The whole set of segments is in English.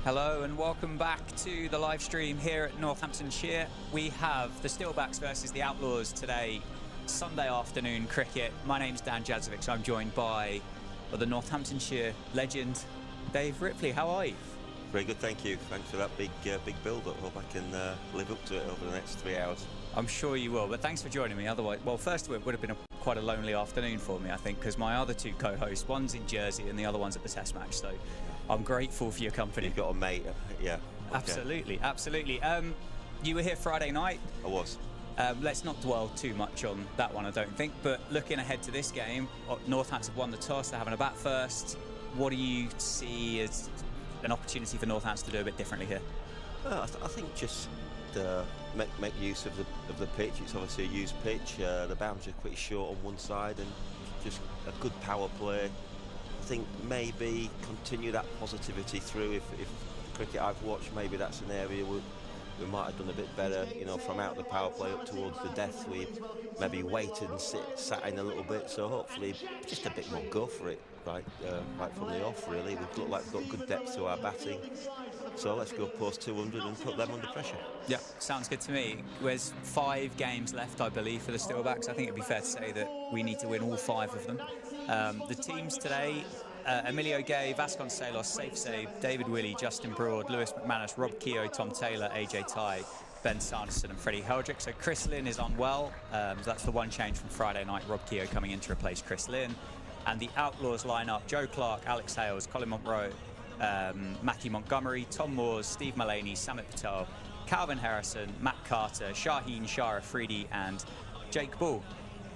Hello and welcome back to the live stream here at Northamptonshire. We have the Steelbacks versus the Outlaws today, Sunday afternoon cricket. My name's Dan Jadzovic, so I'm joined by the Northamptonshire legend, Dave Ripley. How are you? Very good, thank you. Thanks for that big build-up. Hope I can live up to it over the next 3 hours. I'm sure you will, but thanks for joining me. Otherwise, well, first it would have been quite a lonely afternoon for me, I think, because my other two co-hosts, one's in Jersey and the other one's at the Test match, so I'm grateful for your company. You've got a mate, yeah. Okay. Absolutely, absolutely. You were here Friday night. I was. Let's not dwell too much on that one, I don't think, but looking ahead to this game, Northants have won the toss, they're having a bat first. What do you see as an opportunity for Northants to do a bit differently here? Well, I think just make use of the pitch. It's obviously a used pitch. The boundaries are pretty short on one side, and just a good power play. I think maybe continue that positivity through. If the cricket I've watched, maybe that's an area we might have done a bit better. You know, from out the power play up towards the death, we maybe waited and sat in a little bit. So hopefully, just a bit more go for it, right from the off. Really, we look like we've got good depth to our batting. So let's go post 200 and put them under pressure. Yeah, sounds good to me. There's 5 games left, I believe, for the Steelbacks. I think it'd be fair to say that we need to win all 5 of them. The teams today, Emilio Gay, Vasconcelos, Safee, David Willey, Justin Broad, Lewis McManus, Rob Keogh, Tom Taylor, AJ Ty, Ben Sanderson and Freddie Heldrick. So Chris Lynn is unwell. So that's the one change from Friday night, Rob Keogh coming in to replace Chris Lynn. And the Outlaws lineup, Joe Clark, Alex Hales, Colin Monroe, Matthew Montgomery, Tom Moores, Steve Mullaney, Samit Patel, Calvin Harrison, Matt Carter, Shaheen Shara Freddie and Jake Bull.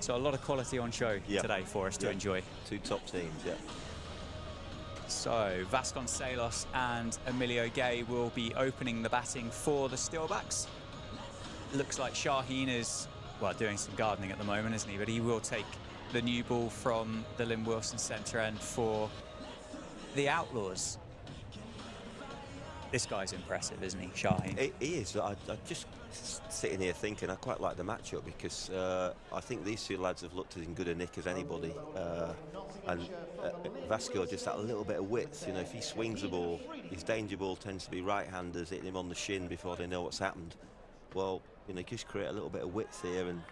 So a lot of quality on show today for us to enjoy. 2 top teams, yeah. So Vasconcelos and Emilio Gay will be opening the batting for the Steelbacks. Looks like Shaheen is, well, doing some gardening at the moment, isn't he? But he will take the new ball from the Lynn Wilson centre end for the Outlaws. This guy's impressive, isn't he, Shaheen? He is. I just sitting here thinking I quite like the matchup because I think these 2 lads have looked as good a nick as anybody. And Vasco just that little bit of width. You know, if he swings the ball, his danger ball tends to be right-handers hitting him on the shin before they know what's happened. Well, you know, just create a little bit of width here, and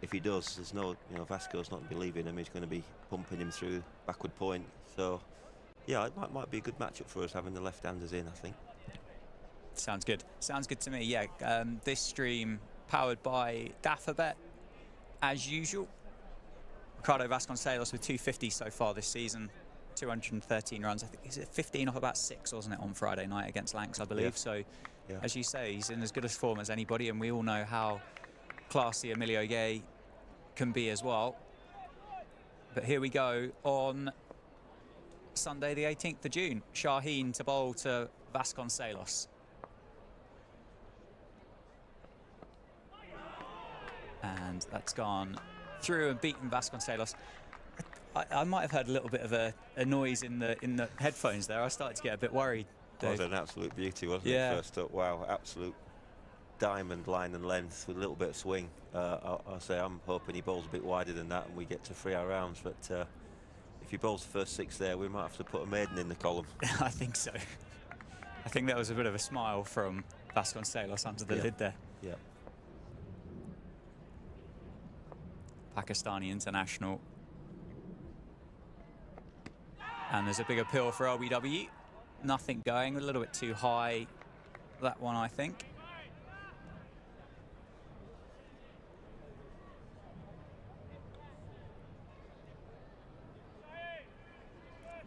if he does, there's no, you know, Vasco's not believing him. He's going to be pumping him through backward point. So, yeah, it might be a good matchup for us having the left-handers in, I think. Sounds good. Sounds good to me, yeah. This stream powered by Daffabet, as usual. Ricardo Vasconcelos with 250 so far this season, 213 runs. I think he's 15 off about 6, wasn't it, on Friday night against Lancs, I believe. Yeah. So, as you say, he's in as good a form as anybody, and we all know how classy Emilio Gay can be as well. But here we go on Sunday the 18th of June. Shaheen to bowl to Vasconcelos. And that's gone through and beaten Vasconcelos. I might have heard a little bit of a noise in the headphones there. I started to get a bit worried, Dave. It was an absolute beauty, wasn't it? First up, wow, absolute diamond line and length with a little bit of swing. I'll say I'm hoping he bowls a bit wider than that and we get to 3 hour rounds. But if he bowls the first 6 there, we might have to put a maiden in the column. I think so. I think that was a bit of a smile from Vasconcelos under the lid there. Yeah. Pakistani international. And there's a big appeal for LBW. Nothing going, a little bit too high, that one, I think.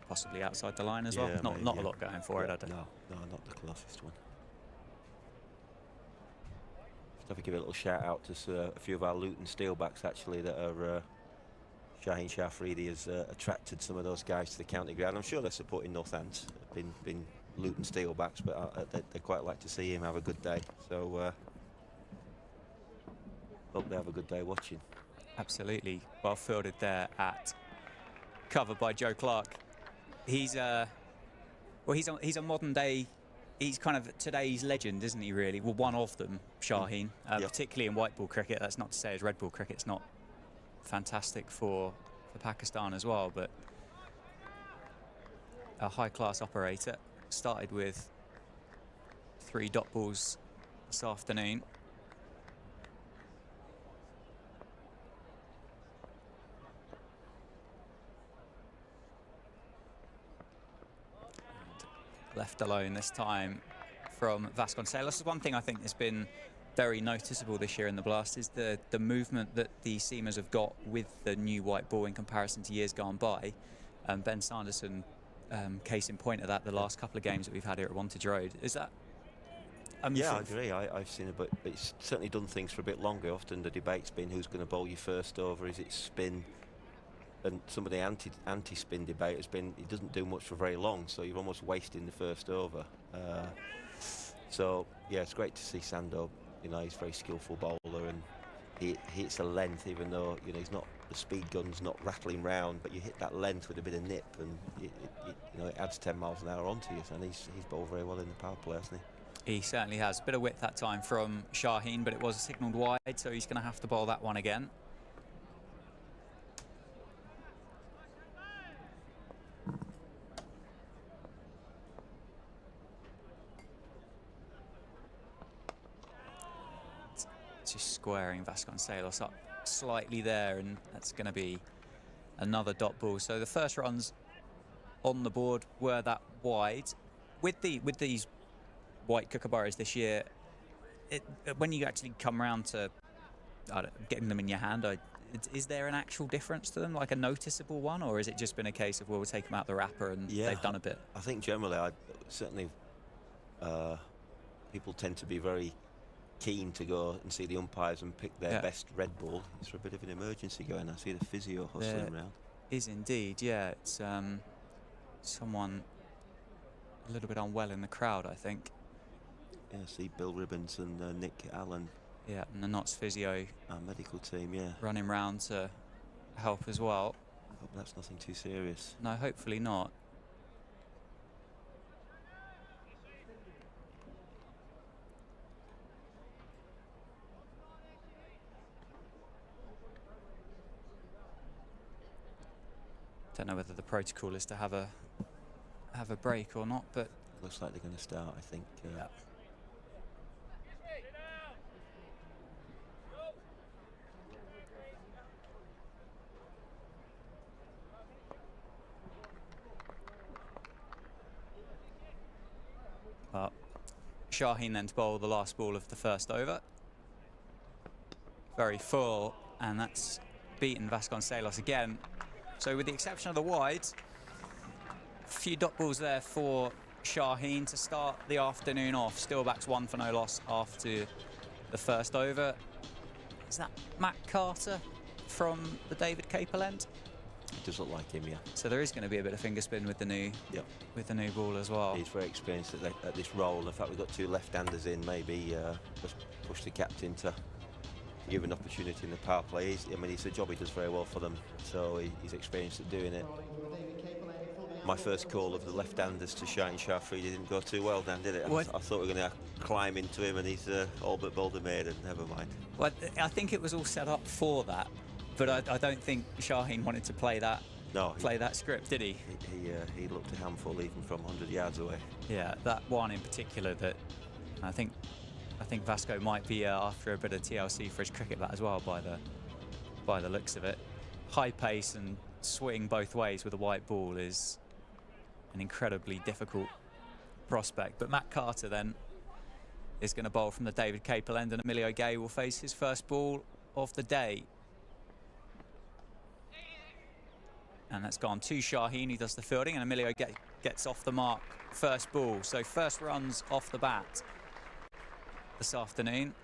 Possibly outside the line as well. Not a lot going for it, I don't know. No, not the closest one. Just have to give a little shout out to a few of our Luton Steelbacks actually that are Shaheen Shafridi has attracted some of those guys to the county ground. I'm sure they're supporting Northants, been Luton Steelbacks, but they quite like to see him have a good day. So hope they have a good day watching. Absolutely, well fielded there at cover by Joe Clark. He's a modern day. He's kind of today's legend, isn't he, really? Well, one of them, Shaheen, particularly in white ball cricket. That's not to say as red ball cricket's not fantastic for Pakistan as well, but a high-class operator. Started with 3 dot balls this afternoon. Left alone this time from Vasconcelos. One thing I think has been very noticeable this year in the Blast is the movement that the seamers have got with the new white ball in comparison to years gone by. Ben Sanderson, case in point of that, the last couple of games that we've had here at Wantage Road. Is that... yeah, I agree. I've seen it, but it's certainly done things for a bit longer. Often the debate's been who's going to bowl you first over, is it spin? And some of the anti-spin debate has been it doesn't do much for very long, so you're almost wasting the first over. So yeah, it's great to see Sando. You know, he's a very skillful bowler, and he hits a length, even though you know he's not, the speed gun's not rattling round, but you hit that length with a bit of nip, and you know it adds 10 miles an hour onto you. And he's bowled very well in the power play, hasn't he? He certainly has. A bit of width that time from Shaheen, but it was signalled wide, so he's going to have to bowl that one again. Just squaring Vasconcelos up slightly there, and that's going to be another dot ball. So the first runs on the board were that wide. With these white kookaburras this year, when you actually come around to getting them in your hand, is there an actual difference to them, like a noticeable one, or has it just been a case of, well, we'll take them out the wrapper and they've done a bit? I think generally, certainly people tend to be very keen to go and see the umpires and pick their best red ball. It's a bit of an emergency going. I see the physio hustling around. Is indeed, yeah. It's someone a little bit unwell in the crowd, I think. Yeah, I see Bill Ribbons and Nick Allen. Yeah, and the Notts physio. Our medical team, yeah. Running round to help as well. I hope that's nothing too serious. No, hopefully not. Don't know whether the protocol is to have a break or not, but looks like they're going to start, I think. Yeah. Shaheen then to bowl the last ball of the first over. Very full, and that's beaten Vasconcelos again. So with the exception of the wide, a few dot balls there for Shaheen to start the afternoon off. Steelbacks 1 for no loss after the first over. Is that Matt Carter from the David Capel end? It does look like him, yeah. So there is going to be a bit of finger spin with the new ball as well. He's very experienced at this role. In fact, we've got 2 left-handers in. Maybe just push the captain to give an opportunity in the power play. I mean, it's a job he does very well for them, so he's experienced at doing it. My first call of the left-handers to Shaheen Shafri didn't go too well, Dan, did it? I thought we were going to climb into him, and he's all but boulder made, and never mind. Well, I think it was all set up for that, but I don't think Shaheen wanted to play that. No, play that script, did he? He looked a handful even from 100 yards away. Yeah, that one in particular. That I think Vasco might be after a bit of TLC for his cricket bat as well, by the looks of it. High pace and swing both ways with a white ball is an incredibly difficult prospect. But Matt Carter then is going to bowl from the David Capel end, and Emilio Gay will face his first ball of the day. And that's gone to Shaheen, who does the fielding, and Emilio gets off the mark first ball. So first runs off the bat this afternoon.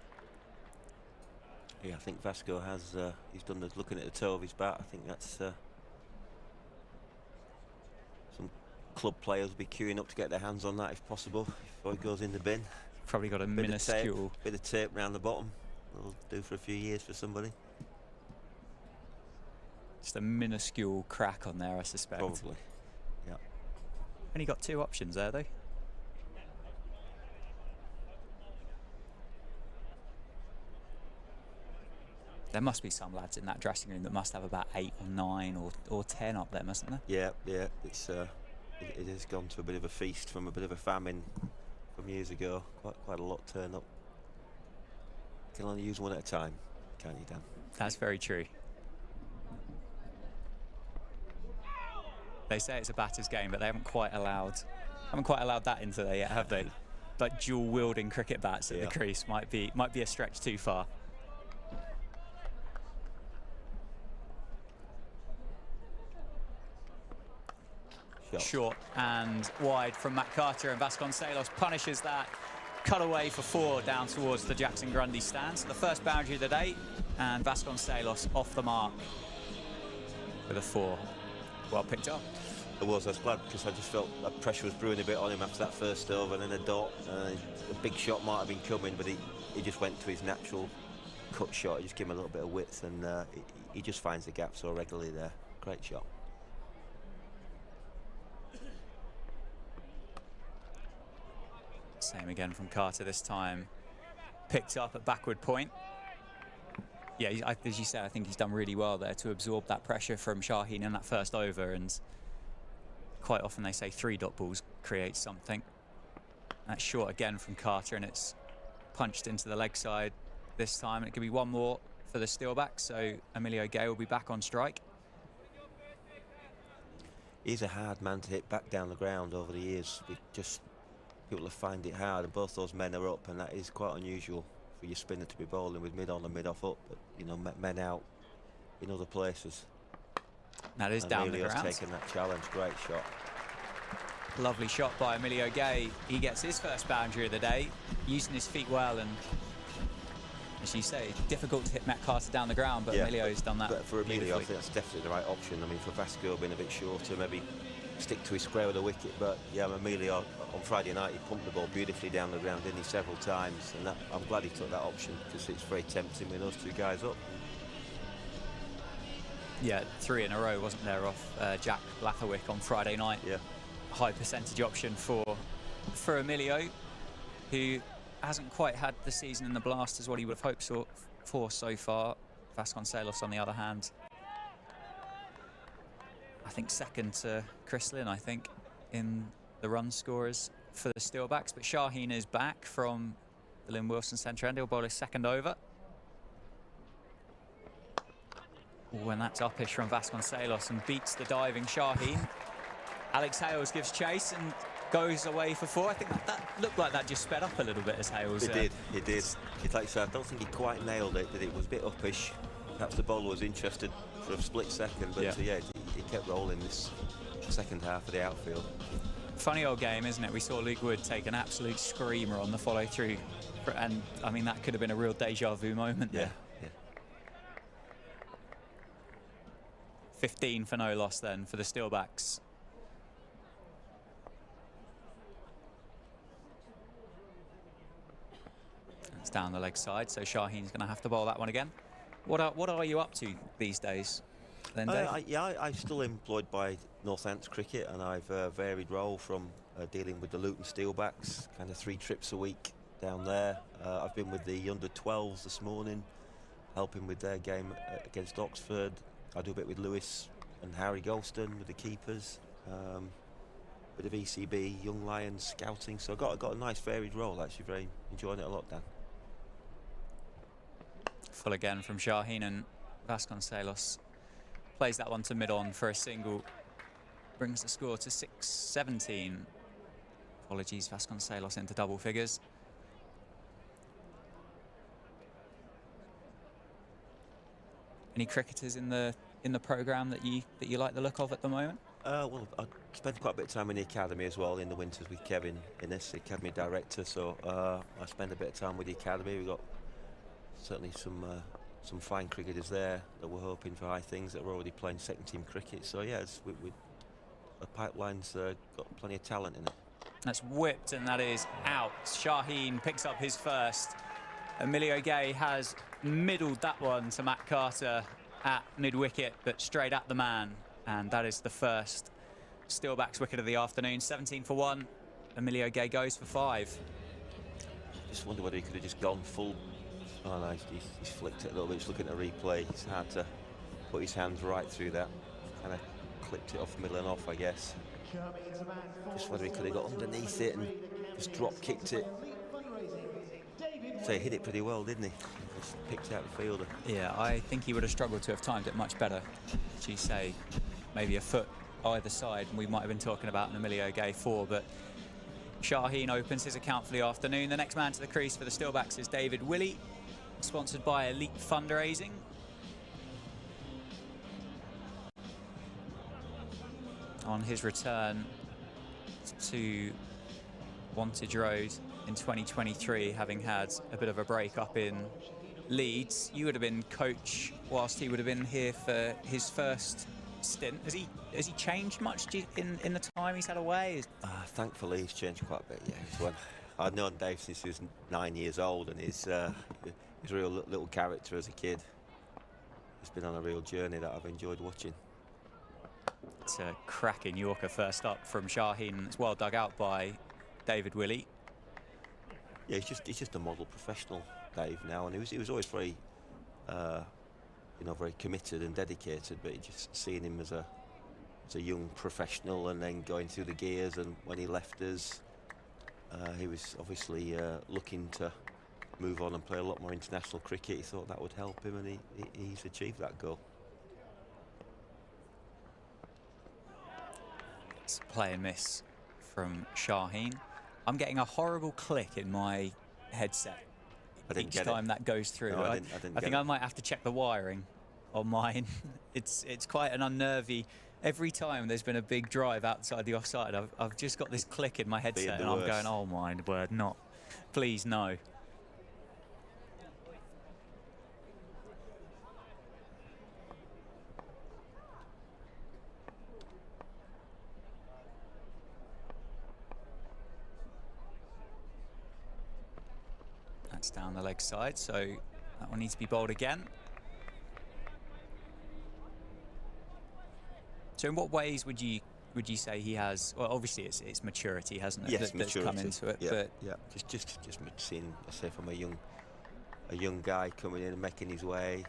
Yeah, I think Vasco has, he's done the looking at the toe of his bat. I think that's some club players will be queuing up to get their hands on that if possible, before it goes in the bin. Probably got a minuscule bit of tape round the bottom. That'll do for a few years for somebody. Just a minuscule crack on there, I suspect. Probably, yeah. Only got 2 options there, though. There must be some lads in that dressing room that must have about 8 or 9 or 10 up there, mustn't there? Yeah. It's it has gone to a bit of a feast from a bit of a famine from years ago. Quite a lot turn up. You can only use one at a time, can't you, Dan? That's very true. They say it's a batter's game, but they haven't quite allowed that into there yet, have they? But dual wielding cricket bats at the crease might be a stretch too far. Short and wide from Matt Carter, and Vasconcelos punishes that. Cut away for 4 down towards the Jackson Grundy stand. So the first boundary of the day, and Vasconcelos off the mark with a 4. Well picked up. I was glad, because I just felt that pressure was brewing a bit on him after that first over, and then a dot. A big shot might have been coming, but he just went to his natural cut shot. He just gave him a little bit of width, and he just finds the gap so regularly there. Great shot. Same again from Carter this time. Picked up at backward point. Yeah, as you said, I think he's done really well there to absorb that pressure from Shaheen in that first over, and quite often they say 3-dot balls create something. That's short again from Carter, and it's punched into the leg side this time. And it could be one more for the Steelbacks, so Emilio Gay will be back on strike. He's a hard man to hit back down the ground over the years. People find it hard, and both those men are up, and that is quite unusual for your spinner to be bowling with mid on and mid off up. But you know, men out in other places. That is down the ground. Taking that challenge. Great shot. Lovely shot by Emilio Gay. He gets his first boundary of the day, using his feet well, and as you say, difficult to hit Matt Carter down the ground, but Emilio's done that. But for Emilio, I think that's definitely the right option. I mean, for Vasco being a bit shorter, maybe stick to his square with the wicket. But yeah, Emilio on Friday night, he pumped the ball beautifully down the ground, didn't he, several times, and I'm glad he took that option, because it's very tempting with those 2 guys up. Yeah, 3 in a row, wasn't there, off Jack Blatherwick on Friday night. Yeah. High percentage option for Emilio, who hasn't quite had the season in the blast as what he would have hoped for so far. Vasconcelos, on the other hand, I think second to Chris Lynn, I think, in the run scorers for the Steelbacks. But Shaheen is back from the Lynn Wilson centre end. He'll bowl his second over. And that's uppish from Vasconcelos and beats the diving Shaheen. Alex Hales gives chase and goes away for 4. I think that looked like that just sped up a little bit as Hales. It did. Like I said, I don't think he quite nailed it, did it? It was a bit uppish. Perhaps the bowler was interested for a split second, but yeah, he kept rolling this second half of the outfield. Funny old game, isn't it? We saw Luke Wood take an absolute screamer on the follow through, and I mean, that could have been a real deja vu moment there. Yeah. 15 for no loss then for the Steelbacks. It's down the leg side, so Shaheen's going to have to bowl that one again. What are you up to these days, then, Dave? I'm still employed by Northants Cricket, and I've a varied role from dealing with the Luton Steelbacks, kind of 3 trips a week down there. I've been with the under-12s this morning, helping with their game against Oxford. I do a bit with Lewis and Harry Golston with the keepers, bit of ECB, Young Lions scouting. So I've got a nice varied role, actually. Very enjoying it a lot, Dan. Full again from Shaheen, and Vasconcelos plays that one to mid-on for a single. Brings the score to 6-17. Apologies, Vasconcelos into double figures. Any cricketers in the programme that you like the look of at the moment? Well, I spent quite a bit of time in the academy as well in the winters with Kevin Innes, the academy director. So I spend a bit of time with the academy. We've got certainly some fine cricketers there that we're hoping for high things, that are already playing second team cricket. So yeah, the pipeline's got plenty of talent in it. That's whipped, and that is out. Shaheen picks up his first. Emilio Gay has middled that one to Matt Carter at mid-wicket, but straight at the man. And that is the first Steelbacks wicket of the afternoon. 17 for 1. Emilio Gay goes for 5. Just wonder whether he could have just gone full. Oh no, he's flicked it a little bit. Just looking at the replay, it's hard to put his hands right through that. Kind of clipped it off middle and off, I guess. Just whether he could have got underneath it and just drop kicked it. So he hit it pretty well, didn't he? Just picked out the fielder. Yeah, I think he would have struggled to have timed it much better. As you say, maybe a foot either side, and we might have been talking about an Emilio Gay 4, but Shaheen opens his account for the afternoon. The next man to the crease for the Steelbacks is David Willey, sponsored by Elite Fundraising. On his return to Wantage Road in 2023, having had a bit of a break up in Leeds. You would have been coach whilst he would have been here for his first stint. Has he changed much in the time he's had away? Thankfully, he's changed quite a bit. Yeah, I've known Dave since he was 9 years old, and he's a real little character as a kid. He's been on a real journey that I've enjoyed watching. It's a cracking Yorker first up from Shaheen. It's well dug out by David Willey. Yeah, he's just a model professional, Dave, now, and he was always very, very committed and dedicated. But just seeing him as a young professional, and then going through the gears, and when he left us, he was obviously looking to move on and play a lot more international cricket. He thought that would help him, and he's achieved that goal. It's a play and miss from Shaheen. I'm getting a horrible click in my headset each time that goes through. No, I think I might have to check the wiring on mine. It's quite an unnervy. Every time there's been a big drive outside the offside, I've just got this click in my headset, and I'm going, oh my word, not. Please, no. That's down the leg side, so that one needs to be bowled again. So in what ways would you say he has? Well, obviously it's maturity, hasn't it? Yes, that's come into it. Yeah, but yeah. Just seeing, I say, from a young guy coming in and making his way.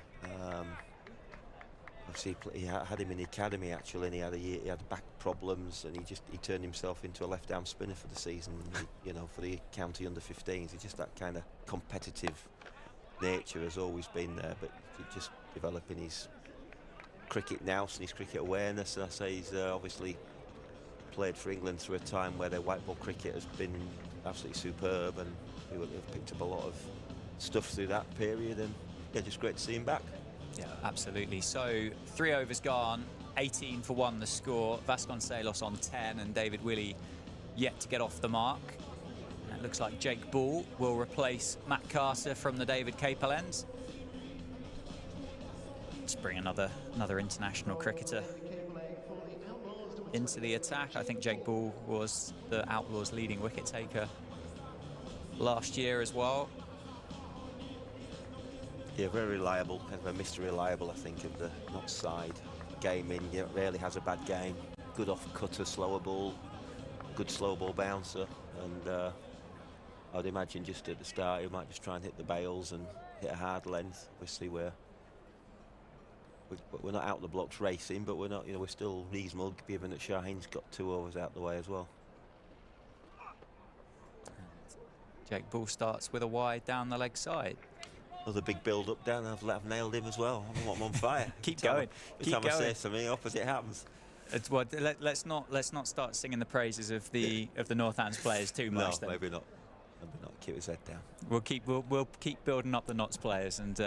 Obviously, he had him in the academy actually, and he had back problems, and he turned himself into a left-arm spinner for the season. For the county under-15s, it's just that kind of competitive nature has always been there, but just developing his cricket nous and his cricket awareness. And I say he's obviously played for England through a time where their white ball cricket has been absolutely superb, and they've picked up a lot of stuff through that period, and yeah, just great to see him back. Yeah, absolutely. So 3 overs gone, 18 for 1 the score. Vasconcelos on 10, and David Willey yet to get off the mark. And it looks like Jake Ball will replace Matt Carter from the David Capel ends. Let's bring another international cricketer into the attack. I think Jake Ball was the Outlaws' leading wicket taker last year as well. Yeah, very reliable, kind of a Mr. Reliable, I think, of the not side. Gaming, rarely has a bad game. Good off cutter, slower ball, good slow ball bouncer, and I'd imagine just at the start he might just try and hit the bails and hit a hard length. Obviously, we're not out the blocks racing, but we're not, we're still reasonable, given that Shaheen's got 2 overs out the way as well. Jake Ball starts with a wide down the leg side. Another big build-up down. I've nailed him as well. I'm on fire. Keep going. Every time I say something, opposite happens. Well, let's not start singing the praises of the Northants players too much. No, maybe not. Maybe not. Keep his head down. We'll keep building up the Notts players, and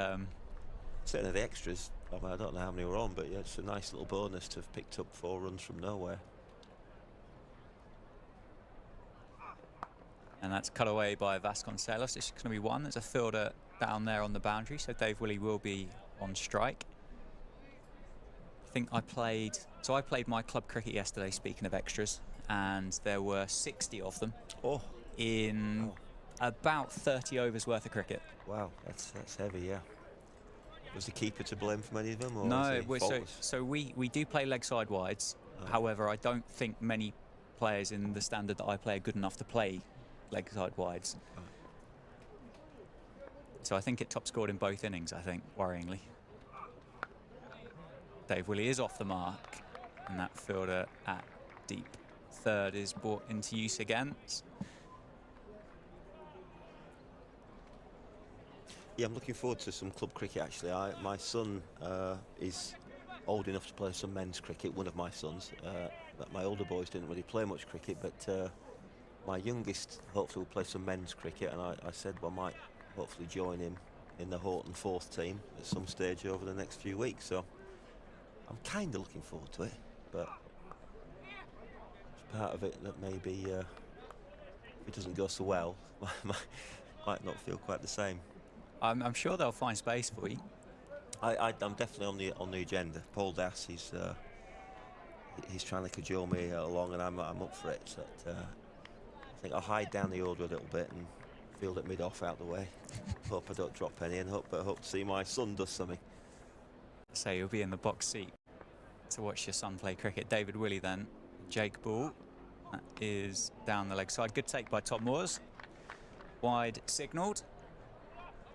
certainly the extras. I don't know how many were on, but yeah, it's a nice little bonus to have picked up 4 runs from nowhere. And that's cut away by Vasconcelos. It's going to be 1. There's a fielder down there on the boundary, so Dave Willey will be on strike. I think I played my club cricket yesterday, speaking of extras, and there were 60 of them in about 30 overs worth of cricket. Wow, that's heavy, yeah. Was the keeper to blame for many of them? Or no, so we do play leg side wides. However, I don't think many players in the standard that I play are good enough to play leg side wides. So I think it top scored in both innings, I think, worryingly. Dave Willey is off the mark, and that fielder at deep third is brought into use again. Yeah, I'm looking forward to some club cricket actually. My son is old enough to play some men's cricket, one of my sons. But my older boys didn't really play much cricket, but my youngest hopefully will play some men's cricket, and I said I might hopefully join him in the Horton 4th team at some stage over the next few weeks. So I'm kind of looking forward to it, but it's part of it that maybe if it doesn't go so well, might not feel quite the same. I'm sure they'll find space for you. I'm definitely on the agenda. Paul Das, he's trying to cajole me along, and I'm up for it. So I think I'll hide down the order a little bit and field it mid-off out the way. Hope I don't drop any, and hope to see my son does something. So you'll be in the box seat to watch your son play cricket. David Willey then. Jake Ball. That is down the leg side. Good take by Tom Moores. Wide signalled.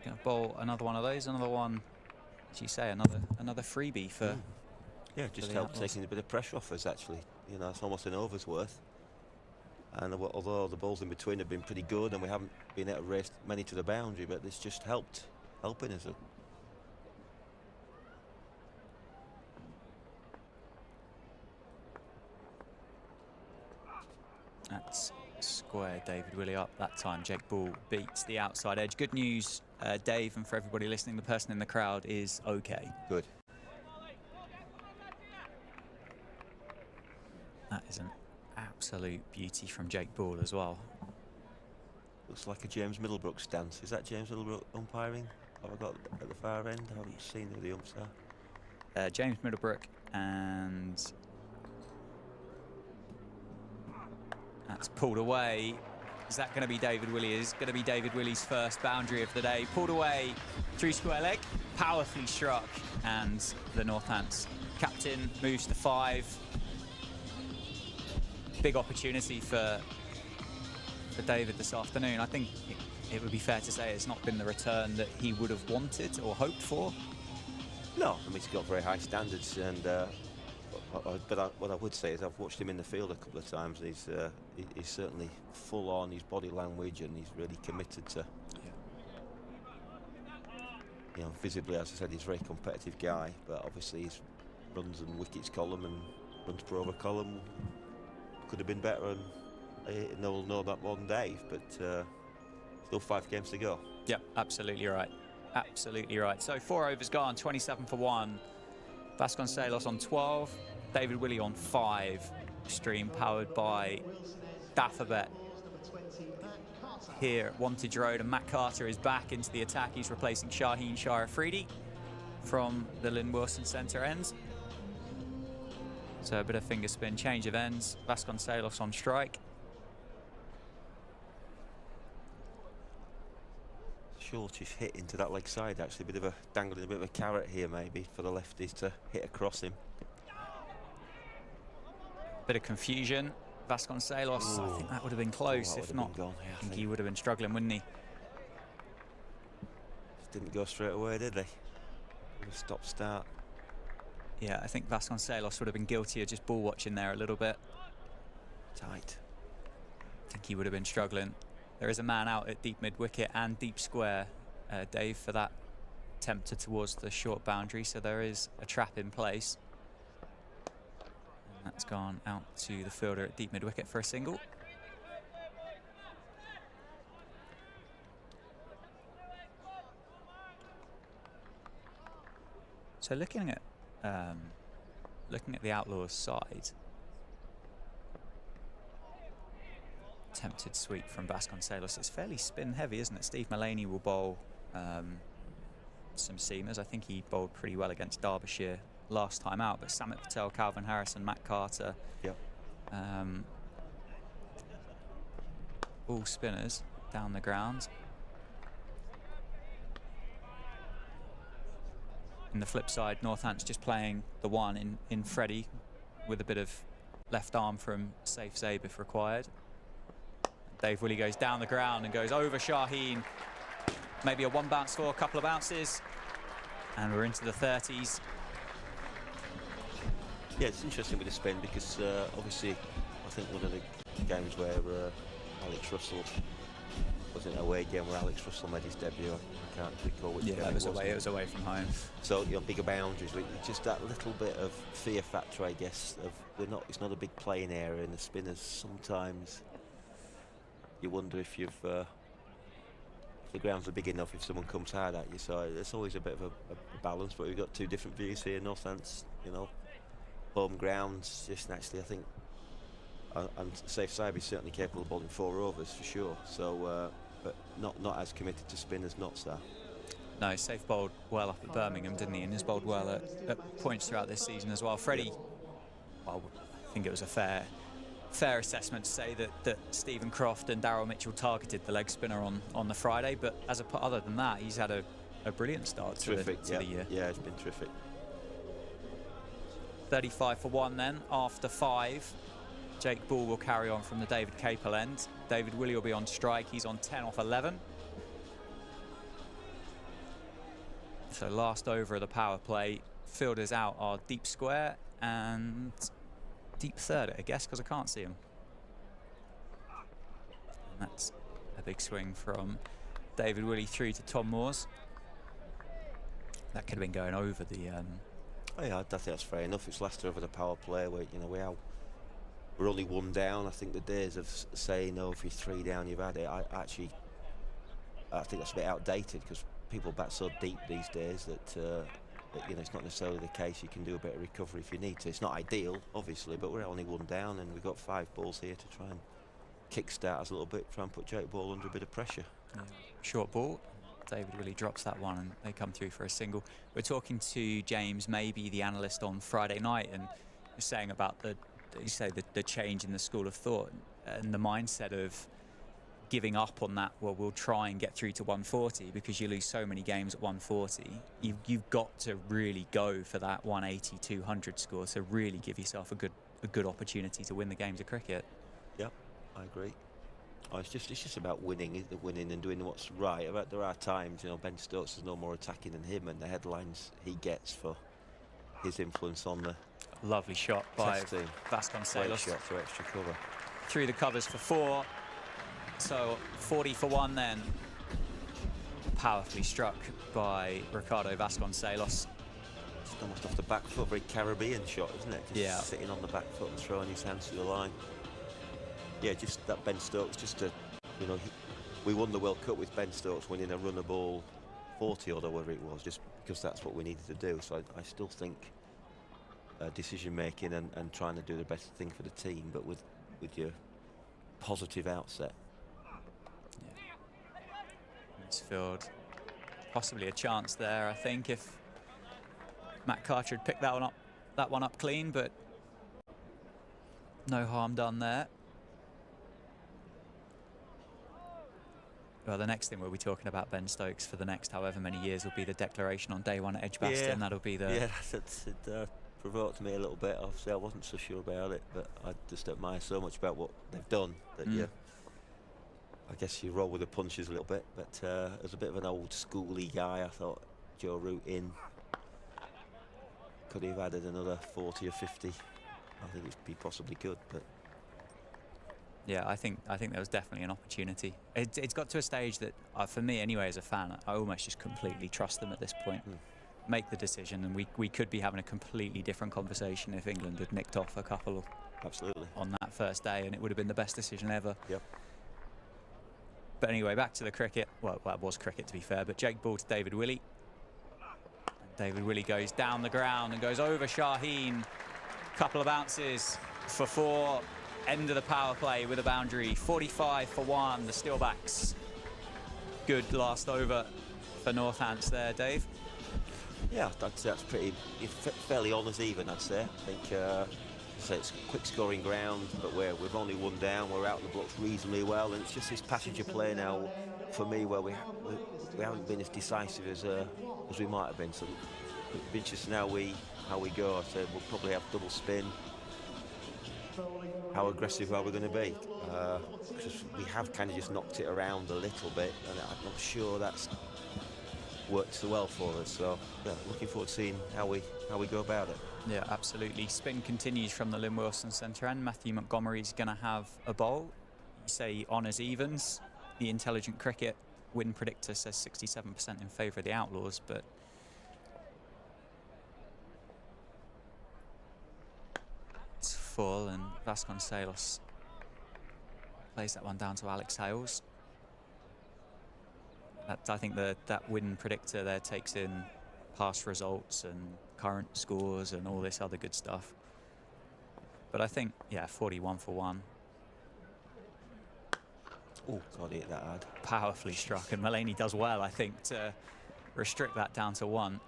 Going to bowl another one of those. Another one, as you say, another freebie for. Yeah, just helped taking a bit of pressure off us actually. You know, it's almost an over's worth. And although the balls in between have been pretty good and we haven't been able to race many to the boundary, but this just helping us. That's square. David Willey up that time. Jake Ball beats the outside edge. Good news, Dave, and for everybody listening, the person in the crowd is okay. Good. That is an absolute beauty from Jake Ball as well. Looks like a James Middlebrook stance. Is that James Middlebrook umpiring? Have I got at the far end? I haven't seen who the umps are. James Middlebrook, and that's pulled away. Is that going to be David Willey? Is going to be David Willey's first boundary of the day. Pulled away through square leg, powerfully struck, and the Northants captain moves to 5. Big opportunity for David this afternoon. I think it would be fair to say it's not been the return that he would have wanted or hoped for. No, I mean, he's got very high standards, and what I would say is I've watched him in the field a couple of times. He's certainly full on his body language, and he's really committed to. You know, visibly, as I said, he's a very competitive guy, but obviously his runs and wickets column and runs per over column could have been better, and no one will know that more than Dave, but still 5 games to go. Yeah, absolutely right. Absolutely right. So 4 overs gone, 27 for 1. Vasconcelos on 12, David Willey on 5. Stream powered by Dafabet here at Wantage Road, and Matt Carter is back into the attack. He's replacing Shaheen Freddie from the Lynn Wilson centre ends. So a bit of finger spin, change of ends. Vasconcelos on strike. Shortish hit into that leg side, actually. A bit of a dangling, a bit of a carrot here maybe for the lefties to hit across him. Bit of confusion. Vasconcelos, I think that would have been close. If not, gone, yeah, I think he would have been struggling, wouldn't he? Just didn't go straight away, did they? Stop start. Yeah, I think Vasconcelos would have been guilty of just ball watching there a little bit. Tight. I think he would have been struggling. There is a man out at deep mid wicket and deep square, Dave, for that tempter towards the short boundary, so there is a trap in place. And that's gone out to the fielder at deep mid wicket for a single. So looking at the Outlaws side, attempted sweep from Vasconcelos. It's fairly spin heavy, isn't it? Steve Mullaney will bowl some seamers. I think he bowled pretty well against Derbyshire last time out, but Samit Patel, Calvin Harrison, Matt Carter, all spinners down the ground. And the flip side, Northants just playing the one in Freddie with a bit of left arm from Safee if required. Dave Willey goes down the ground and goes over Shaheen. Maybe a 1 bounce for a couple of bounces. And we're into the 30s. Yeah, it's interesting with the spin because obviously I think one of the games where Alex Russell was was it, an away game where Alex Russell made his debut? I can't recall which game it was away. It was away from home. So bigger boundaries, just that little bit of fear factor, I guess. Of it's not a big playing area, and the spinners sometimes you wonder if you've if the grounds are big enough, if someone comes hard at you. So it's always a bit of a balance. But we've got two different views here. Northants, home grounds, just naturally, I think. And Safee is certainly capable of bowling 4 overs for sure. So, but not as committed to spin as Notts are. No, Safee bowled well up at Birmingham, didn't he? And has bowled well at points throughout this season as well. Freddie, well, I think it was a fair assessment to say that Stephen Croft and Daryl Mitchell targeted the leg spinner on the Friday. But other than that, he's had a brilliant start to the year. Yeah, it's been terrific. 35 for 1 then after 5. Jake Ball will carry on from the David Capel end. David Willey will be on strike. He's on 10 off 11. So last over of the power play. Fielders out are deep square and deep third, I guess, because I can't see him. And that's a big swing from David Willey through to Tom Moores. That could have been going over the... Oh yeah, I think that's fair enough. It's last over the power play where we're only 1 down. I think the days of saying, "Oh, if you're 3 down, you've had it." I think that's a bit outdated because people bat so deep these days that it's not necessarily the case. You can do a bit of recovery if you need to. It's not ideal, obviously, but we're only 1 down, and we've got 5 balls here to try and kickstart us a little bit, try and put Jake Ball under a bit of pressure. Yeah. Short ball. David really drops that one, and they come through for a single. We're talking to James Maybe, the analyst, on Friday night, and you're saying about the change in the school of thought and the mindset of giving up on that. Well, we'll try and get through to 140 because you lose so many games at 140. You've got to really go for that 180, 200 score to really give yourself a good opportunity to win the games of cricket. Yep, I agree. It's just about winning and doing what's right. There are times, Ben Stokes is no more attacking than him, and the headlines he gets for his influence on the lovely shot by Vasconcelos. Great shot for extra cover. Through the covers for 4. So 40 for 1 then. Powerfully struck by Ricardo Vasconcelos. Just almost off the back foot, very Caribbean shot, isn't it? Just sitting on the back foot and throwing his hands to the line. Yeah, just that Ben Stokes, we won the World Cup with Ben Stokes winning a runner ball 40 or whatever it was, just because that's what we needed to do. So I still think decision making and trying to do the best thing for the team, but with your positive outset. Yeah. Midfield, possibly a chance there, I think, if Matt Carter had picked that one up clean, but no harm done there. Well, the next thing we'll be talking about Ben Stokes for the next however many years will be the declaration on day 1 at Edgbaston. Yeah. That'll be the... Yeah, it provoked me a little bit. Obviously, I wasn't so sure about it, but I just admire so much about what they've done that I guess you roll with the punches a little bit. But as a bit of an old schooly guy, I thought Joe Root in. Could he have added another 40 or 50? I think he possibly could, but... Yeah, I think there was definitely an opportunity. It's got to a stage that, for me anyway, as a fan, I almost just completely trust them at this point. Make the decision, and we could be having a completely different conversation if England had nicked off a couple absolutely on that first day, and it would have been the best decision ever. Yep. But anyway, back to the cricket. Well, that was cricket, to be fair, but Jake Ball to David Willey. And David Willey goes down the ground and goes over Shaheen. Couple of bounces for 4. End of the power play with a boundary. 45 for 1, the Steelbacks. Good last over for Northants there, Dave. Yeah, that's pretty fairly honours even, I'd say. I think it's quick scoring ground, but we've only 1 down. We're out in the blocks reasonably well, and it's just this passage of play now for me where we haven't been as decisive as we might have been. So it'll be interesting how we go. I said we'll probably have double spin. How aggressive are we going to be? Because we have kind of just knocked it around a little bit, and I'm not sure that's worked so well for us. So yeah, looking forward to seeing how we go about it. Yeah, absolutely. Spin continues from the Lynn Wilson centre end. Matthew Montgomery's going to have a bowl. You say honours evens. the Intelligent Cricket win predictor says 67% in favour of the Outlaws, but it's full, and Vasconcelos plays that one down to Alex Hales. I think that win predictor there takes in past results and current scores and all this other good stuff. But I think, yeah, 41 for 1. Oh, God, hit that hard. Powerfully struck, and Mullaney does well, I think, to restrict that down to 1.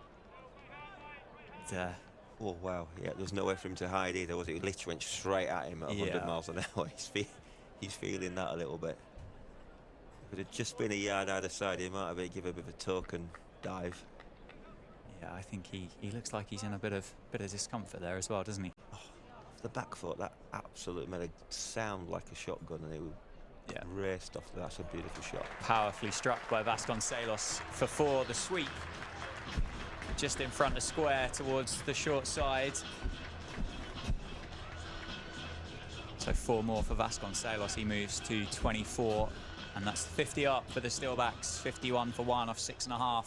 Oh, wow. Yeah, there's nowhere for him to hide either, was it? He literally went straight at him at 100 miles an hour. He's feeling that a little bit. If it had just been a yard either side, he might have been give a bit of a token dive. Yeah, I think he looks like he's in a bit of discomfort there as well, doesn't he? Oh, the back foot, that absolutely made it sound like a shotgun, and it raced off. That's a beautiful shot. Powerfully struck by Vasconcelos for 4. The sweep just in front of square towards the short side. So 4 more for Vasconcelos. He moves to 24, and that's 50 up for the Steelbacks. 51 for 1 off 6.5.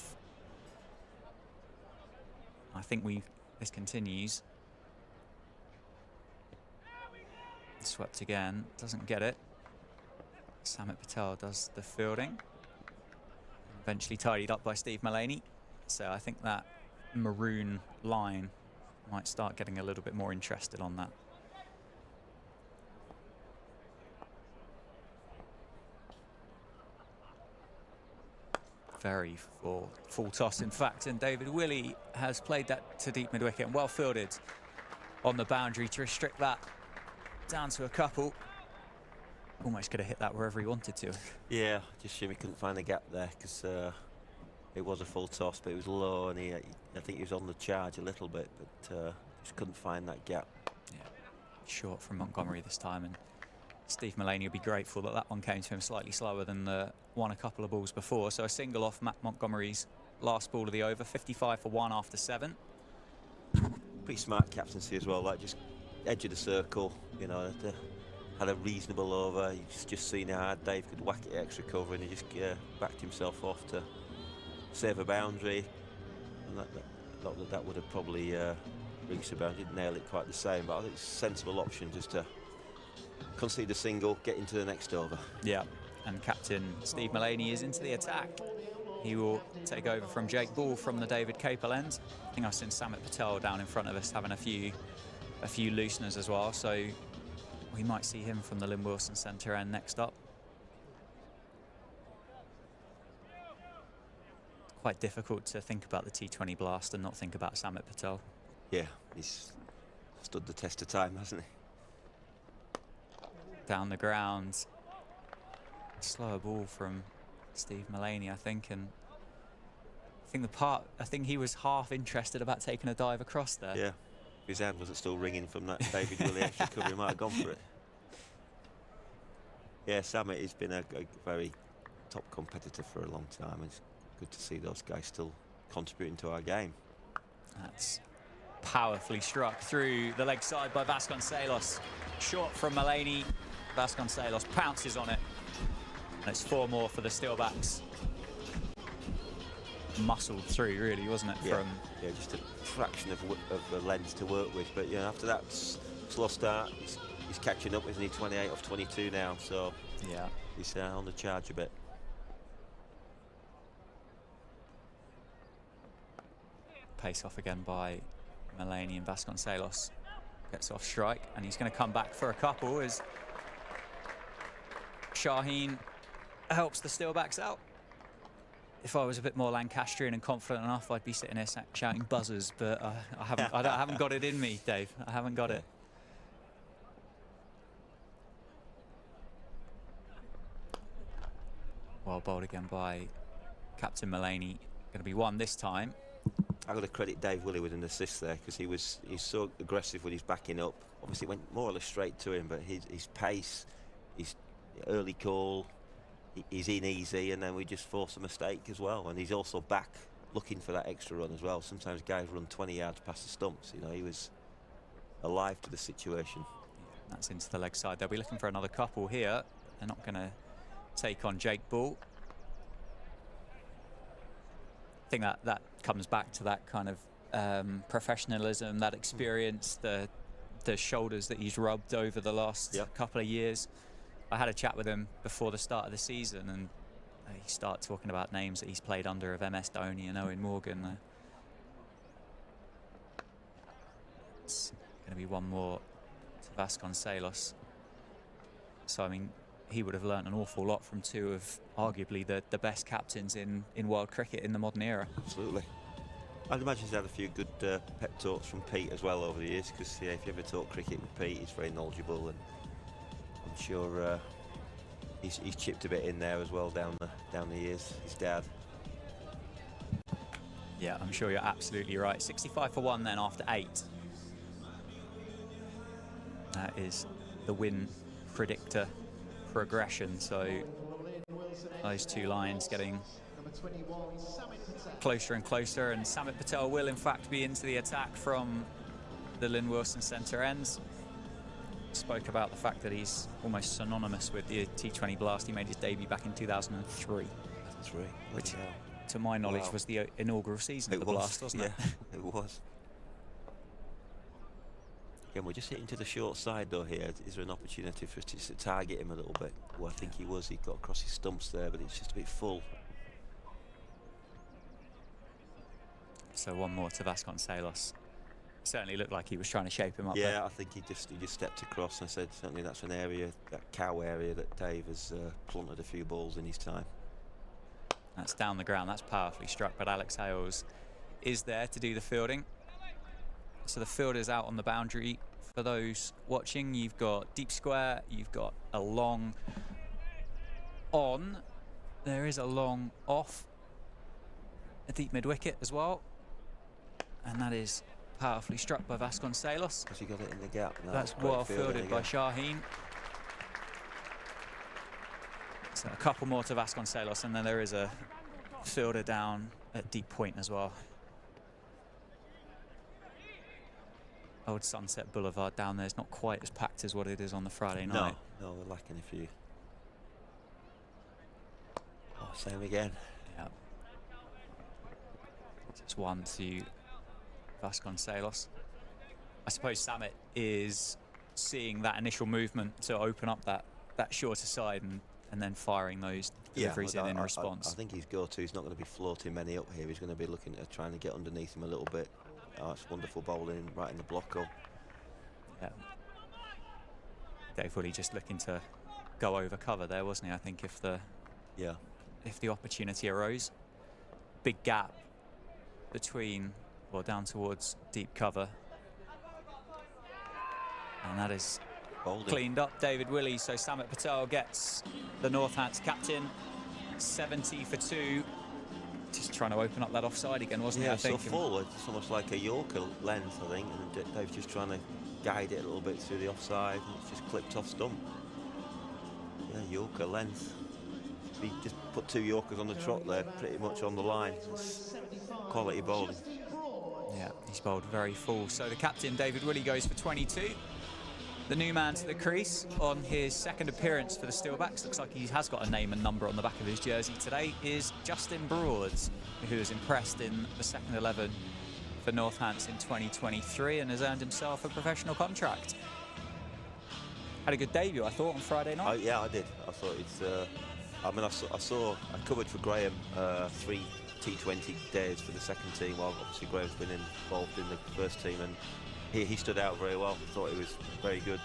I think this continues. Swept again, doesn't get it. Samit Patel does the fielding. Eventually tidied up by Steve Mullaney. So I think that maroon line might start getting a little bit more interested on that. Very full toss, in fact, and David Willey has played that to deep mid-wicket and well fielded on the boundary to restrict that down to a couple. Almost could have hit that wherever he wanted to. Yeah, just shame he couldn't find the gap there, because it was a full toss, but it was low, and I think he was on the charge a little bit, but just couldn't find that gap. Yeah, short from Montgomery this time, and Steve Mullaney will be grateful that that one came to him slightly slower than the one a couple of balls before. So a single off Matt Montgomery's last ball of the over. 55 for 1 after 7. Pretty smart captaincy as well, like just edge of the circle, you know, had a reasonable over. You just seen how hard Dave could whack it extra cover, and he just backed himself off to save a boundary. And that would have probably reached the boundary. Didn't nail it quite the same, but I think it's a sensible option just to concede a single, get into the next over. Yeah, and captain Steve Mullaney is into the attack. He will take over from Jake Ball from the David Capel end. I think I've seen Samit Patel down in front of us having a few looseners as well, so we might see him from the Lynn Wilson centre end next up. Quite difficult to think about the T20 blast and not think about Samit Patel. Yeah, he's stood the test of time, hasn't he? Down the ground, slower ball from Steve Mullaney, I think, and I think he was half interested about taking a dive across there. Yeah, if his hand wasn't still ringing from that David Willey extra cover, he might have gone for it. Yeah, Samit has been a very top competitor for a long time. It's good to see those guys still contributing to our game. That's powerfully struck through the leg side by Vasconcelos. Short from Mullaney. Vasconcelos pounces on it. And it's 4 more for the Steelbacks. Muscled through, really, wasn't it? Yeah, yeah, just a fraction of the length to work with. But yeah, after that slow start, he's catching up, isn't he? 28 off 22 now, so yeah, he's on the charge a bit. Pace off again by Mullaney, and Vasconcelos gets off strike, and he's going to come back for a couple as Shaheen helps the Steelbacks out. If I was a bit more Lancastrian and confident enough, I'd be sitting here shouting buzzers, but I haven't got it in me, Dave. I haven't got it. Well bowled again by Captain Mullaney. Going to be 1 this time. I've got to credit Dave Willey with an assist there, because he's so aggressive when he's backing up. Obviously it went more or less straight to him, but his pace, his early call, he's in easy, and then we just force a mistake as well. And he's also back looking for that extra run as well. Sometimes guys run 20 yards past the stumps. You know, he was alive to the situation. That's into the leg side. They'll be looking for another couple here. They're not going to take on Jake Ball. I think that comes back to that kind of professionalism, that experience, the shoulders that he's rubbed over the last couple of years. I had a chat with him before the start of the season, and he started talking about names that he's played under of MS Dhoni and Owen Morgan. It's going to be one more to Vasconcelos. So, I mean, he would have learnt an awful lot from two of arguably the best captains in world cricket in the modern era. Absolutely. I'd imagine he's had a few good pep talks from Pete as well over the years, because if you ever talk cricket with Pete, he's very knowledgeable, and I'm sure he's chipped a bit in there as well down the years, his dad. Yeah, I'm sure you're absolutely right. 65 for 1 then after 8. That is the win predictor progression. So those two lines getting closer and closer, and Samit Patel will in fact be into the attack from the Lynn Wilson centre ends. Spoke about the fact that he's almost synonymous with the T20 blast. He made his debut back in 2003. That's right. Which, to my knowledge, was the inaugural season of the blast, wasn't it? Yeah, it was. Again, we're just hitting to the short side though here. Is there an opportunity for us to target him a little bit? Well, I think he got across his stumps there, but it's just a bit full. So one more to Vasconcelos. Certainly looked like he was trying to shape him up. Yeah, I think he just stepped across, and I said certainly that's an area, that cow area, that Dave has planted a few balls in his time. That's down the ground. That's powerfully struck, but Alex Hales is there to do the fielding. So the fielder's out on the boundary. For those watching, you've got deep square, you've got a long on. There is a long off. A deep mid wicket as well. And that is powerfully struck by Vasconcelos. Because he got it in the gap. No, that's well fielded by Shaheen. So a couple more to Vasconcelos, and then there is a fielder down at deep point as well. Old Sunset Boulevard down there is not quite as packed as what it is on the Friday night. No, we're lacking a few. Oh, same again. Yeah. Just one to Vasconcelos. I suppose Samit is seeing that initial movement to open up that shorter side and then firing those deliveries in response. I think his go-to is not going to be floating many up here. He's going to be looking at trying to get underneath him a little bit. Oh, it's wonderful bowling right in the block goal. Yeah. Dave Willey just looking to go over cover there, wasn't he? I think if the opportunity arose. Big gap between, well, down towards deep cover. And that is cleaned up, David Willey. So Samit Patel gets the Northants captain. 70 for 2. Just trying to open up that offside again, wasn't he? I think so full. It's almost like a Yorker length, I think, and Dave's just trying to guide it a little bit through the offside, and it's just clipped off stump. Yeah, Yorker length. He just put 2 Yorkers on the trot there, pretty much on the line. It's quality bowling. Yeah, he's bowled very full. So the captain, David Willey, goes for 22. The new man to the crease on his second appearance for the Steelbacks, looks like he has got a name and number on the back of his jersey today, is Justin Broads, who has impressed in the second 11 for Northants in 2023 and has earned himself a professional contract. Had a good debut, I thought, on Friday night. Yeah, I did. I thought it's. I mean, I covered for Graham 3 T20 days for the second team, while obviously Graham's been involved in the first team, and he stood out very well. I thought he was very good.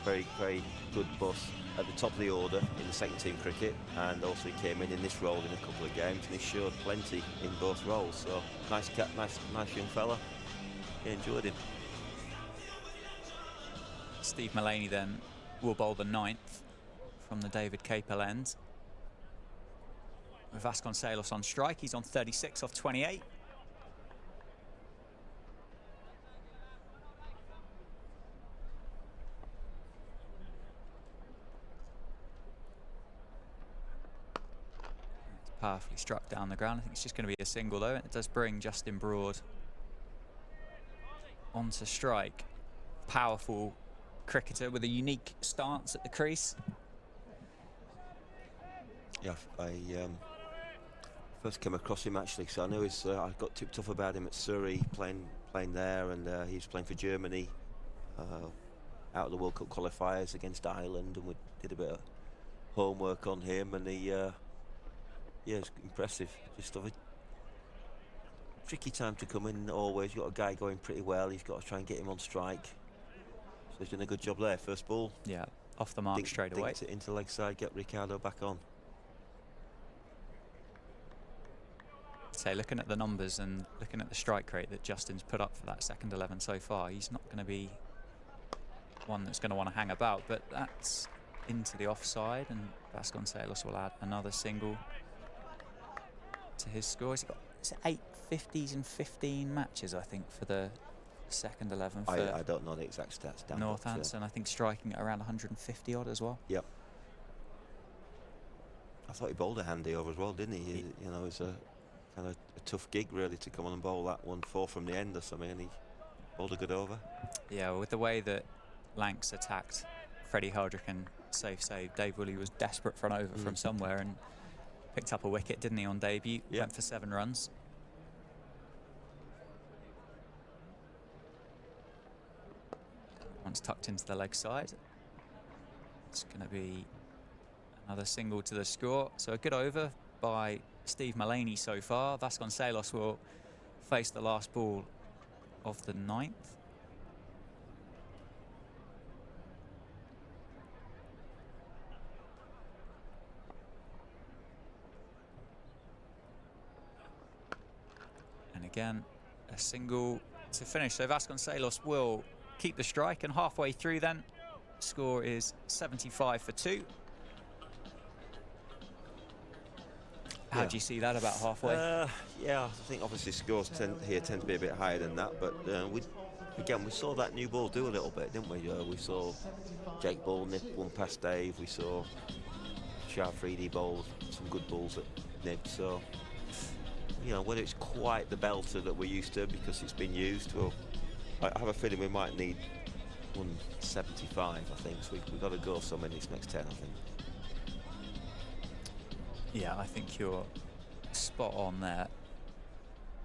Very, very good boss at the top of the order in the second team cricket, and also he came in this role in a couple of games, and he showed plenty in both roles. So nice young fella. He enjoyed him. Steve Mullaney then will bowl the 9th from the David Capel end. With Vasconcelos on strike, he's on 36 off 28. Powerfully struck down the ground. I think it's just going to be a single though. It does bring Justin Broad onto strike. Powerful cricketer with a unique stance at the crease. Yeah, I first came across him actually, so I know I got tipped off about him at Surrey playing there, and he was playing for Germany out of the World Cup qualifiers against Ireland, and we did a bit of homework on him, and he yeah, it's impressive. Just a tricky time to come in always. You've got a guy going pretty well, you've got to try and get him on strike. So he's done a good job there. First ball. Yeah, off the mark straight away. It into leg side, get Ricardo back on. Say, looking at the numbers and looking at the strike rate that Justin's put up for that second 11 so far, he's not going to be one that's going to want to hang about, but that's into the offside, and Vasconcelos will add another single to his score. He's got 8 50s and 15 matches, I think, for the second 11 for I don't know the exact stats down. Northampton. I think striking at around 150 odd as well. Yep. I thought he bowled a handy over as well, didn't he? You know, it's a kind of a tough gig really to come on and bowl that 1-4 from the end or something, and he bowled a good over. Yeah, with the way that Lanks attacked Freddie Heldrick and Safee, Dave Willey was desperate for an over from somewhere and picked up a wicket, didn't he, on debut? Yep. Went for 7 runs. Once tucked into the leg side. It's going to be another single to the score. So a good over by Steve Mullaney so far. Vasconcelos will face the last ball of the 9th. And again, a single to finish. So Vasconcelos will keep the strike, and halfway through then, score is 75 for 2. How do you see that about halfway? Yeah, I think obviously scores tend to be a bit higher than that, but we saw that new ball do a little bit, didn't we? We saw Jake Ball nip one past Dave, we saw Freddie bowl some good balls at nib, so you know, whether it's quite the belter that we're used to because it's been used, well, I have a feeling we might need 175, I think, so we've got to go some in this next 10, I think. Yeah, I think you're spot on there.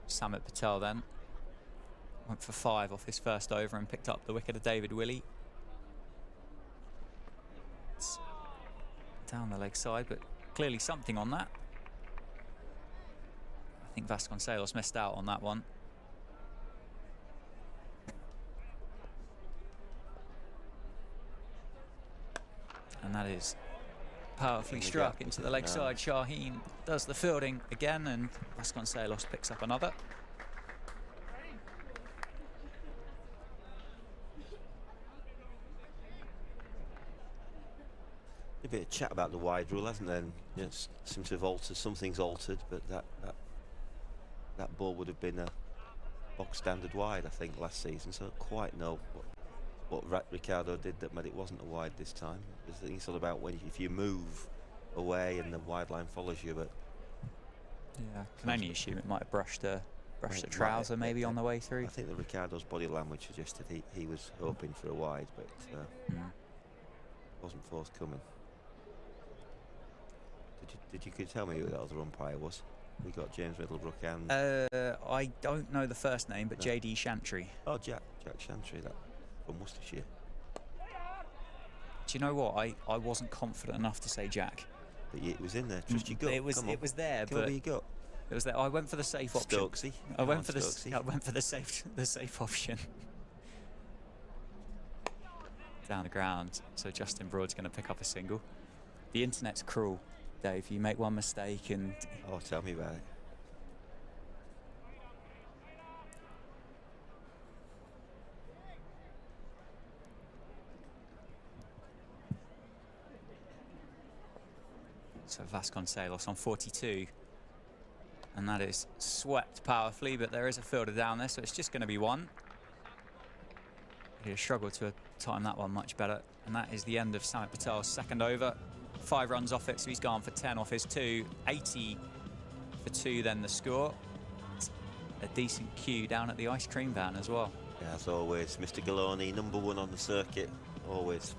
Samit Patel then went for 5 off his first over and picked up the wicket of David Willey. It's down the leg side, but clearly something on that. I think Vasconcelos missed out on that one. And that is powerfully struck into the leg side. Shaheen does the fielding again, and Vasconcelos picks up another. A bit of chat about the wide rule, hasn't there? You know, it seems to have altered. Something's altered, but that ball would have been a box standard wide, I think, last season. So I don't quite know what Ricardo did that made it wasn't a wide this time. I think it's all about if you move away and the wide line follows you, but yeah, can only assume it might have brushed the trouser maybe on the way through. I think that Ricardo's body language suggested he was hoping for a wide, but wasn't forthcoming. Could you tell me who that other umpire was? We got James Middlebrook and I don't know the first name, but JD Chantry. Oh, Jack Chantry, that from Worcestershire. Do you know what? I wasn't confident enough to say Jack. But it was in there. Trust your gut. It was there, but your gut. It was there. I went for the safe option. Stokesy. I went for the safe option. Down the ground. So Justin Broad's going to pick up a single. The internet's cruel, Dave. You make one mistake and oh, tell me about it. So Vasconcelos on 42, and that is swept powerfully, but there is a fielder down there, so it's just going to be 1. He'd struggled to time that one much better, and that is the end of Samit Patel's second over. 5 runs off it, so he's gone for 10 off his 2. 80 for 2 then the score. It's a decent cue down at the ice cream van as well. Yeah, as always, Mr. Galoni, #1 on the circuit, always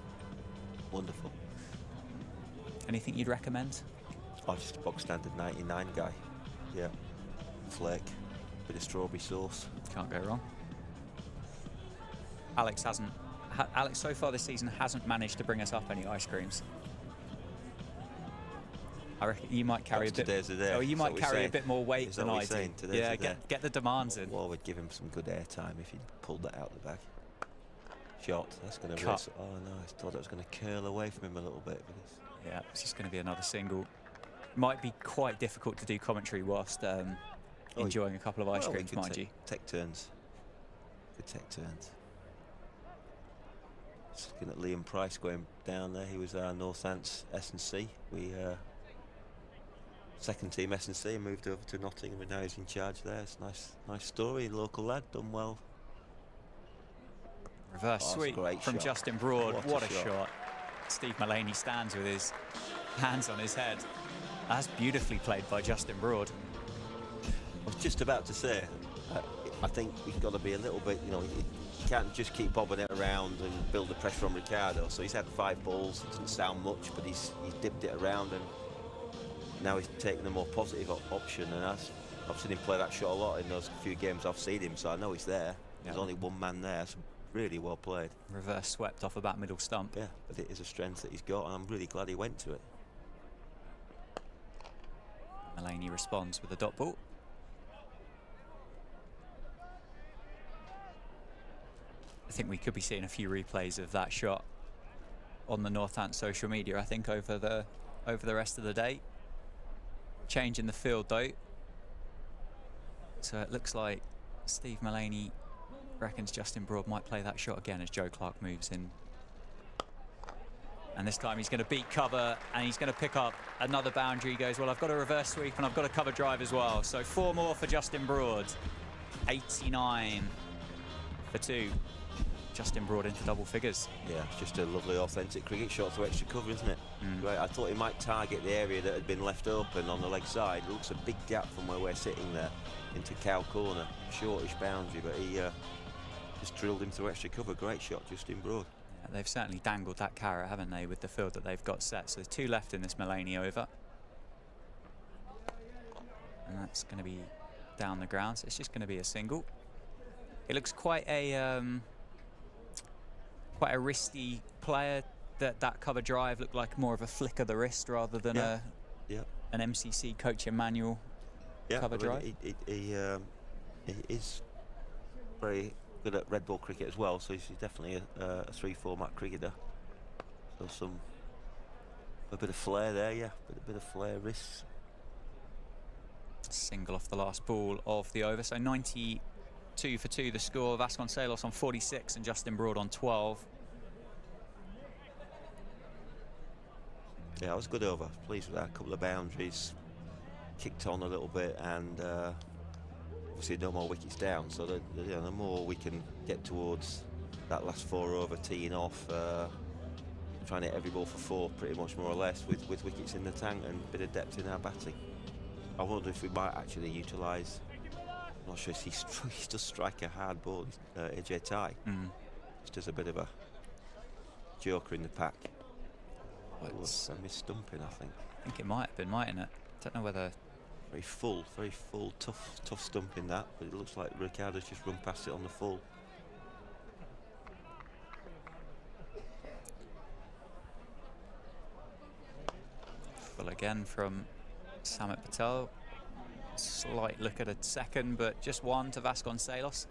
wonderful. Anything you'd recommend? Oh, just a box standard 99 guy. Yeah. Flake. Bit of strawberry sauce. Can't go wrong. Alex so far this season hasn't managed to bring us up any ice creams. I reckon you might carry a bit. Oh, you might carry a bit more weight than I do. Yeah, get the demands in. Well, we'd give him some good airtime if he pulled that out the bag. Shot. That's going to race. Oh no, I thought it was going to curl away from him a little bit. Yeah, it's just going to be another single. Might be quite difficult to do commentary whilst enjoying a couple of ice creams, mind you. Take turns. Could take turns. Just looking at Liam Price going down there. He was our Northants S&C. We second team S&C and moved over to Nottingham, and now he's in charge there. It's nice story. Local lad, done well. Reverse sweep from shot. Justin Broad. What a shot. Steve Mullaney stands with his hands on his head. That's beautifully played by Justin Broad. I was just about to say, I think we've got to be a little bit, you can't just keep bobbing it around and build the pressure on Ricardo. So he's had 5 balls. It doesn't sound much, but he's dipped it around, and now he's taking the more positive option. And I've seen him play that shot a lot in those few games I've seen him, so I know he's there. There's only one man there, so really well played. Reverse swept off about middle stump. Yeah, but it is a strength that he's got, and I'm really glad he went to it. Mullaney responds with a dot ball. I think we could be seeing a few replays of that shot on the Northants social media, I think, over the rest of the day. Change in the field though. So it looks like Steve Mullaney reckons Justin Broad might play that shot again as Joe Clark moves in. And this time he's going to beat cover, and he's going to pick up another boundary. He goes, well, I've got a reverse sweep and I've got a cover drive as well. So 4 more for Justin Broad. 89 for 2. Justin Broad into double figures. Yeah, it's just a lovely authentic cricket shot to extra cover, isn't it? Right, I thought he might target the area that had been left open on the leg side. It looks a big gap from where we're sitting there into cow corner. Shortish boundary, but he just drilled him through extra cover. Great shot, Justin Broad. Yeah, they've certainly dangled that carrot, haven't they, with the field that they've got set. So there's 2 left in this Mullaney over. And that's going to be down the ground, so it's just going to be a single. It looks quite a wristy player. That cover drive looked like more of a flick of the wrist rather than an MCC coaching manual cover drive. He is very good at red ball cricket as well, so he's definitely a 3-format cricketer. So a bit of flair there, a bit of flair, wrists. Single off the last ball of the over, so 92 for 2 the score. Vasconcelos on 46 and Justin Broad on 12. Yeah, it was a good over. Pleased with that. A couple of boundaries, kicked on a little bit, and obviously no more wickets down. So the more we can get towards that last 4 over, teeing off, trying to hit every ball for 4, pretty much more or less, with wickets in the tank and a bit of depth in our batting. I wonder if we might actually utilise. I'm not sure if he does strike a hard ball. AJ Ty just does a bit of a joker in the pack. It was a mis-stumping, I think. I think it might have been, mightn't it? Don't know whether. Very full, tough stumping that, but it looks like Ricardo's just run past it on the full. Full again from Samit Patel. Slight look at a second, but just 1 to Vasconcelos.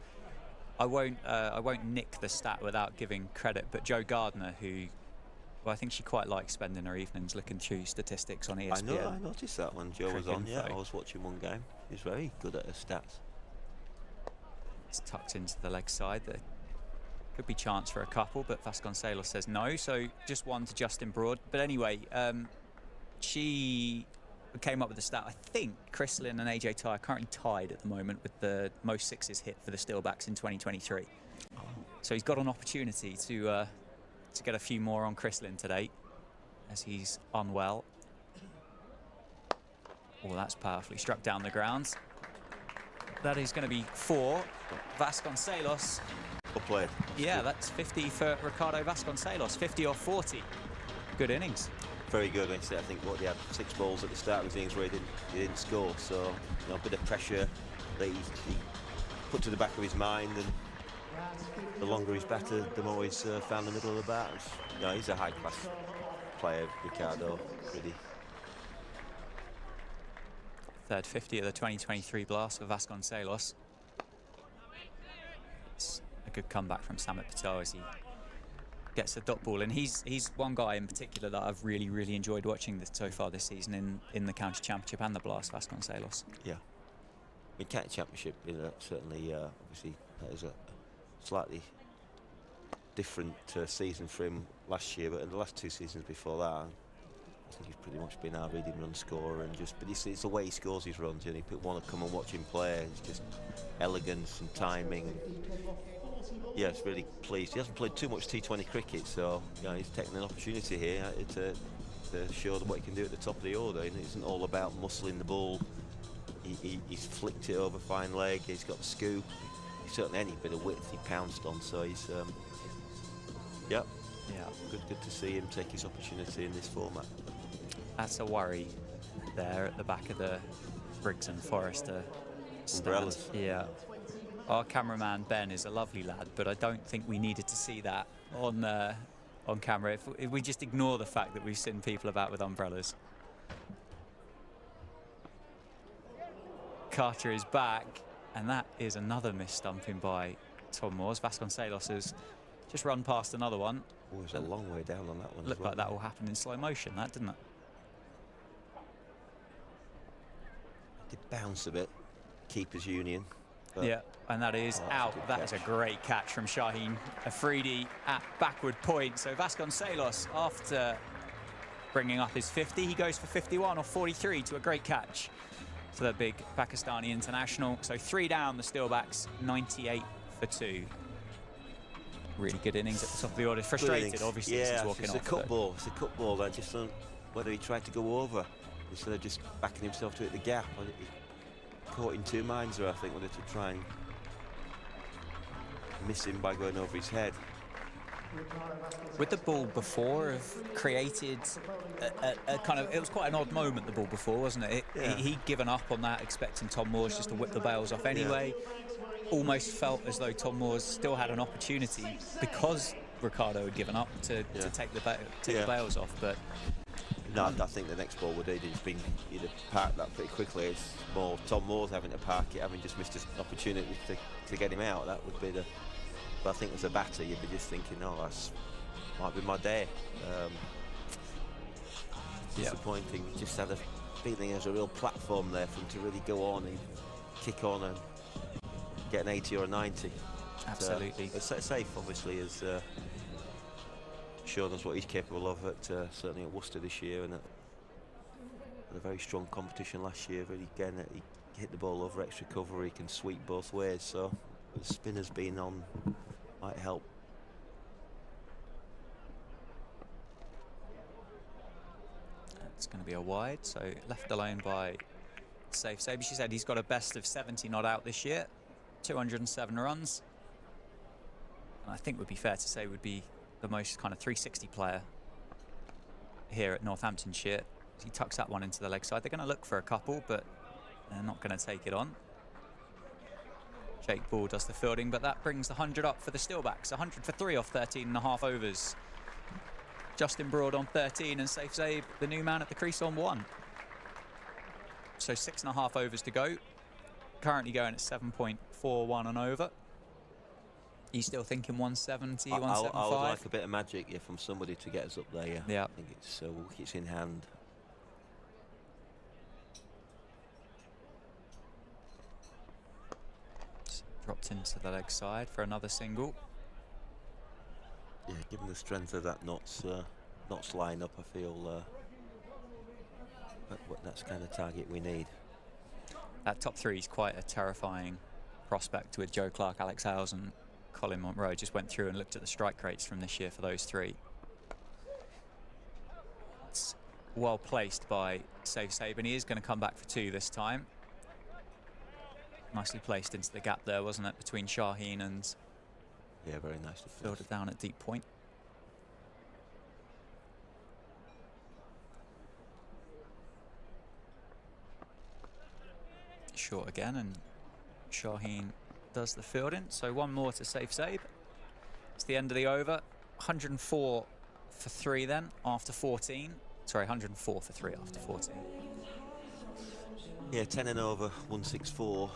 I won't nick the stat without giving credit, but Jo Gardner, who, well, I think she quite likes spending her evenings looking through statistics on ESPN. I noticed that when Jo was on. Yeah, I was watching one game. He's very good at her stats. It's tucked into the leg side. There could be chance for a couple, but Vasconcelos says no. So just 1 to Justin Broad. But anyway, she came up with the stat. I think Chris Lynn and AJ Ty are currently tied at the moment with the most 6s hit for the Steelbacks in 2023. So he's got an opportunity to get a few more on Chris Lynn today, as he's unwell. Oh, that's powerfully struck down the ground. That is going to be 4. Vasconcelos. Well played. Yeah, that's 50 for Ricardo Vasconcelos. 50 off 40. Good innings. very good. I think what, he had 6 balls at the start of the innings where he didn't score. So, you know, a bit of pressure that he put to the back of his mind, and the longer he's batted, the more he's found the middle of the bat. You know, he's a high-class player, Ricardo, really. Third 50 of the 2023 blast for Vasconcelos. It's a good comeback from Samit Patel as he gets the dot ball, and he's one guy in particular that I've really enjoyed watching so far this season in the county championship and the blast, Vasconcelos. Yeah, in county championship, you know, certainly obviously that is a slightly different season for him last year, but in the last 2 seasons before that, I think he's pretty much been our leading run scorer, and but it's the way he scores his runs. You know, people want to come and watch him play. It's just elegance and timing. Yeah, it's really pleased. He hasn't played too much T20 cricket, so you know, he's taking an opportunity here to show what he can do at the top of the order. And it isn't all about muscling the ball. He's flicked it over fine leg. He's got the scoop. Certainly any bit of width he pounced on. So he's yeah, good to see him take his opportunity in this format. That's a worry there at the back of the Briggs and Forrester Umbrellas. Yeah. Our cameraman Ben is a lovely lad, but I don't think we needed to see that on camera. If we just ignore the fact that we've seen people about with umbrellas. Carter is back, and that is another mis-stumping by Tom Moores. Vasconcelos has just run past another one. Oh, it's a long way down on that one. Looked like that all happened in slow motion, that, didn't it? It did bounce a bit. Keeper's union. Yeah, and that is out. That is a great catch from Shaheen Afridi at backward point. So Vasconcelos, after bringing up his 50, he goes for 51 or 43 to a great catch to the big Pakistani international. So 3 down, the Steelbacks, 98 for 2. Really good innings at the top of the order. Frustrated, obviously, yeah, since walking it's off. A cut ball. It's a cut ball. I just don't whether he tried to go over instead of just backing himself to hit the gap. Caught in 2 minds there, I think, whether to try and miss him by going over his head. With the ball before, have created a kind of, it was quite an odd moment, the ball before, wasn't it? Yeah. He'd given up on that, expecting Tom Moores just to whip the bails off anyway. Yeah. Almost felt as though Tom Moores still had an opportunity because Ricardo had given up to take the bails off, but no, I think the next ball would he'd have parked that pretty quickly. It's more Tom Moores having to park it, having just missed an opportunity to get him out. That would be the. But I think as a batter, you'd be just thinking, oh, that might be my day. Disappointing. Just had a feeling there's a real platform there for him to really go on and kick on and get an 80 or a 90. Absolutely. Safee obviously has shown us what he's capable of at certainly at Worcester this year, and at a very strong competition last year. Really, again, he hit the ball over extra cover. He can sweep both ways, so the spin has been on, might help. It's going to be a wide, so left alone by Safee. She said he's got a best of 70 not out this year, 207 runs, and I think would be fair to say would be the most kind of 360 player here at Northamptonshire. He tucks that one into the leg side. They're going to look for a couple, but they're not going to take it on. Jake Ball does the fielding, but that brings the 100 up for the Steelbacks. 100 for 3 off 13.5 overs. Justin Broad on 13 and Safee, the new man at the crease, on 1. So 6.5 overs to go. Currently going at 7.41 an over. You still thinking 170, 175? I would like a bit of magic from somebody to get us up there. Yeah. I think it's wickets in hand. Dropped into the leg side for another single. Yeah, given the strength of that Notts line-up, I feel that's the kind of target we need. That top 3 is quite a terrifying prospect with Joe Clark, Alex Hales and Colin Monroe. Just went through and looked at the strike rates from this year for those 3. It's well placed by Safee, and he is going to come back for 2 this time. Nicely placed into the gap there, wasn't it, between Shaheen and... Yeah, very nicely fielded down at deep point. short again, and Shaheen does the fielding. So one more to Safee. It's the end of the over. 104 for 3 then after 14. Sorry, 104 for 3 after 14. Yeah, 10 and over, 164.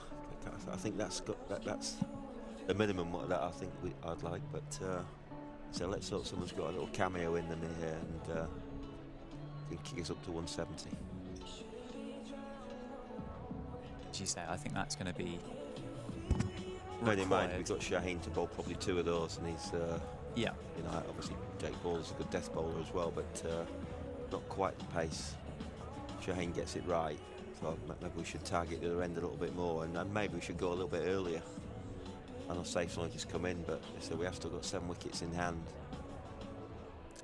I think that's the minimum that I think I'd like. But so let's hope someone's got a little cameo in them here and can kick us up to 170. As you say, I think that's going to be. Bear in mind, we've got Shaheen to bowl probably 2 of those, and he's yeah. You know, obviously Jake Ball's a good death bowler as well, but not quite the pace. Shaheen gets it right, so maybe we should target the other end a little bit more, and maybe we should go a little bit earlier. I know Safe's only just come in, but so we have still got 7 wickets in hand.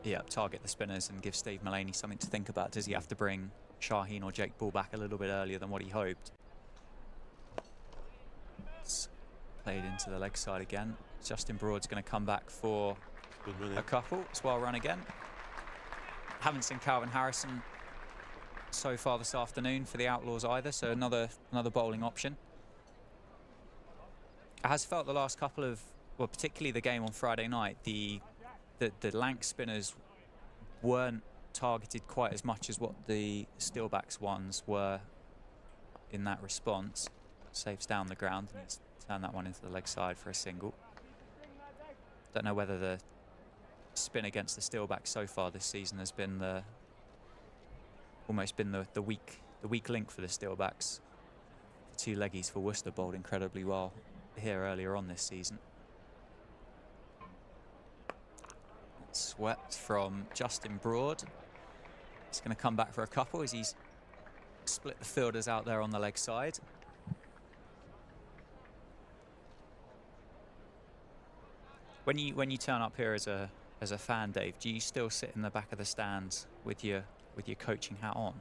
Yeah, target the spinners and give Steve Mullaney something to think about. Does he have to bring Shaheen or Jake Ball back a little bit earlier than what he hoped? It's played into the leg side again. Justin Broad's going to come back for a couple. It's well run again. Haven't seen Calvin Harrison so far this afternoon for the Outlaws either, so another bowling option. It has felt the last couple of, well, particularly the game on Friday night, the lank spinners weren't targeted quite as much as what the Steelbacks ones were in that response. Safe's down the ground and he's turned that one into the leg side for a single. Don't know whether the spin against the Steelbacks so far this season has been almost been the weak link for the Steelbacks. The 2 leggies for Worcester bowled incredibly well here earlier on this season. Swept from Justin Broad. He's going to come back for a couple as he's split the fielders out there on the leg side. When you turn up here as a fan, Dave, do you still sit in the back of the stands with your coaching hat on?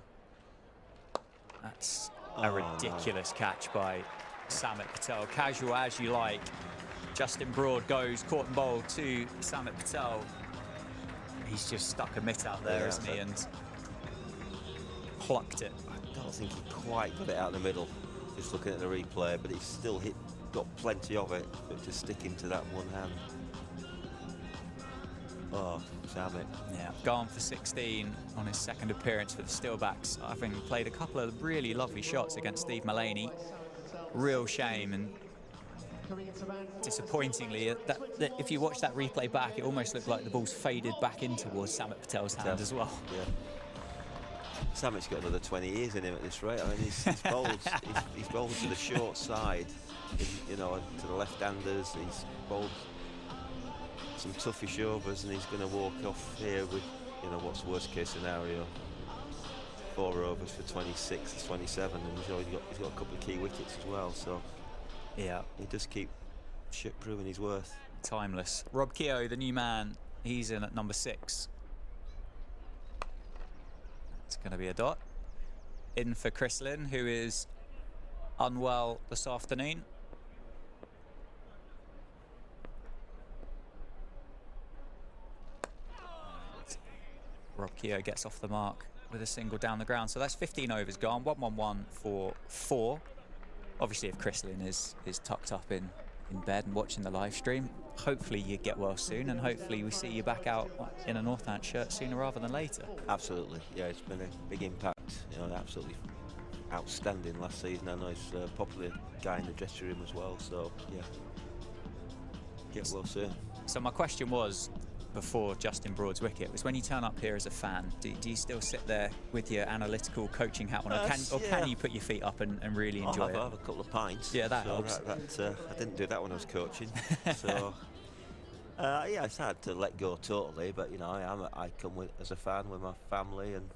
That's a ridiculous catch by Samit Patel. Casual as you like. Justin Broad goes caught and bowled to Samit Patel. He's just stuck a mitt out there, isn't he? And plucked it. I don't think he quite got it out in the middle. Just looking at the replay, but he's still got plenty of it, but just sticking to that one hand. Oh, Samit. Yeah, gone for 16 on his 2nd appearance for the Steelbacks, having played a couple of really lovely shots against Steve Mullaney. Real shame, and disappointingly, that if you watch that replay back, it almost looked like the ball's faded back in towards Samit Patel's hand as well. Yeah. Samit's got another 20 years in him at this rate. I mean, he's bowled to the short side, you know, to the left-handers. He's bowled some toughish overs, and he's going to walk off here with, you know, what's the worst case scenario? 4 overs for 26 to 27, and he's got a couple of key wickets as well. So yeah, he does keep proving his worth. Timeless. Rob Keogh, the new man, he's in at number 6. It's going to be a dot. In for Chris Lynn, who is unwell this afternoon. Rob Keogh gets off the mark with a single down the ground. So that's 15 overs gone. 1-1-1 for 4. Obviously, if Chris Lynn is tucked up in bed and watching the live stream, hopefully you get well soon, and hopefully we see you back out in a Northant shirt sooner rather than later. Absolutely. Yeah, it's been a big impact. You know, absolutely outstanding last season. I know he's a popular guy in the dressing room as well. So yeah, get well soon. So my question was, before Justin Broad's wicket, was when you turn up here as a fan, do you still sit there with your analytical coaching hat on, or can you put your feet up and really enjoy it? I'll have a couple of pints. Yeah, that helps. I didn't do that when I was coaching. So yeah, it's hard to let go totally, but you know, I come as a fan with my family, and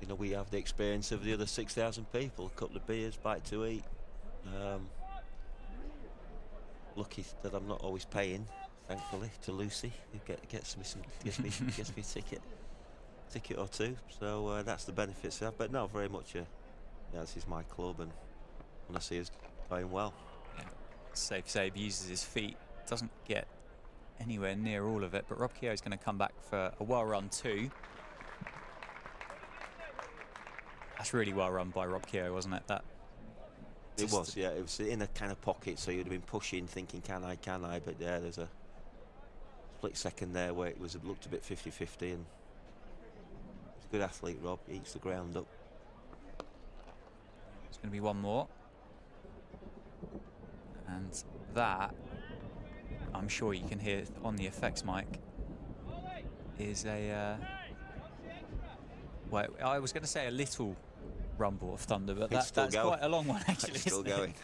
you know, we have the experience of the other 6,000 people. A couple of beers, bite to eat. Lucky that I'm not always paying, thankfully, to Lucy, who gets me a ticket or two. So that's the benefits of that. But no, very much. Yeah, this is my club, and I see us going well. Yeah. Safee uses his feet, doesn't get anywhere near all of it. But Rob Keogh is going to come back for a well-run 2. That's really well run by Rob Keogh, wasn't it? That it was, yeah. It was in a kind of pocket, so you'd have been pushing, thinking, can I? But yeah, there's a split second there where it looked a bit 50-50, and he's a good athlete, Rob. He eats the ground up. There's going to be one more. And that, I'm sure you can hear on the effects mic, is a... well, I was going to say a little rumble of thunder, but that's quite a long one, actually. It's still going.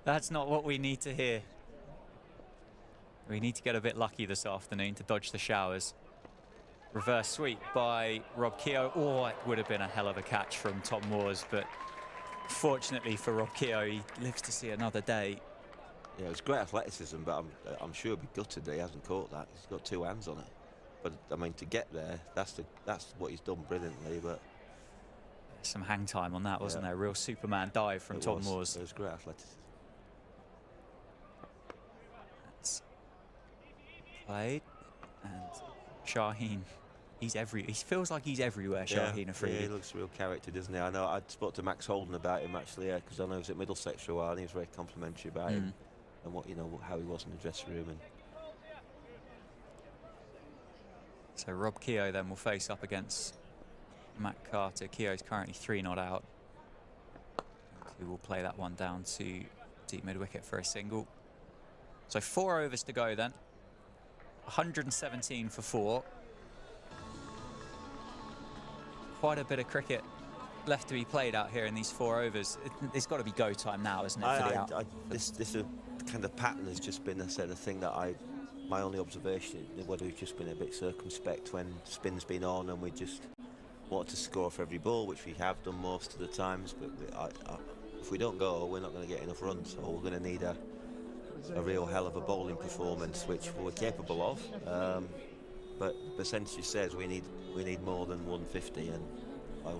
That's not what we need to hear. We need to get a bit lucky this afternoon to dodge the showers. Reverse sweep by Rob Keogh. Oh, it would have been a hell of a catch from Tom Moores, but fortunately for Rob Keogh, he lives to see another day. Yeah, it was great athleticism, but I'm sure he'd be gutted that he hasn't caught that. He's got 2 hands on it. But I mean, to get there, that's what he's done brilliantly. But some hang time on that, wasn't there? Real Superman dive from Tom Moores. It was great athleticism. That's played, and Shaheen, he feels like he's everywhere. Shaheen Afridi. Yeah, he looks a real character, doesn't he? I know. I spoke to Max Holden about him actually, because I know he was at Middlesex for a while, and he was very complimentary about him and how he was in the dressing room. And so Rob Keogh then will face up against Matt Carter. Keogh's currently 3 not out. Who will play that one down to deep mid-wicket for a single. So 4 overs to go then. 117 for 4. Quite a bit of cricket left to be played out here in these 4 overs. It's got to be go time now, isn't it? This kind of pattern has just been a thing that my only observation, whether we've just been a bit circumspect when spin's been on and we just wanted to score for every ball, which we have done most of the times, but if we don't go, we're not going to get enough runs, so we're going to need a real hell of a bowling performance, which we're capable of, but percentage says we need more than 150, and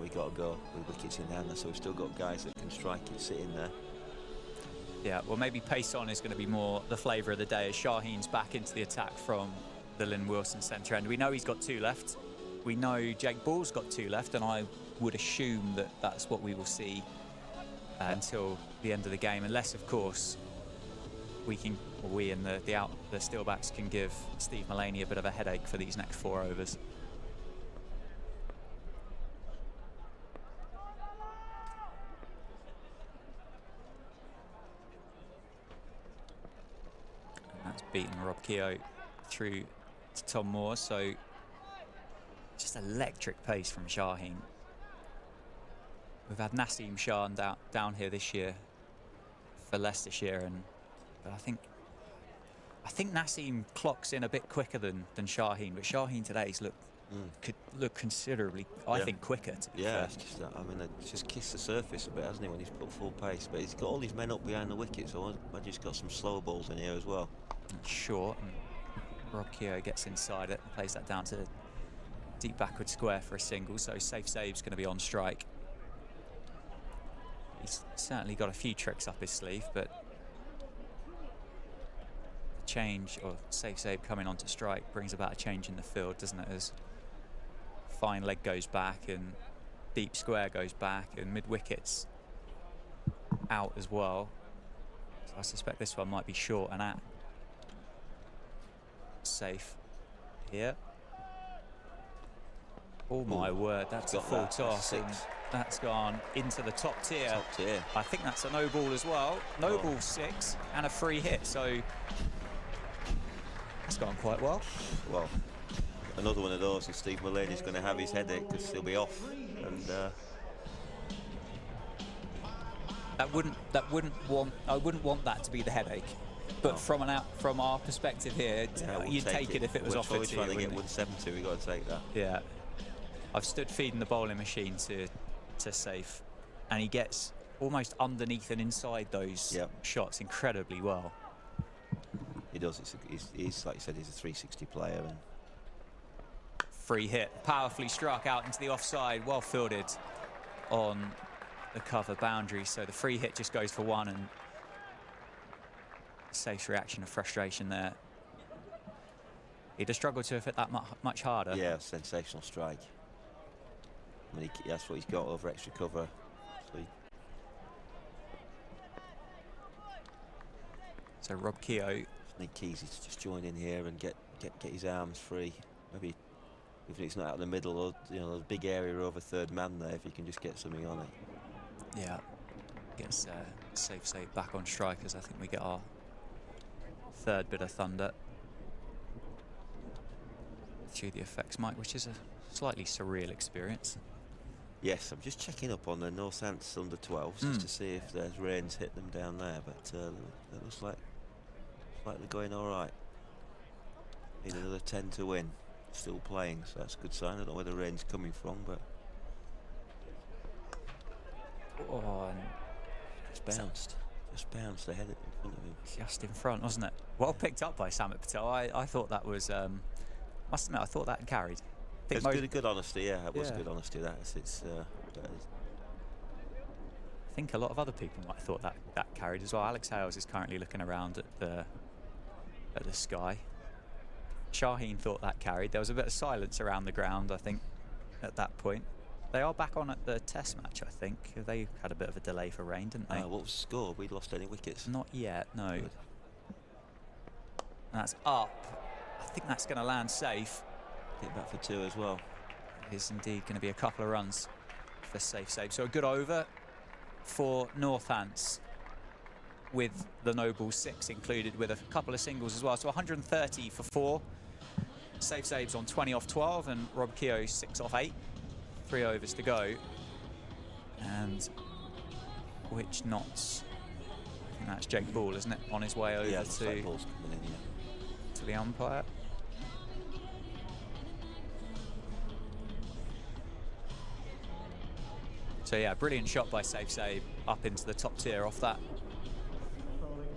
we got to go with wickets in hand, so we've still got guys that can strike it sitting there. Yeah, well, maybe pace on is going to be more the flavour of the day as Shaheen's back into the attack from the Lynn Wilson centre end. We know he's got 2 left. We know Jake Ball's got 2 left, and I would assume that that's what we will see until the end of the game, unless, of course, we and the Steelbacks can give Steve Mullaney a bit of a headache for these next 4 overs. That's beaten Rob Keogh through to Tom Moore, so just electric pace from Shaheen. We've had Naseem Shah down here this year for Leicestershire, but I think Naseem clocks in a bit quicker than Shaheen, but Shaheen today's could look considerably, I think, quicker, to be fair. It's just that, it's just kissed the surface a bit, hasn't he, when he's put full pace, but he's got all these men up behind the wicket, so I just got some slower balls in here as well. Short, and Rob Keogh gets inside it and plays that down to deep backward square for a single, so Safe's going to be on strike. He's certainly got a few tricks up his sleeve, but the change, or Safe coming onto strike, brings about a change in the field, doesn't it, as fine leg goes back and deep square goes back and mid-wicket's out as well. So I suspect this one might be short and at. Safe here. Oh my word, that's a full toss, and that's gone into the top tier. I think that's a no ball as well. No ball 6 and a free hit, so that's gone quite well. Well, another one of those, and Steve Mullaney's going to have his headache because he'll be off, and I wouldn't want that to be the headache. But from our perspective here, you'd take it if it was offered to you. We're trying to get 170, we've got to take that. Yeah. I've stood feeding the bowling machine to Safe, and he gets almost underneath and inside those shots incredibly well. He does. He's like you said, he's a 360 player. And free hit, powerfully struck out into the offside, well fielded on the cover boundary. So the free hit just goes for 1, and Safe's reaction of frustration there. He'd have struggled to have hit that much harder. Yeah, sensational strike. I mean, that's what he's got over extra cover. So Rob Keogh. Need Keezy to just join in here and get his arms free. Maybe if it's not out in the middle, or you know, there's a big area over third man there. If you can just get something on it. Yeah, gets Safee back on strikers. I think we get our third bit of thunder through the effects mic, which is a slightly surreal experience. Yes, I'm just checking up on the Northants under 12s just to see if there's rains hit them down there, but it looks like they're going all right. Need another 10 to win. Still playing, so that's a good sign. I don't know where the rain's coming from, but just bounced ahead in front of him. Just in front, wasn't it? Well picked up by Samit Patel. I thought that was. Must admit, I thought that carried. It's good honesty, yeah. It was good honesty. I think a lot of other people might have thought that carried as well. Alex Hales is currently looking around at the sky. Shaheen thought that carried. There was a bit of silence around the ground, I think, at that point. They are back on at the test match, I think. They had a bit of a delay for rain, didn't they? What was the score? We lost any wickets? Not yet, no. Good. That's up. I think that's going to land safe. Get back for 2 as well. It is indeed going to be a couple of runs for Safee. So a good over for Northants, with the Noble 6 included, with a couple of singles as well. So 130 for 4. Safe's on 20 off 12, and Rob Keogh 6 off 8. 3 overs to go. And which knots? I think that's Jake Ball, isn't it? On his way over to the umpire. So yeah, brilliant shot by Safee up into the top tier off that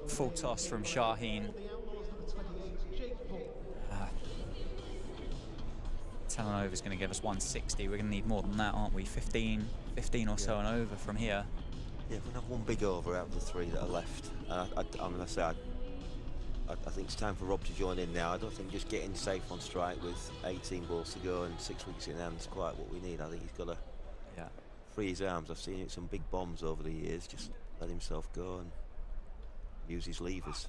full toss from Shaheen. 10 and over is going to give us 160. We're going to need more than that, aren't we? 15 or so and over from here. Yeah, we're going to have one big over out of the 3 that are left. I'm going to say, I think it's time for Rob to join in now. I don't think just getting safe on strike with 18 balls to go and 6 wickets in hand is quite what we need. I think he's got to free his arms. I've seen some big bombs over the years. Just let himself go and use his levers.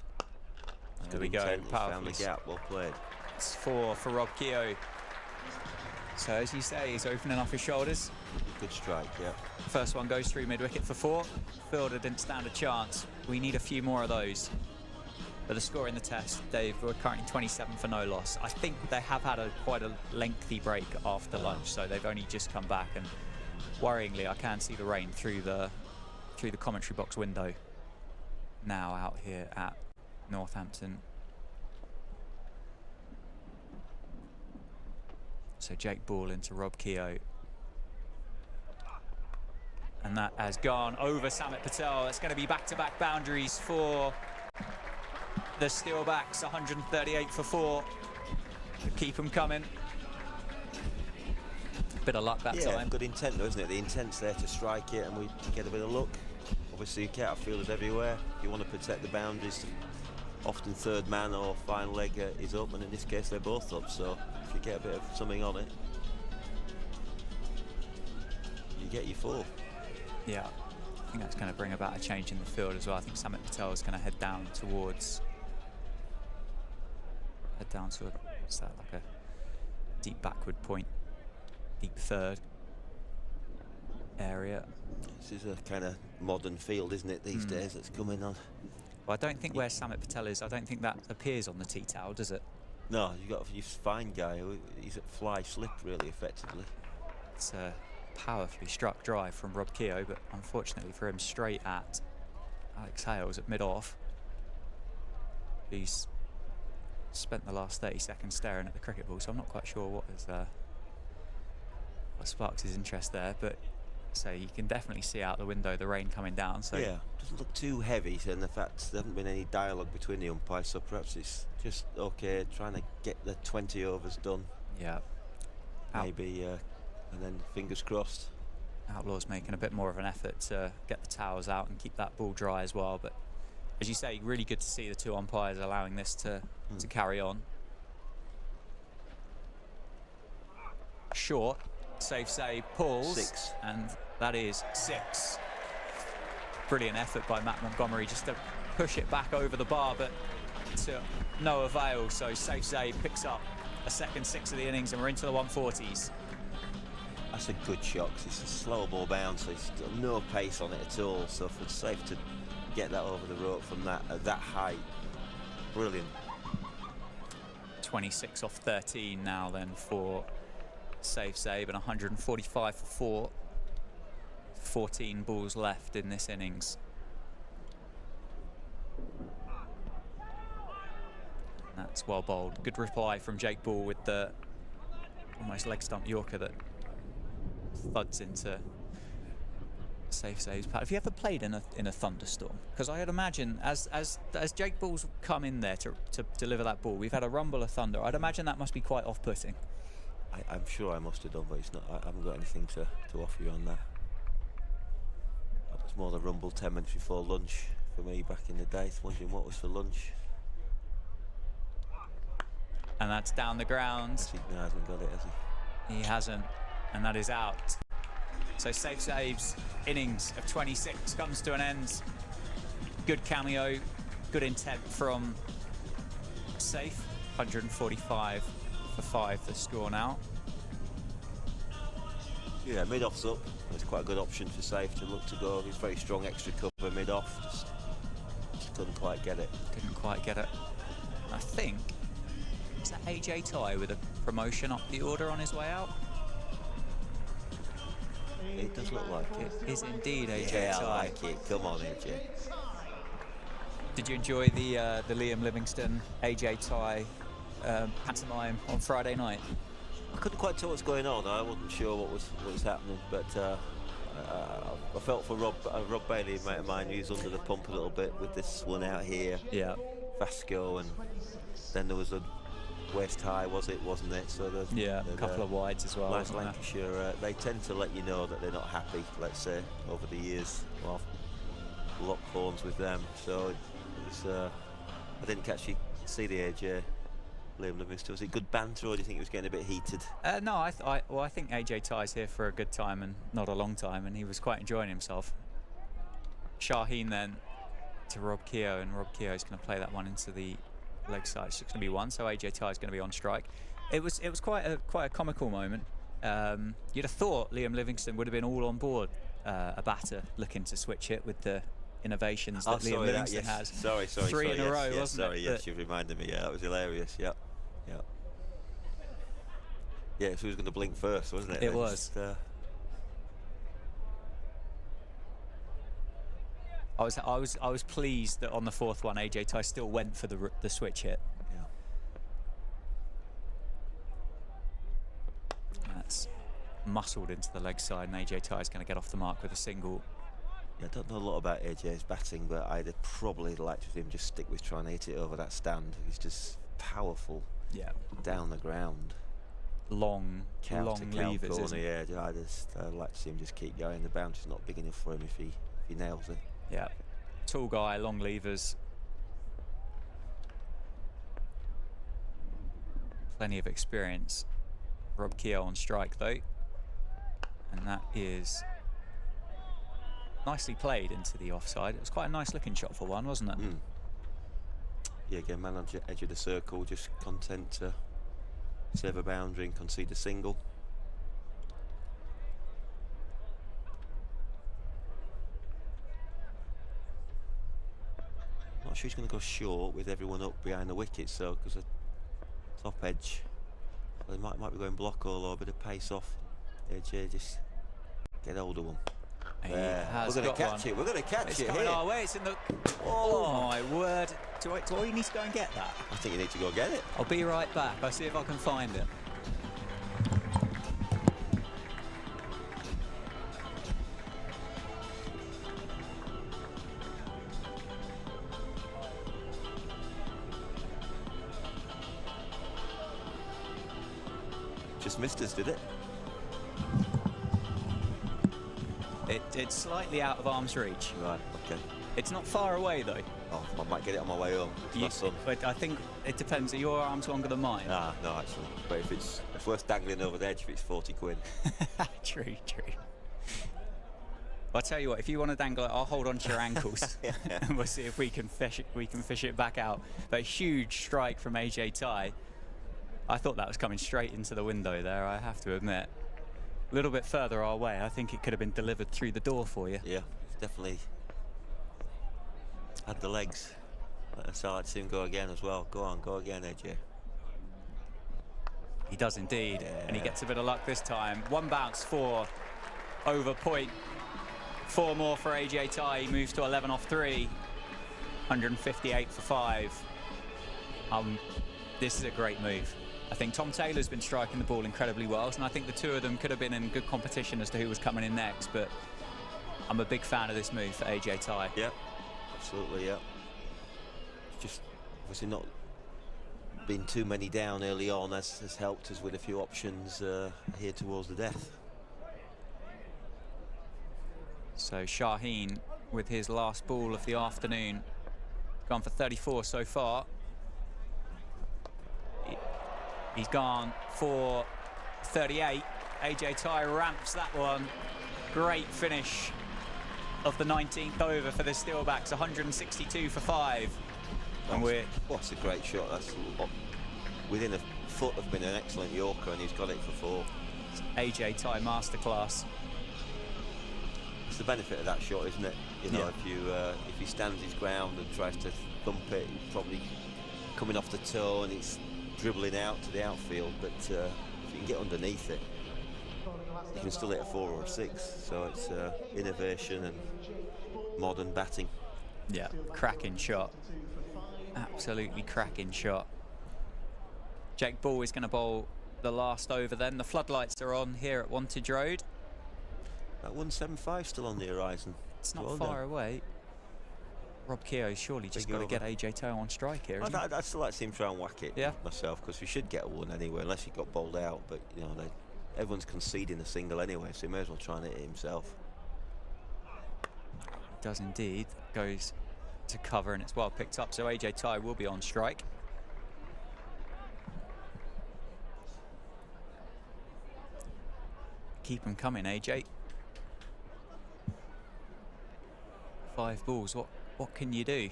There we go. Found the gap. Well played. It's 4 for Rob Keogh. So as you say, he's opening off his shoulders. Good strike, yeah. First one goes through mid-wicket for 4. Fielder didn't stand a chance. We need a few more of those. But the score in the test, we're currently 27 for no loss. I think they have had quite a lengthy break after lunch, so they've only just come back. And worryingly, I can see the rain through the commentary box window now out here at Northampton. So Jake Ball into Rob Keogh. And that has gone over Samit Patel. It's going to be back-to-back boundaries for the Steelbacks. 138 for 4. Keep them coming. Bit of luck that time. Good intent though, isn't it? The intent's there to strike it and we get a bit of luck. Obviously you get outfielders everywhere. If you want to protect the boundaries, often third man or final leg is up, and in this case they're both up, so if you get a bit of something on it, you get your 4. Yeah, I think that's going to bring about a change in the field as well. I think Samit Patel is going to head down to what's that, like a deep backward point, deep third area. This is a kind of modern field, isn't it, these days, that's coming on. Well, I don't think where Samit Patel is, I don't think that appears on the tea towel, does it? No, you've got a fine guy. He's at fly slip, really, effectively. It's a powerfully struck drive from Rob Keogh, but unfortunately for him, straight at Alex Hales at mid-off. He's spent the last 30 seconds staring at the cricket ball, so I'm not quite sure what sparks his interest there, but so you can definitely see out the window the rain coming down. So yeah, doesn't look too heavy, and the fact there hasn't been any dialogue between the umpires, so perhaps it's just okay trying to get the 20 overs done. Yeah, maybe, and then fingers crossed. Outlaws making a bit more of an effort to get the towels out and keep that ball dry as well. But as you say, really good to see the 2 umpires allowing this to carry on. Short, Safee pulls. 6. And that is 6. Brilliant effort by Matt Montgomery just to push it back over the bar, but to no avail. So Safee picks up a second 6 of the innings, and we're into the 140s. That's a good shot because it's a slow ball bounce. It's got no pace on it at all. So for Safe to get that over the rope from that at that height, brilliant. 26 off 13 now then for Safee, and 145 for 4. 14 balls left in this innings. And that's well bowled. Good reply from Jake Ball with the almost leg stump Yorker that thuds into Safee's pad. Have you ever played in a thunderstorm? Because I'd imagine as Jake Ball's come in there to deliver that ball, we've had a rumble of thunder. I'd imagine that must be quite off-putting. I'm sure I must have done, but it's not. I haven't got anything to offer you on that. That was more the rumble 10 minutes before lunch for me back in the day. Wondering what was for lunch. And that's down the ground. He hasn't got it, has he? He hasn't, and that is out. So Safee's innings of 26 comes to an end. Good cameo, good intent from Safe. 145 for 5 the score now. Yeah, mid-off's up. It's quite a good option for Safe to look to go. He's very strong extra cover mid-off. Just couldn't quite get it. Didn't quite get it. I think, is that AJ Ty with a promotion up the order on his way out? It does look like it. It is indeed AJ Yeah, Ty. I like it. Come on, AJ. Did you enjoy the Liam Livingston AJ Ty pantomime on Friday night? I couldn't quite tell what's going on. I wasn't sure what was happening, but I felt for Rob Bailey, a mate of mine, who's under the pump a little bit with this one out here. Yeah. Vasco, and then there was a waist high, wasn't it? So a couple of wides as well. Lancashire, they tend to let you know that they're not happy, let's say, over the years. Well, locked horns with them. So it was, I didn't actually see the AJ Liam Livingston. Was it good banter, or do you think it was getting a bit heated? No, I think AJ Ty's here for a good time and not a long time, and he was quite enjoying himself. Shaheen then to Rob Keogh, and Rob Keogh's going to play that one into the leg side. It's going to be 1, so AJ Ty's going to be on strike. It was quite a comical moment. You'd have thought Liam Livingston would have been all on board a batter looking to switch it with the innovations that Liam Livingston has. Sorry, 3 in a row, wasn't it? Sorry, yes, you reminded me. Yeah, that was hilarious. Yeah. Yeah, so he was going to blink first, wasn't it? It was. I was pleased that on the 4th one, AJ Ty still went for the switch hit. Yeah. That's muscled into the leg side, and AJ Ty is going to get off the mark with a single. Yeah, I don't know a lot about AJ's batting, but I'd have probably liked him just stick with trying to hit it over that stand. He's just powerful. Yeah. Down the ground. Long levers. Corner, yeah, I'd like to see him just keep going. The bounce is not big enough for him if he nails it. Yeah, tall guy, long levers. Plenty of experience. Rob Keogh on strike though. And that is nicely played into the offside. It was quite a nice looking shot for one, wasn't it? Mm. Yeah, again, man on the edge of the circle, just content to save a boundary and concede a single. Not sure he's going to go short with everyone up behind the wicket, so because the top edge, they might be going block all or a bit of pace off. AJ, just get hold of one. We're going to catch it. We're going to catch it. It's coming our way. It's in the. Oh my word! Do I need to go and get that? I think you need to go get it. I'll be right back. I'll see if I can find it. Just missed us, did it? It's slightly out of arm's reach. Right, okay. It's not far away though. Oh, I might get it on my way home. It's my son. But I think it depends. Are your arms longer than mine? Ah, no, actually. But if it's worth dangling over the edge if it's 40 quid. True. I'll tell you what, if you want to dangle it, I'll hold on to your ankles and we'll see if we can fish it back out. But a huge strike from AJ Tai. I thought that was coming straight into the window there, I have to admit. A little bit further our way, I think it could have been delivered through the door for you. Yeah, definitely had the legs. So I'd see him go again as well. Go on, go again, AJ. He does indeed, yeah. And he gets a bit of luck this time. One bounce, 4 over point. 4 more for AJ Tai. He moves to 11 off 3. 158 for 5. This is a great move. I think Tom Taylor's been striking the ball incredibly well, and I think the two of them could have been in good competition as to who was coming in next, but I'm a big fan of this move for AJ Tai. Yeah, absolutely, yeah. Just obviously not been too many down early on has helped us with a few options here towards the death. So Shaheen with his last ball of the afternoon, gone for 34 so far. He's gone for 38. AJ Tai ramps that one. Great finish of the 19th over for the Steelbacks, 162 for 5. And what's a great shot. That's within a foot of being an excellent Yorker, and he's got it for 4. AJ Tai masterclass. It's the benefit of that shot, isn't it? You know, if he stands his ground and tries to thump it, he's probably coming off the toe and it's dribbling out to the outfield. But if you can get underneath it, you can still hit a 4 or a 6. So it's innovation and modern batting. Yeah, cracking shot. Absolutely cracking shot. Jake Ball is going to bowl the last over then. The floodlights are on here at Wantage Road. That 175 still on the horizon. It's not far away. Rob Keogh surely just got to get AJ Tai on strike here. I'd still like to see him try and whack it myself, because we should get a 1 anyway, unless he got bowled out. But you know, everyone's conceding a single anyway, so he may as well try and hit it himself. It does indeed. Goes to cover and it's well picked up. So AJ Tai will be on strike. Keep them coming, AJ. 5 balls. What can you do?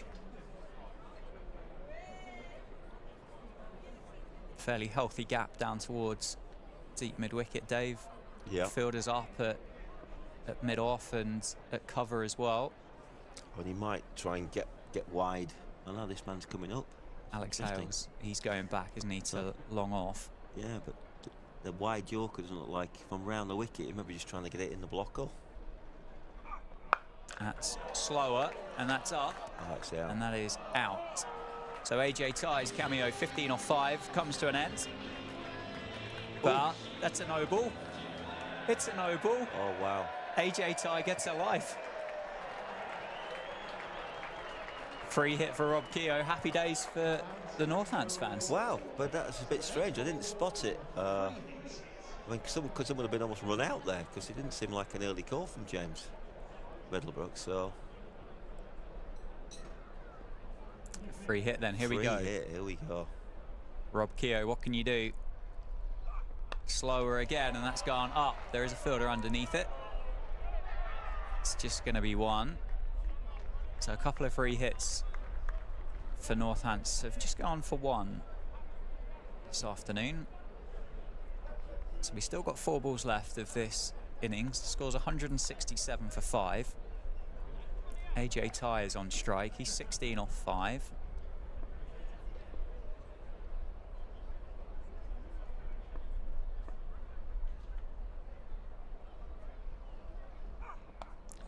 Fairly healthy gap down towards deep mid-wicket, Dave. Yeah. Fielders up at mid-off and at cover as well. Well, he might try and get wide. I know this man's coming up. Alex Hales, he's going back, isn't he, to long off. Yeah, but the wide Yorker doesn't look like, from round the wicket, he might be just trying to get it in the block hole. That's slower, and that's up. Oh, that's out. And that is out. So AJ Tai's cameo 15 off 5 comes to an end. But that's a no ball. It's a no ball. Oh, wow. AJ Tai gets a life. Free hit for Rob Keogh. Happy days for the Northants fans. Wow, but that's a bit strange. I didn't spot it. I mean, someone would have been almost run out there, because it didn't seem like an early call from James Middlebrook. So free hit then. Here we go. Here we go. Rob Keogh, what can you do? Slower again, and that's gone up. There is a fielder underneath it. It's just going to be 1. So a couple of free hits for Northants have just gone for 1 this afternoon. So we've still got 4 balls left of this innings. The score's 167 for 5. AJ Tai is on strike. He's 16 off 5.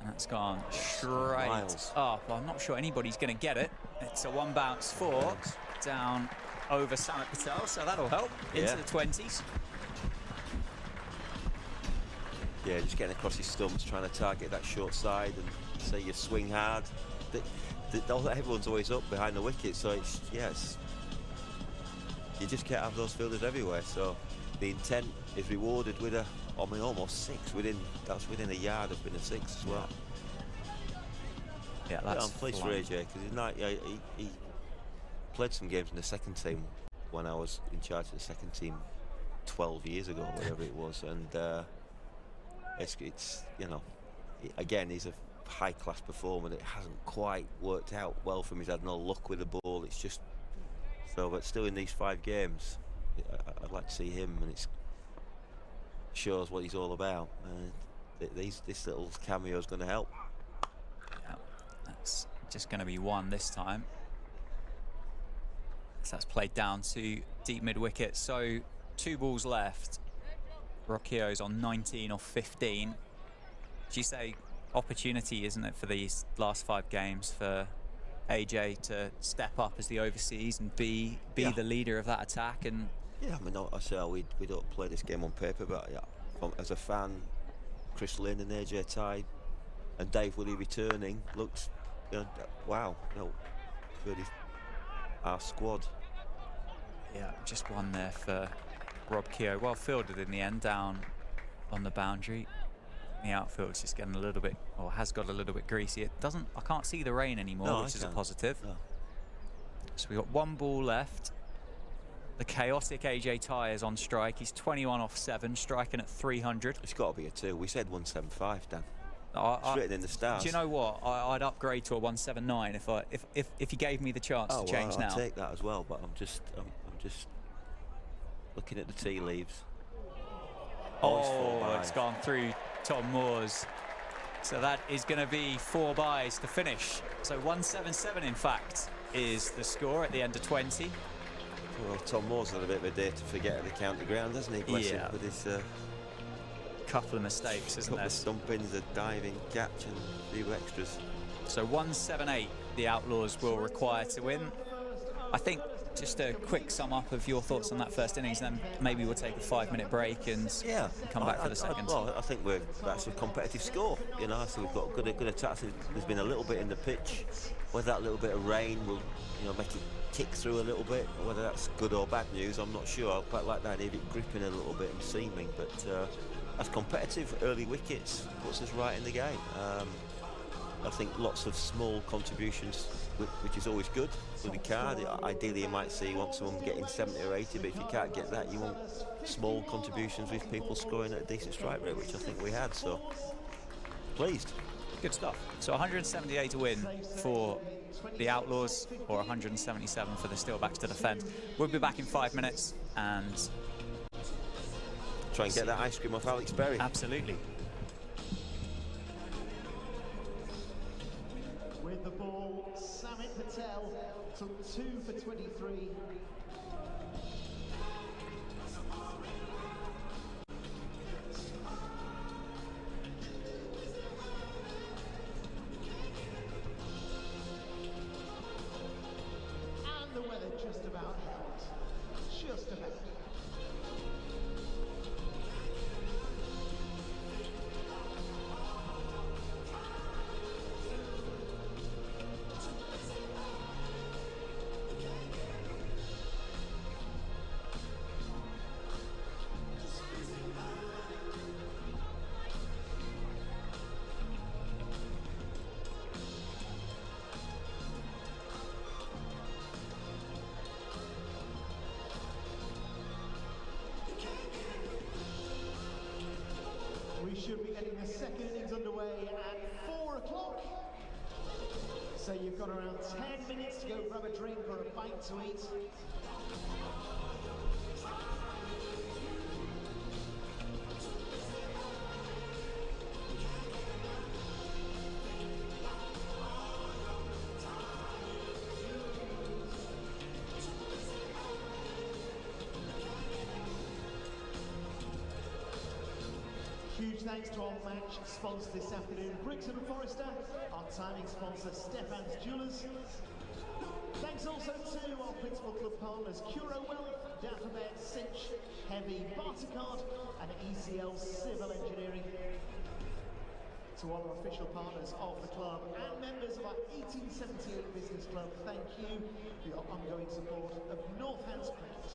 And that's gone straight up. Well, I'm not sure anybody's going to get it. It's a 1 bounce 4 down over Samit Patel, so that'll help into the 20s. Yeah, just getting across his stumps, trying to target that short side and say you swing hard. Everyone's always up behind the wicket, so it's you just can't have those fielders everywhere. So the intent is rewarded with a I mean, almost 6. That's within a yard of being a 6 as well. Yeah, that's I'm pleased for AJ because he played some games in the second team when I was in charge of the second team 12 years ago, whatever it was, and it's you know, again, he's a high-class performer. It hasn't quite worked out well for him. He's had no luck with the ball. It's just so, but still in these 5 games, I'd like to see him, and it shows what he's all about. This little cameo is going to help. Yeah, that's just going to be 1 this time. So that's played down to deep mid-wicket. So 2 balls left. Keogh's on 19 or 15. Do you say opportunity, isn't it, for these last 5 games for AJ to step up as the overseas and be the leader of that attack? And yeah, I mean, I say we don't play this game on paper, but yeah, as a fan, Chris Lynn and AJ Tye and Dave Willey returning looks, wow, really our squad. Yeah, just 1 there for Rob Keogh. Well fielded in the end, down on the boundary. The outfield's just getting a little bit, or has got a little bit greasy. I can't see the rain anymore, which is a positive. No. So we've got 1 ball left. The chaotic AJ Tye is on strike. He's 21 off 7, striking at 300. It's got to be a 2. We said 175, Dan. It's written in the stars. Do you know what? I'd upgrade to a 179 if you gave me the chance to change now. I'll take that as well, but I'm just looking at the tea leaves. It's gone through Tom Moore's. So that is going to be 4 byes to finish. So 177, in fact, is the score at the end of 20. Well, Tom Moore's had a bit of a day to forget at the county ground, hasn't he? Bless him, with his couple of mistakes, isn't there? Couple of stumpings, a diving catch, and a few extras. So 178, the Outlaws will require to win. I think just a quick sum up of your thoughts on that first innings, and then maybe we'll take a 5-minute break and come back for the second. I think that's a competitive score. So we've got good attacks. There's been a little bit in the pitch. Whether that little bit of rain will, make it kick through a little bit, whether that's good or bad news, I'm not sure. I quite like the idea of it gripping a little bit and seaming, but that's competitive. Early wickets puts us right in the game. I think lots of small contributions, which is always good for the card. Ideally, you might want someone getting 70 or 80, but if you can't get that, you want small contributions with people scoring at a decent strike rate, which I think we had. So, pleased. Good stuff. So 178 to win for the Outlaws, or 177 for the Steelbacks to defend. We'll be back in 5 minutes and try and get that ice cream off Alex Berry. Absolutely. With the ball, Samit Patel took 2 for 23. And the weather just about held. Just about. We should be getting the second innings underway at 4 o'clock. So you've got around 10 minutes to go grab a drink or a bite to eat. Huge thanks to our match sponsor this afternoon, Briggs & Forrester, our timing sponsor, Stefan's Jewelers. Thanks also to our principal club partners, Curo Wealth, Dapperbed, Cinch, Heavy, Barticard, and ECL Civil Engineering. To all our official partners of the club and members of our 1878 Business Club, thank you for your ongoing support of Northants Cricket.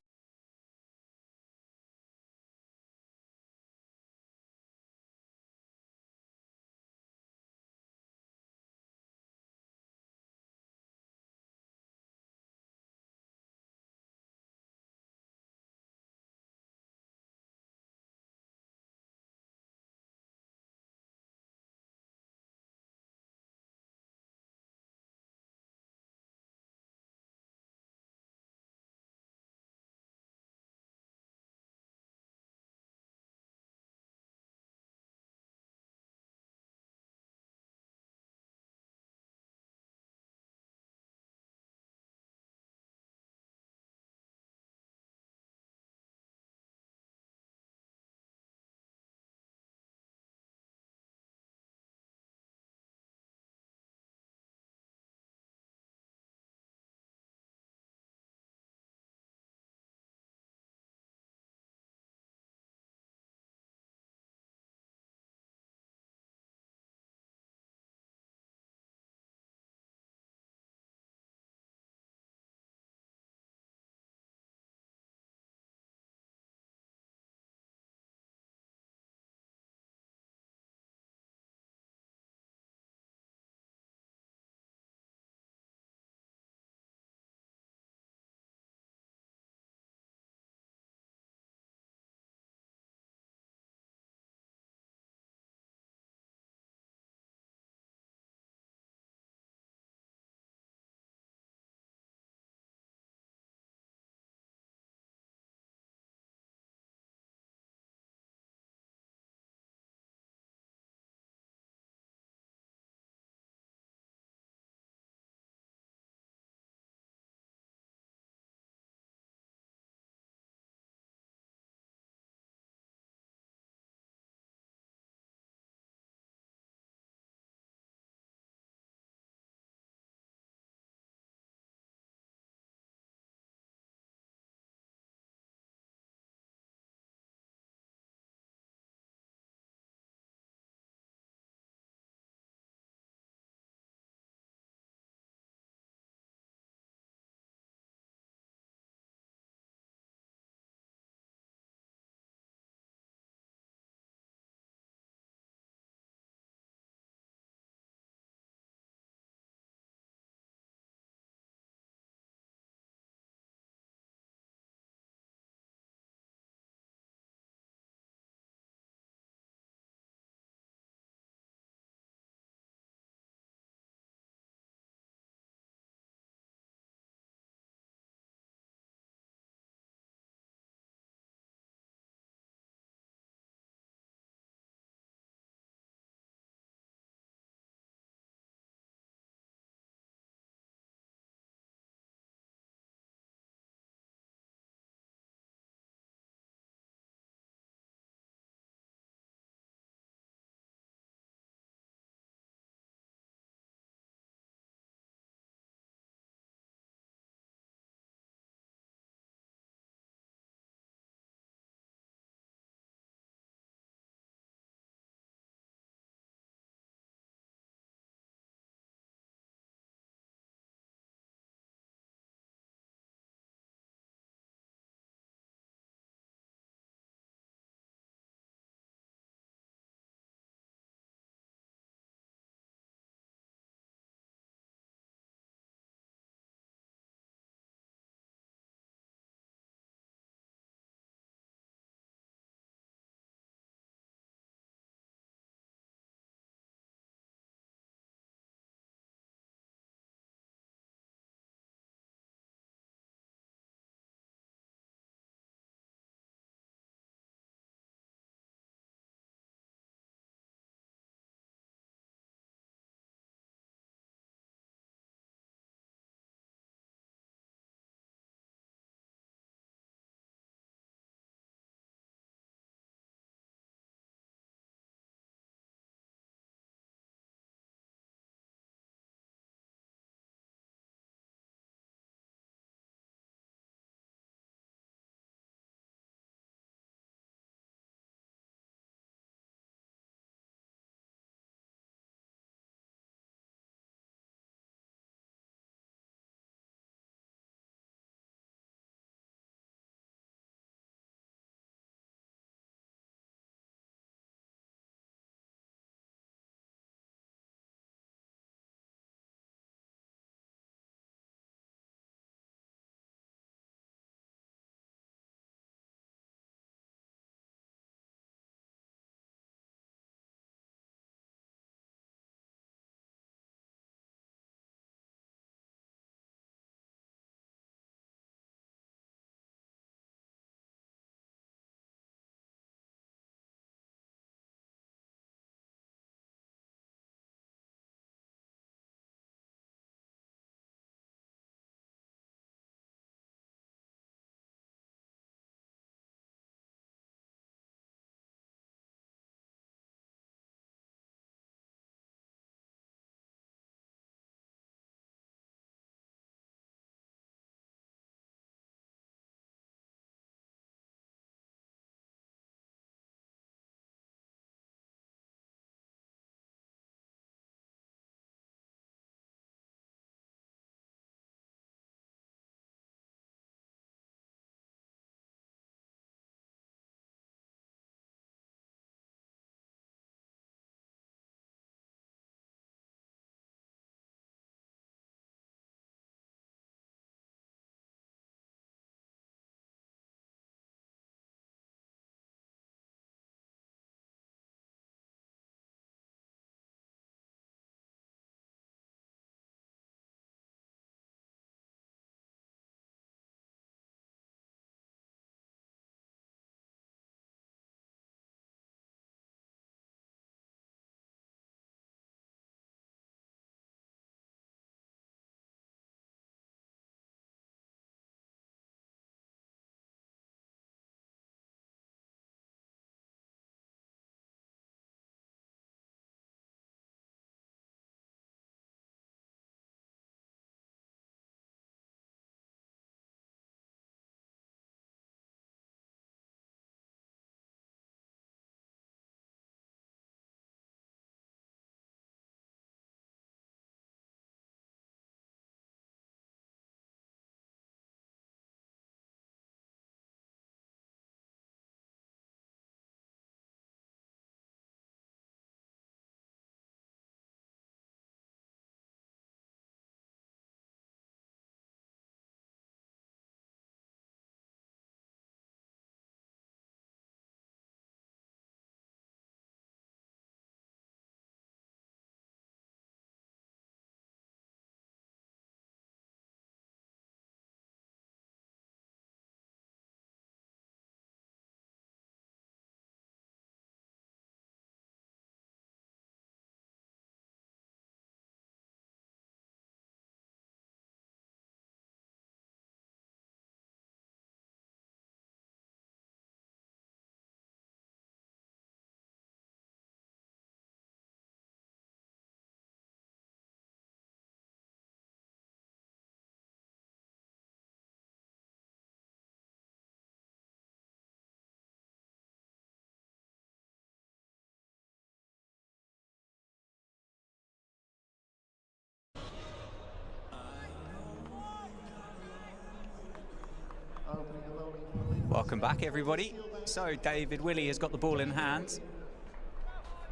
Welcome back, everybody. So David Willey has got the ball in hand.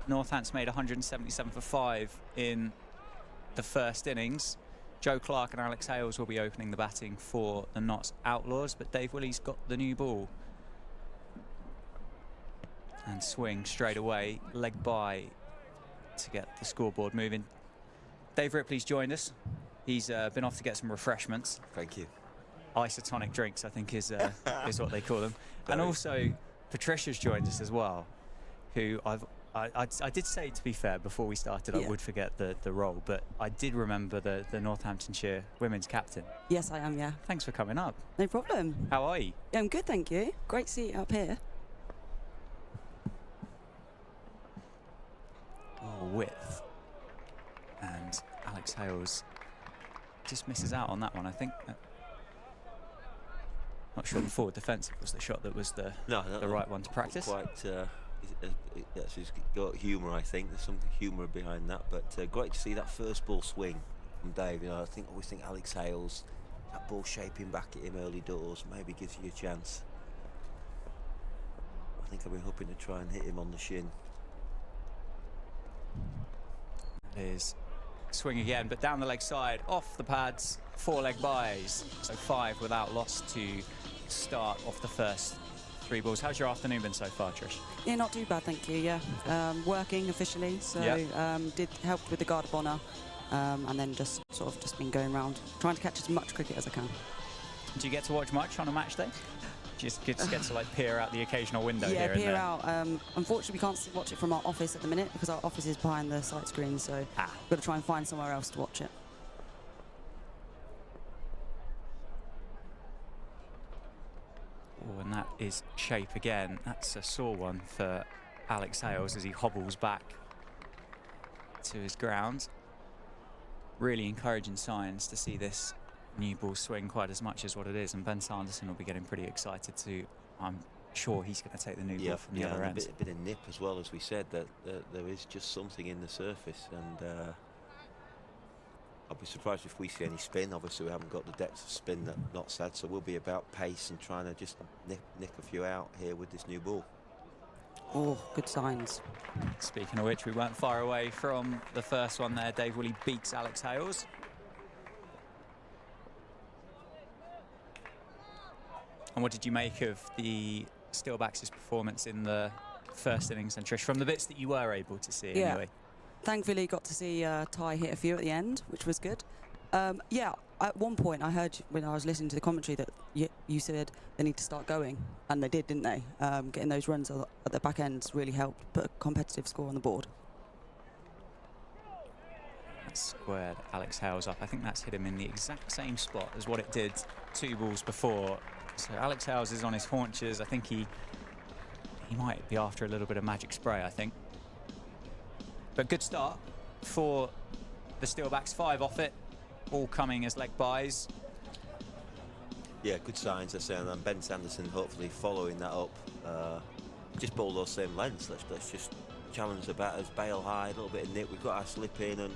Northants made 177 for 5 in the first innings. Joe Clark and Alex Hales will be opening the batting for the Notts Outlaws, but Dave Willey's got the new ball. And swing straight away, leg by to get the scoreboard moving. Dave Ripley's joined us. He's been off to get some refreshments. Thank you. Isotonic drinks, I think, is what they call them. And also, Patricia's joined us as well, who I did say, to be fair, before we started, I would forget the role, but I did remember the Northamptonshire women's captain. Yes, I am, yeah. Thanks for coming up. No problem. How are you? Yeah, I'm good, thank you. Great to see you up here. Oh, width. And Alex Hales just misses out on that one, I think. Not sure the forward defensive was the shot that was the right one to practice. Quite, he's got humour, I think. There's some humour behind that, but great to see that first ball swing from Dave. You know, I always think Alex Hales, that ball shaping back at him early doors, maybe gives you a chance. I think I've been hoping to try and hit him on the shin. Is swing again, but down the leg side, off the pads, 4 leg byes, so 5 without loss to start off the first 3 balls. How's your afternoon been so far, Trish? Yeah, not too bad, thank you, yeah. Working officially, so did help with the Guard of Honour, and then just been going around, trying to catch as much cricket as I can. Do you get to watch much on a match day? Just get to like peer out the occasional window here and there? Yeah, peer out. Unfortunately, we can't watch it from our office at the minute because our office is behind the sight screen, so we've got to try and find somewhere else to watch it. Oh, and that is shape again. That's a sore one for Alex Hales as he hobbles back to his ground. Really encouraging signs to see this new ball swing quite as much as what it is, and Ben Sanderson will be getting pretty excited too. I'm sure he's going to take the new ball from the other end. A bit of nip as well, as we said, that there is just something in the surface, and I'll be surprised if we see any spin. Obviously we haven't got the depth of spin that Notts had, so we'll be about pace and trying to just nick a few out here with this new ball. Oh, good signs. Speaking of which, we weren't far away from the first one there. Dave Willey beats Alex Hales. And what did you make of the Steelbacks' performance in the first innings, and Trish, from the bits that you were able to see anyway? Thankfully got to see Ty hit a few at the end, which was good. Yeah, at one point I heard when I was listening to the commentary that you said they need to start going, and they did, didn't they? Getting those runs at the back ends really helped put a competitive score on the board. That squared Alex Hales up. I think that's hit him in the exact same spot as what it did 2 balls before. So Alex Hales is on his haunches. I think he might be after a little bit of magic spray, I think. But good start for the Steelbacks, 5 off it, all coming as leg byes. Yeah, good signs, I say, and Ben Sanderson hopefully following that up. Just bowl those same lengths. Let's just challenge the batters, bail high, a little bit of nip. We've got our slip in and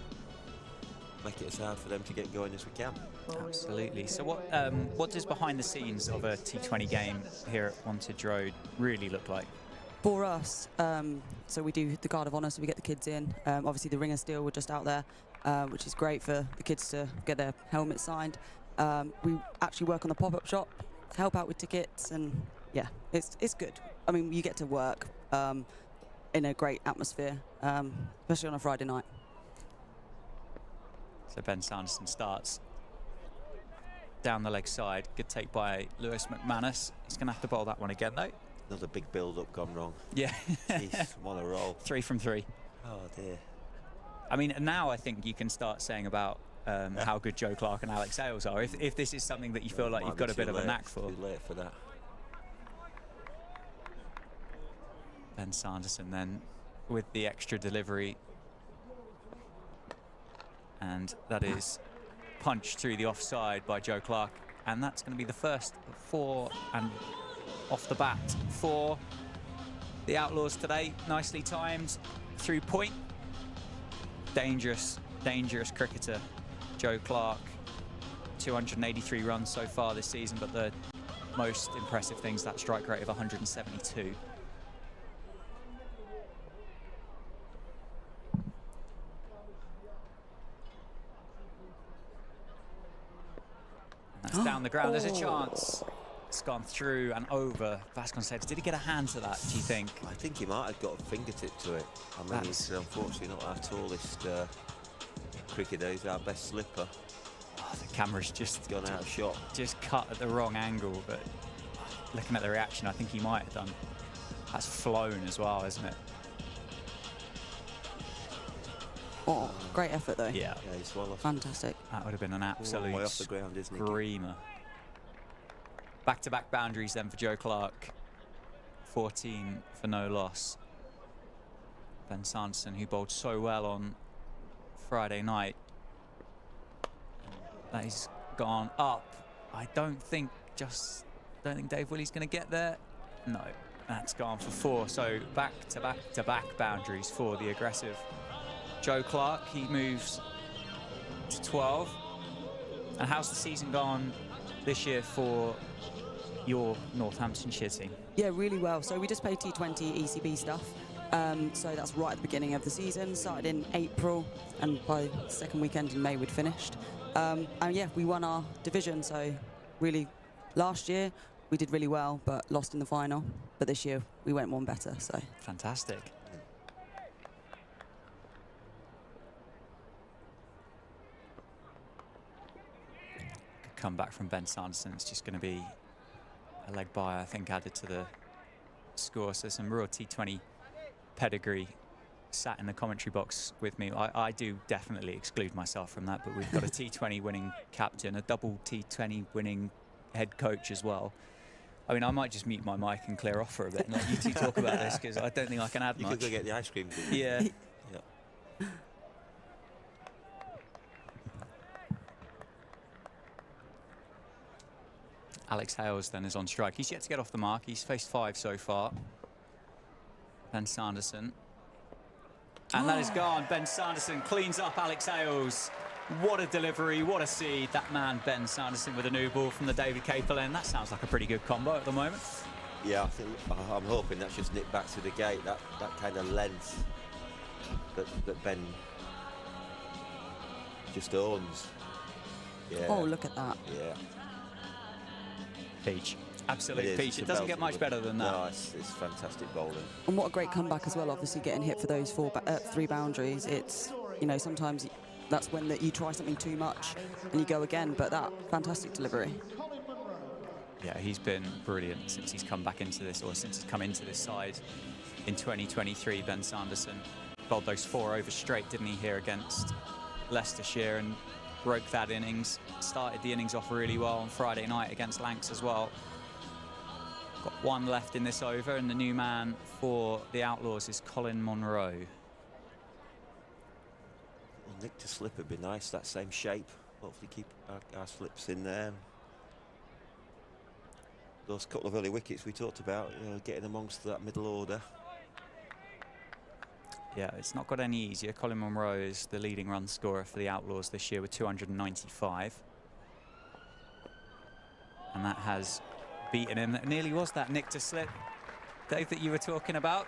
make it as hard for them to get going as we can. Absolutely. So what does behind the scenes of a T20 game here at Wantage Road really look like? For us, so we do the Guard of Honour, so we get the kids in. Obviously the Ringer Steel, we're just out there, which is great for the kids to get their helmets signed. We actually work on the pop-up shop, help out with tickets, and yeah, it's good. I mean, you get to work in a great atmosphere, especially on a Friday night. So Ben Sanderson starts down the leg side. Good take by Lewis McManus. He's going to have to bowl that one again, though. Another big build-up gone wrong. Yeah. Jeez, what a roll. 3 from 3. Oh, dear. I mean, now I think you can start saying about how good Joe Clark and Alex Hales are. If this is something that you feel like you've got a bit of a knack for. Too late for that. Ben Sanderson then with the extra delivery. And that is punched through the offside by Joe Clark. And that's going to be the first 4 and off the bat for the Outlaws today. Nicely timed through point. Dangerous cricketer, Joe Clark. 283 runs so far this season, but the most impressive things, that strike rate of 172. That's down the ground. There's a chance. It's gone through and over Vasconcelos. Did he get a hand to that, do you think? I think he might have got a fingertip to it. I mean, he's unfortunately not our tallest cricketer. He's our best slipper. Oh, the camera's just gone out of shot. Just cut at the wrong angle, but looking at the reaction, I think he might have done. That's flown as well, isn't it? Oh, great effort though. Yeah. Yeah, he's well off. Fantastic. That would have been an absolute way off the ground, isn't it? screamer. Back-to-back boundaries then for Joe Clark. 14 for no loss. Ben Sanderson, who bowled so well on Friday night. That he's gone up. I don't think Dave Willey's going to get there. No, that's gone for 4. So back-to-back boundaries for the aggressive Joe Clark. He moves to 12. And how's the season gone this year for your Northamptonshire team? Yeah, really well. So we just played T20 ECB stuff. So that's right at the beginning of the season. Started in April, and by the second weekend in May we'd finished. And yeah, we won our division. So really, last year we did really well, but lost in the final. But this year we went one better. So fantastic. Good comeback from Ben Sanderson. It's just going to be a leg by, I think, added to the score. So some real T20 pedigree sat in the commentary box with me. I do definitely exclude myself from that, but we've got a T20 winning captain, a double T20 winning head coach as well. I mean, I might just mute my mic and clear off for a bit and let you two talk about this, because I don't think I can add much. You could go get the ice cream. Yeah. Yeah. Alex Hales then is on strike. He's yet to get off the mark. He's faced 5 so far. Ben Sanderson. And that is gone. Ben Sanderson cleans up Alex Hales. What a delivery, what a seed. That man, Ben Sanderson, with a new ball from the David Capel end. That sounds like a pretty good combo at the moment. Yeah, I'm hoping that's just nipped back to the gate. That kind of length that Ben just owns. Yeah. oh, look at that. Yeah. Peach. Absolute peach. It It's doesn't get much better than that. No, it's fantastic bowling. And what a great comeback as well, obviously getting hit for those 3 boundaries. It's, you know, sometimes that's when you try something too much and you go again, but that fantastic delivery. Yeah, he's been brilliant since he's come back into this, or since he's come into this side in 2023. Ben Sanderson bowled those 4 overs straight, didn't he, here against Leicestershire, and broke that innings. Started the innings off really well on Friday night against Lancs as well. Got 1 left in this over, and the new man for the Outlaws is Colin Monroe. Well, nick to slip would be nice, that same shape. Hopefully keep our slips in there. Those couple of early wickets we talked about, you know, getting amongst that middle order. Yeah, it's not got any easier. Colin Monroe is the leading run scorer for the Outlaws this year with 295. And that has beaten him. That nearly was that nick to slip, Dave, that you were talking about.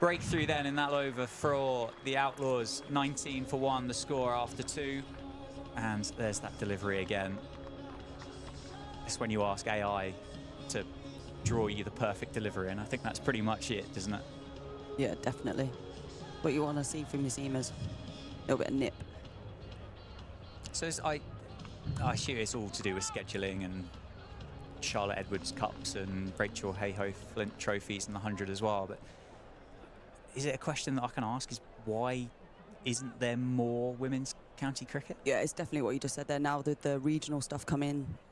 Breakthrough then in that over for the Outlaws. 19 for 1, the score after 2. And there's that delivery again. It's when you ask AI to draw you the perfect delivery, and I think that's pretty much it, isn't it? Yeah, definitely. What you want to see from your seamers, a little bit of nip. So I assume it's all to do with scheduling and Charlotte Edwards Cups and Rachel Hayhoe Flint trophies and the 100 as well. But is it a question that I can ask? Is why isn't there more women's county cricket? Yeah, it's definitely what you just said there. Now that the regional stuff come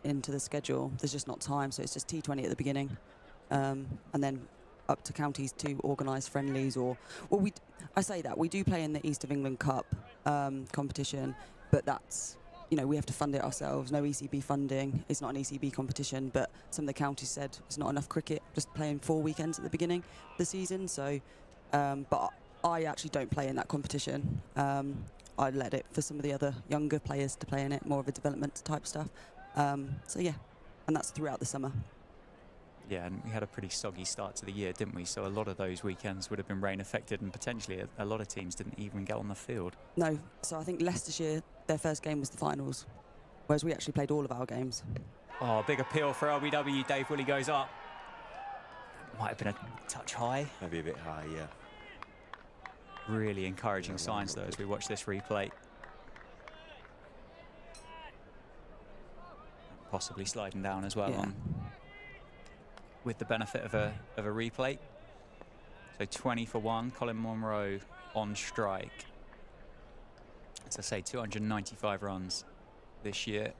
into the schedule, there's just not time. So it's just T20 at the beginning, and then up to counties to organise friendlies, I say that we do play in the East of England Cup competition, but that's, you know, we have to fund it ourselves. No ECB funding. It's not an ECB competition, but some of the counties said it's not enough cricket just playing 4 weekends at the beginning of the season. So, but I actually don't play in that competition. I let it for some of the other younger players to play in it, more of a development type stuff. So yeah. and that's throughout the summer. Yeah, and we had a pretty soggy start to the year, didn't we? So a lot of those weekends would have been rain affected, and potentially a lot of teams didn't even get on the field. No, so I think Leicestershire, their first game was the finals, whereas we actually played all of our games. Oh, big appeal for LBW. Dave Willey goes up. Might have been a touch high. Maybe a bit high, yeah. Really encouraging signs, though, as we watch this replay. Possibly sliding down as well on, with the benefit of a replay. So 20 for 1, Colin Monroe on strike. As I say, 295 runs this year.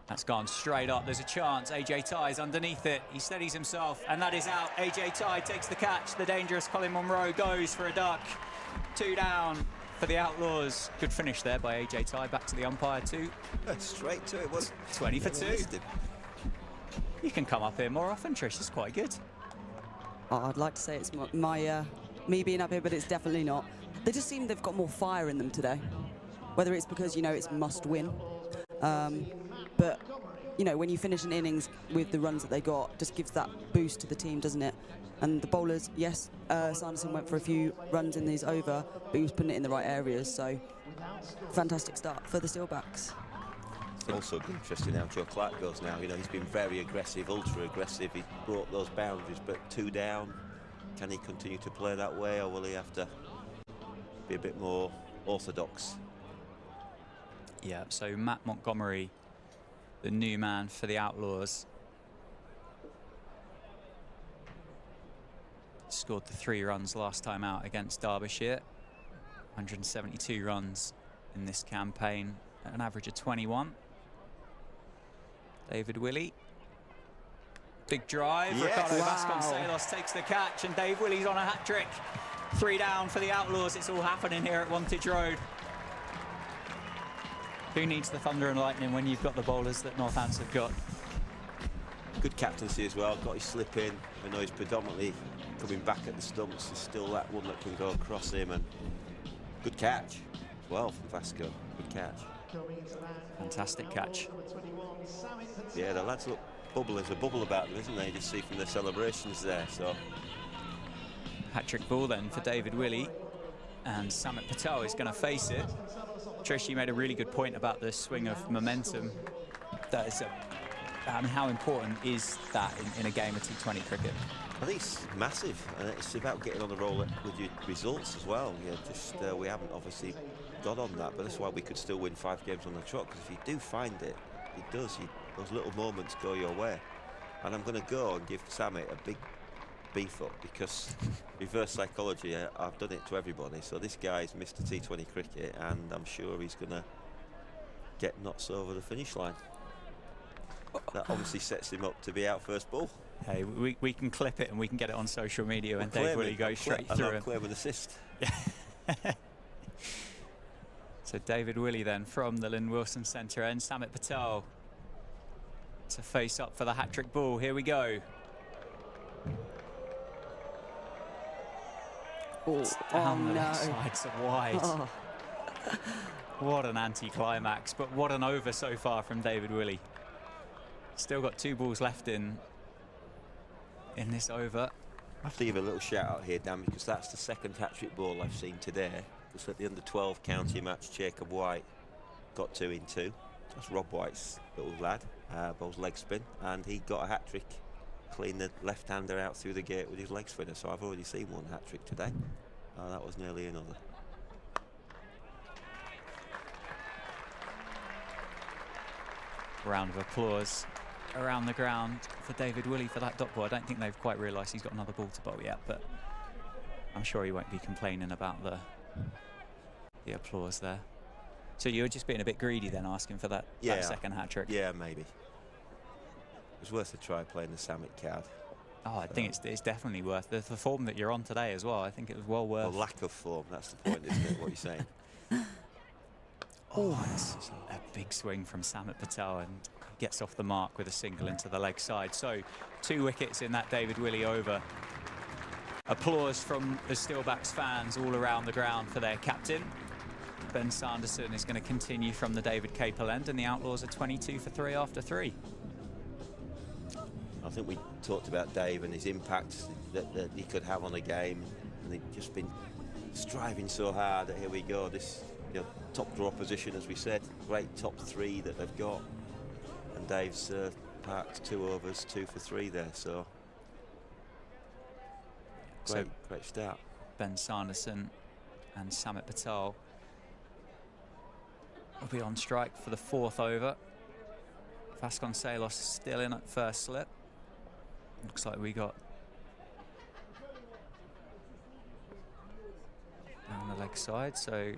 That's gone straight up. There's a chance. AJ Ty's underneath it. He steadies himself, and that is out. AJ Ty takes the catch. The dangerous Colin Monroe goes for a duck. 2 down for the Outlaws. Good finish there by AJ Ty. Back to the umpire too. Straight to it. Was 20 for 2. You can come up here more often, Trish. It's quite good. Oh, I'd like to say it's me being up here, but it's definitely not. They just seem they've got more fire in them today. Whether it's because, you know, it's must win. But, you know, when you finish an innings with the runs that they got, just gives that boost to the team, doesn't it? And the bowlers, yes, Sanderson went for a few runs in these over, but he was putting it in the right areas. So, fantastic start for the Steelbacks. Also interesting how Joe Clark goes now. You know, he's been very aggressive, ultra aggressive. He broke those boundaries, but 2 down. Can he continue to play that way, or will he have to be a bit more orthodox? Yeah, so Matt Montgomery, the new man for the Outlaws, scored the 3 runs last time out against Derbyshire. 172 runs in this campaign at an average of 21. David Willey. Big drive. Yes. Ricardo Wow. Vasconcelos takes the catch, and Dave Willey's on a hat-trick. 3 down for the Outlaws. It's all happening here at Wantage Road. Who needs the thunder and lightning when you've got the bowlers that Northants have got? Good captaincy as well. Got his slip in. I know he's predominantly coming back at the stumps. There's still that one that can go across him, and good catch as well from Vasco. Good catch. Fantastic catch. Yeah, the lads look bubble. There's a bubble about them, isn't there? You just see from their celebrations there. So Hat-trick ball then for David Willey, and Samit Patel is going to face it. Trish, you made a really good point about the swing of momentum. That is I mean, how important is that in a game of T20 cricket? I think it's massive, and it's about getting on the roll with your results as well. Yeah, just we haven't obviously got on that, but that's why we could still win 5 games on the trot. Because if you do find it, it does. Those little moments go your way. And I'm going to go and give Samit a big beef up, because reverse psychology, I've done it to everybody. So this guy's Mr. T20 cricket, and I'm sure he's going to get knots over the finish line. That obviously sets him up to be out first ball. Hey, we can clip it and we can get it on social media when Dave Willey goes straight through him. Claim an assist. Yeah. So David Willey then from the Lynn Wilson Centre end. Samit Patel to face up for the hat-trick ball. Here we go. Down the left side to wide. Oh. What an anti-climax, but what an over so far from David Willey. Still got 2 balls left in this over. I have to give a little shout out here, Dan, because that's the 2nd hat-trick ball I've seen today. Just at the under-12 county match, Jacob White got 2 in 2. That's Rob White's little lad, bowls leg spin, and he got a hat-trick, clean the left-hander out through the gate with his leg spinner. So I've already seen 1 hat-trick today. That was nearly another. Round of applause around the ground for David Willey for that dot ball. I don't think they've quite realised he's got another ball to bowl yet, but I'm sure he won't be complaining about the applause there. So you're just being a bit greedy then, asking for that, that 2nd hat-trick? Yeah, maybe. It was worth a try playing the Samit card. Oh, I think it's definitely worth the form that you're on today as well. I think it was well worth. Well, lack of form, that's the point, isn't it, what you're saying? Oh, it's a big swing from Samit Patel, and he gets off the mark with a single into the leg side. So 2 wickets in that David Willey over. Applause from the Steelbacks fans all around the ground for their captain. Ben Sanderson is going to continue from the David Capel end, and the Outlaws are 22 for 3 after 3. I think we talked about Dave and his impact that he could have on a game, and they've just been striving so hard. Here we go, this top draw position, as we said, great top 3 that they've got, and Dave's parked 2 overs, 2 for 3 there, so great start. Ben Sanderson and Samit Patel will be on strike for the 4th over. Vasconcelos still in at first slip. Looks like we got down the leg side, so a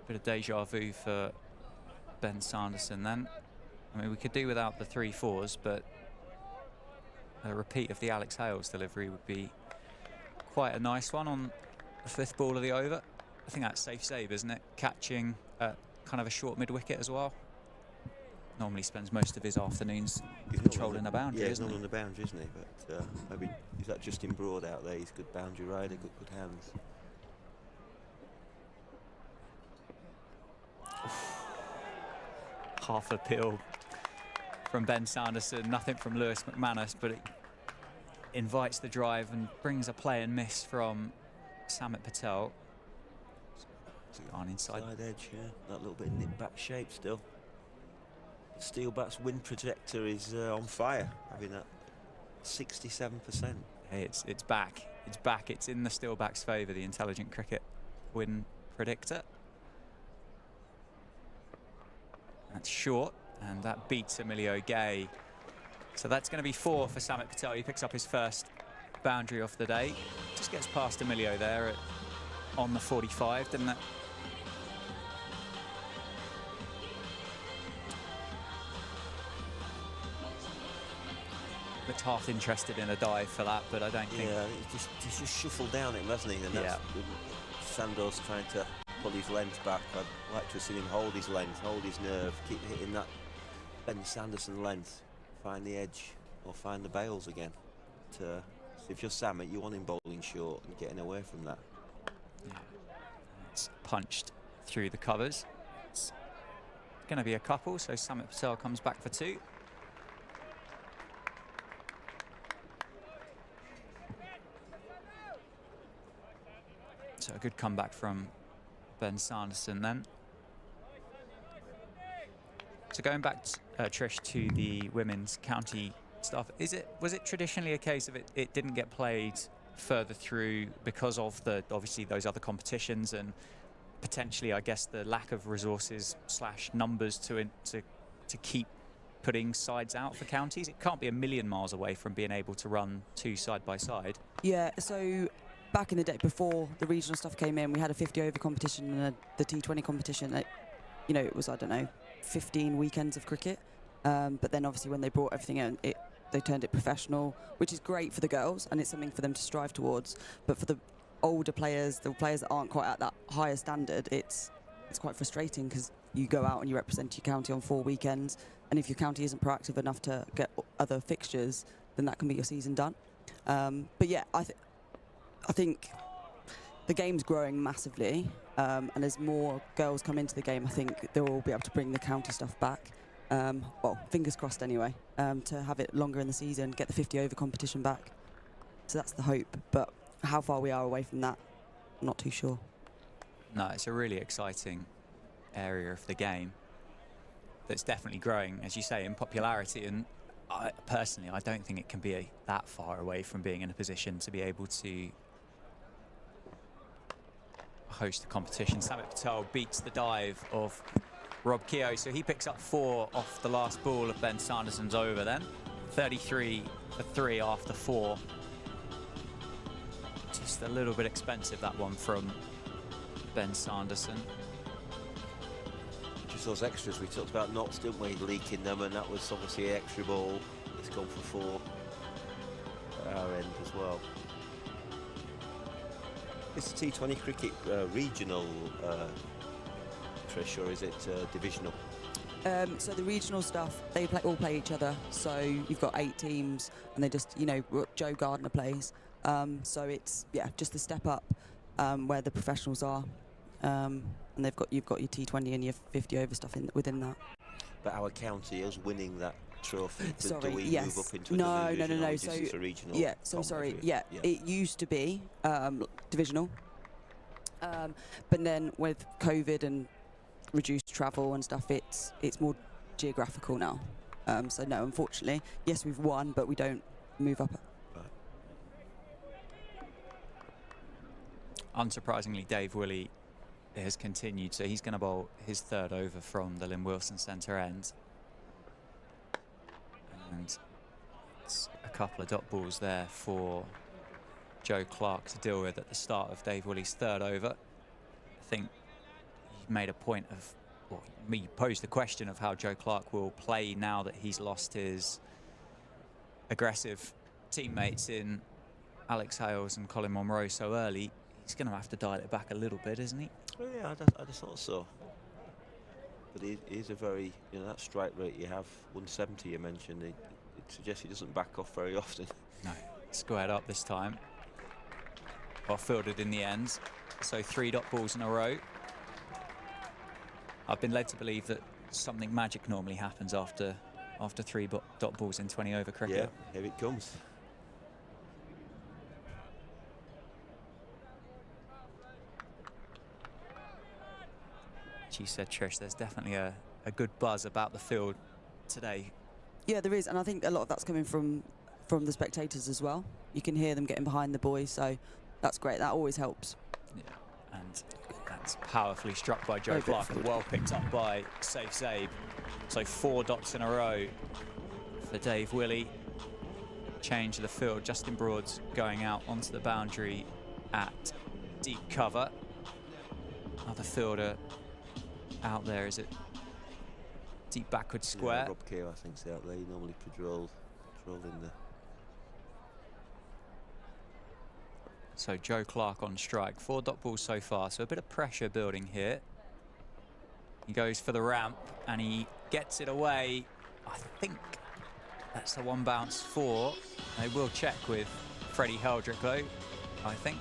bit of deja vu for Ben Sanderson then. I mean, we could do without the 3-4s, but a repeat of the Alex Hales delivery would be quite a nice one on the 5th ball of the over. I think that's safe save, isn't it? Catching kind of a short mid-wicket as well. Normally spends most of his afternoons controlling the boundary, isn't he? Yeah, he's not on the boundary, isn't he? But maybe is that Justin Broad out there? He's a good boundary rider, good hands. Half a peel from Ben Sanderson, nothing from Lewis McManus, but it invites the drive and brings a play and miss from Samit Patel. On inside. Side edge, yeah. That little bit of nip back shape still. Steelbacks wind projector is on fire, having that 67%. Hey, it's back. It's back. It's in the Steelbacks' favour, the Intelligent Cricket win predictor. That's short, and that beats Emilio Gay. So that's going to be 4 for Samit Patel. He picks up his first boundary off the day. Just gets past Emilio there on the 45, didn't it? Looked half interested in a dive for that, but I don't think... Yeah, he's just shuffled down him, hasn't he? And that's Sando's trying to pull his length back. I'd like to have seen him hold his length, hold his nerve, keep hitting that Ben Sanderson length, find the edge or find the bails again. So if you're Samit, you want him bowling short and getting away from that. Yeah. It's punched through the covers. It's going to be a couple, so Samit Patel comes back for 2. So a good comeback from Ben Sanderson then. So going back, Trish, to the women's county stuff, was it traditionally a case of it didn't get played further through because of obviously those other competitions and potentially, I guess, the lack of resources / numbers to keep putting sides out for counties? It can't be a million miles away from being able to run 2 side by side. Yeah, so back in the day, before the regional stuff came in, we had a 50-over competition and the T20 competition. It was, I don't know, 15 weekends of cricket. But then obviously when they brought everything in, they turned it professional, which is great for the girls, and it's something for them to strive towards. But for the older players, the players that aren't quite at that higher standard, it's quite frustrating because you go out and you represent your county on 4 weekends, and if your county isn't proactive enough to get other fixtures, then that can be your season done. But yeah, I think the game's growing massively, and as more girls come into the game, I think they'll all be able to bring the county stuff back. Well, fingers crossed anyway, to have it longer in the season, get the 50-over competition back. So that's the hope, but how far we are away from that, I'm not too sure. No, it's a really exciting area of the game that's definitely growing, as you say, in popularity, and personally, I don't think it can be that far away from being in a position to be able to host the competition. Samit Patel beats the dive of Rob Keogh, so he picks up 4 off the last ball of Ben Sanderson's over then. 33 for 3 after 4. Just a little bit expensive, that one from Ben Sanderson. Just those extras we talked about, knots, didn't we, leaking them, and that was obviously an extra ball. It's gone for 4 at our end as well. Is the T20 cricket regional, Trish, or is it divisional? So the regional stuff, they all play each other. So you've got 8 teams, and they just, Joe Gardner plays. So it's, just the step up where the professionals are. and you've got your T20 and your 50 over stuff within that. But our county is winning that trophy. Sorry, do we yes. move up into No. a division, or So it's a regional? yeah. So sorry. Yeah, it used to be divisional, but then with COVID and reduced travel and stuff, it's more geographical now. So no, unfortunately, yes, we've won, but we don't move up. Unsurprisingly, Dave Willey has continued, so he's going to bowl his third over from the Lynn Wilson centre end. And it's a couple of dot balls there for Joe Clark to deal with at the start of Dave Willey's third over. I think he made a point of, well, me posed the question of how Joe Clark will play now that he's lost his aggressive teammates in Alex Hales and Colin Monroe so early. He's going to have to dial it back a little bit, isn't he? Well, yeah, I just thought so. But he's a very, that strike rate you have, 170 you mentioned, it suggests he doesn't back off very often. No, squared up this time. Well fielded in the end. So 3 dot balls in a row. I've been led to believe that something magic normally happens after 3 dot balls in 20 over cricket. Yeah, here it comes. She said, Trish, there's definitely a good buzz about the field today. Yeah, there is, and I think a lot of that's coming from the spectators as well. You can hear them getting behind the boys, so that's great. That always helps. Yeah, and that's powerfully struck by Joe Clark and well picked up by Safee. So 4 dots in a row for Dave Willey. Change of the field. Justin Broad's going out onto the boundary at deep cover. Another fielder out there, is it deep backward square? Yeah, Rob Keogh, I think, is out there. He normally patrol in there. So Joe Clark on strike. 4 dot balls so far, so a bit of pressure building here. He goes for the ramp and he gets it away. I think that's the 1 bounce 4. They will check with Freddie Heldrick though, I think.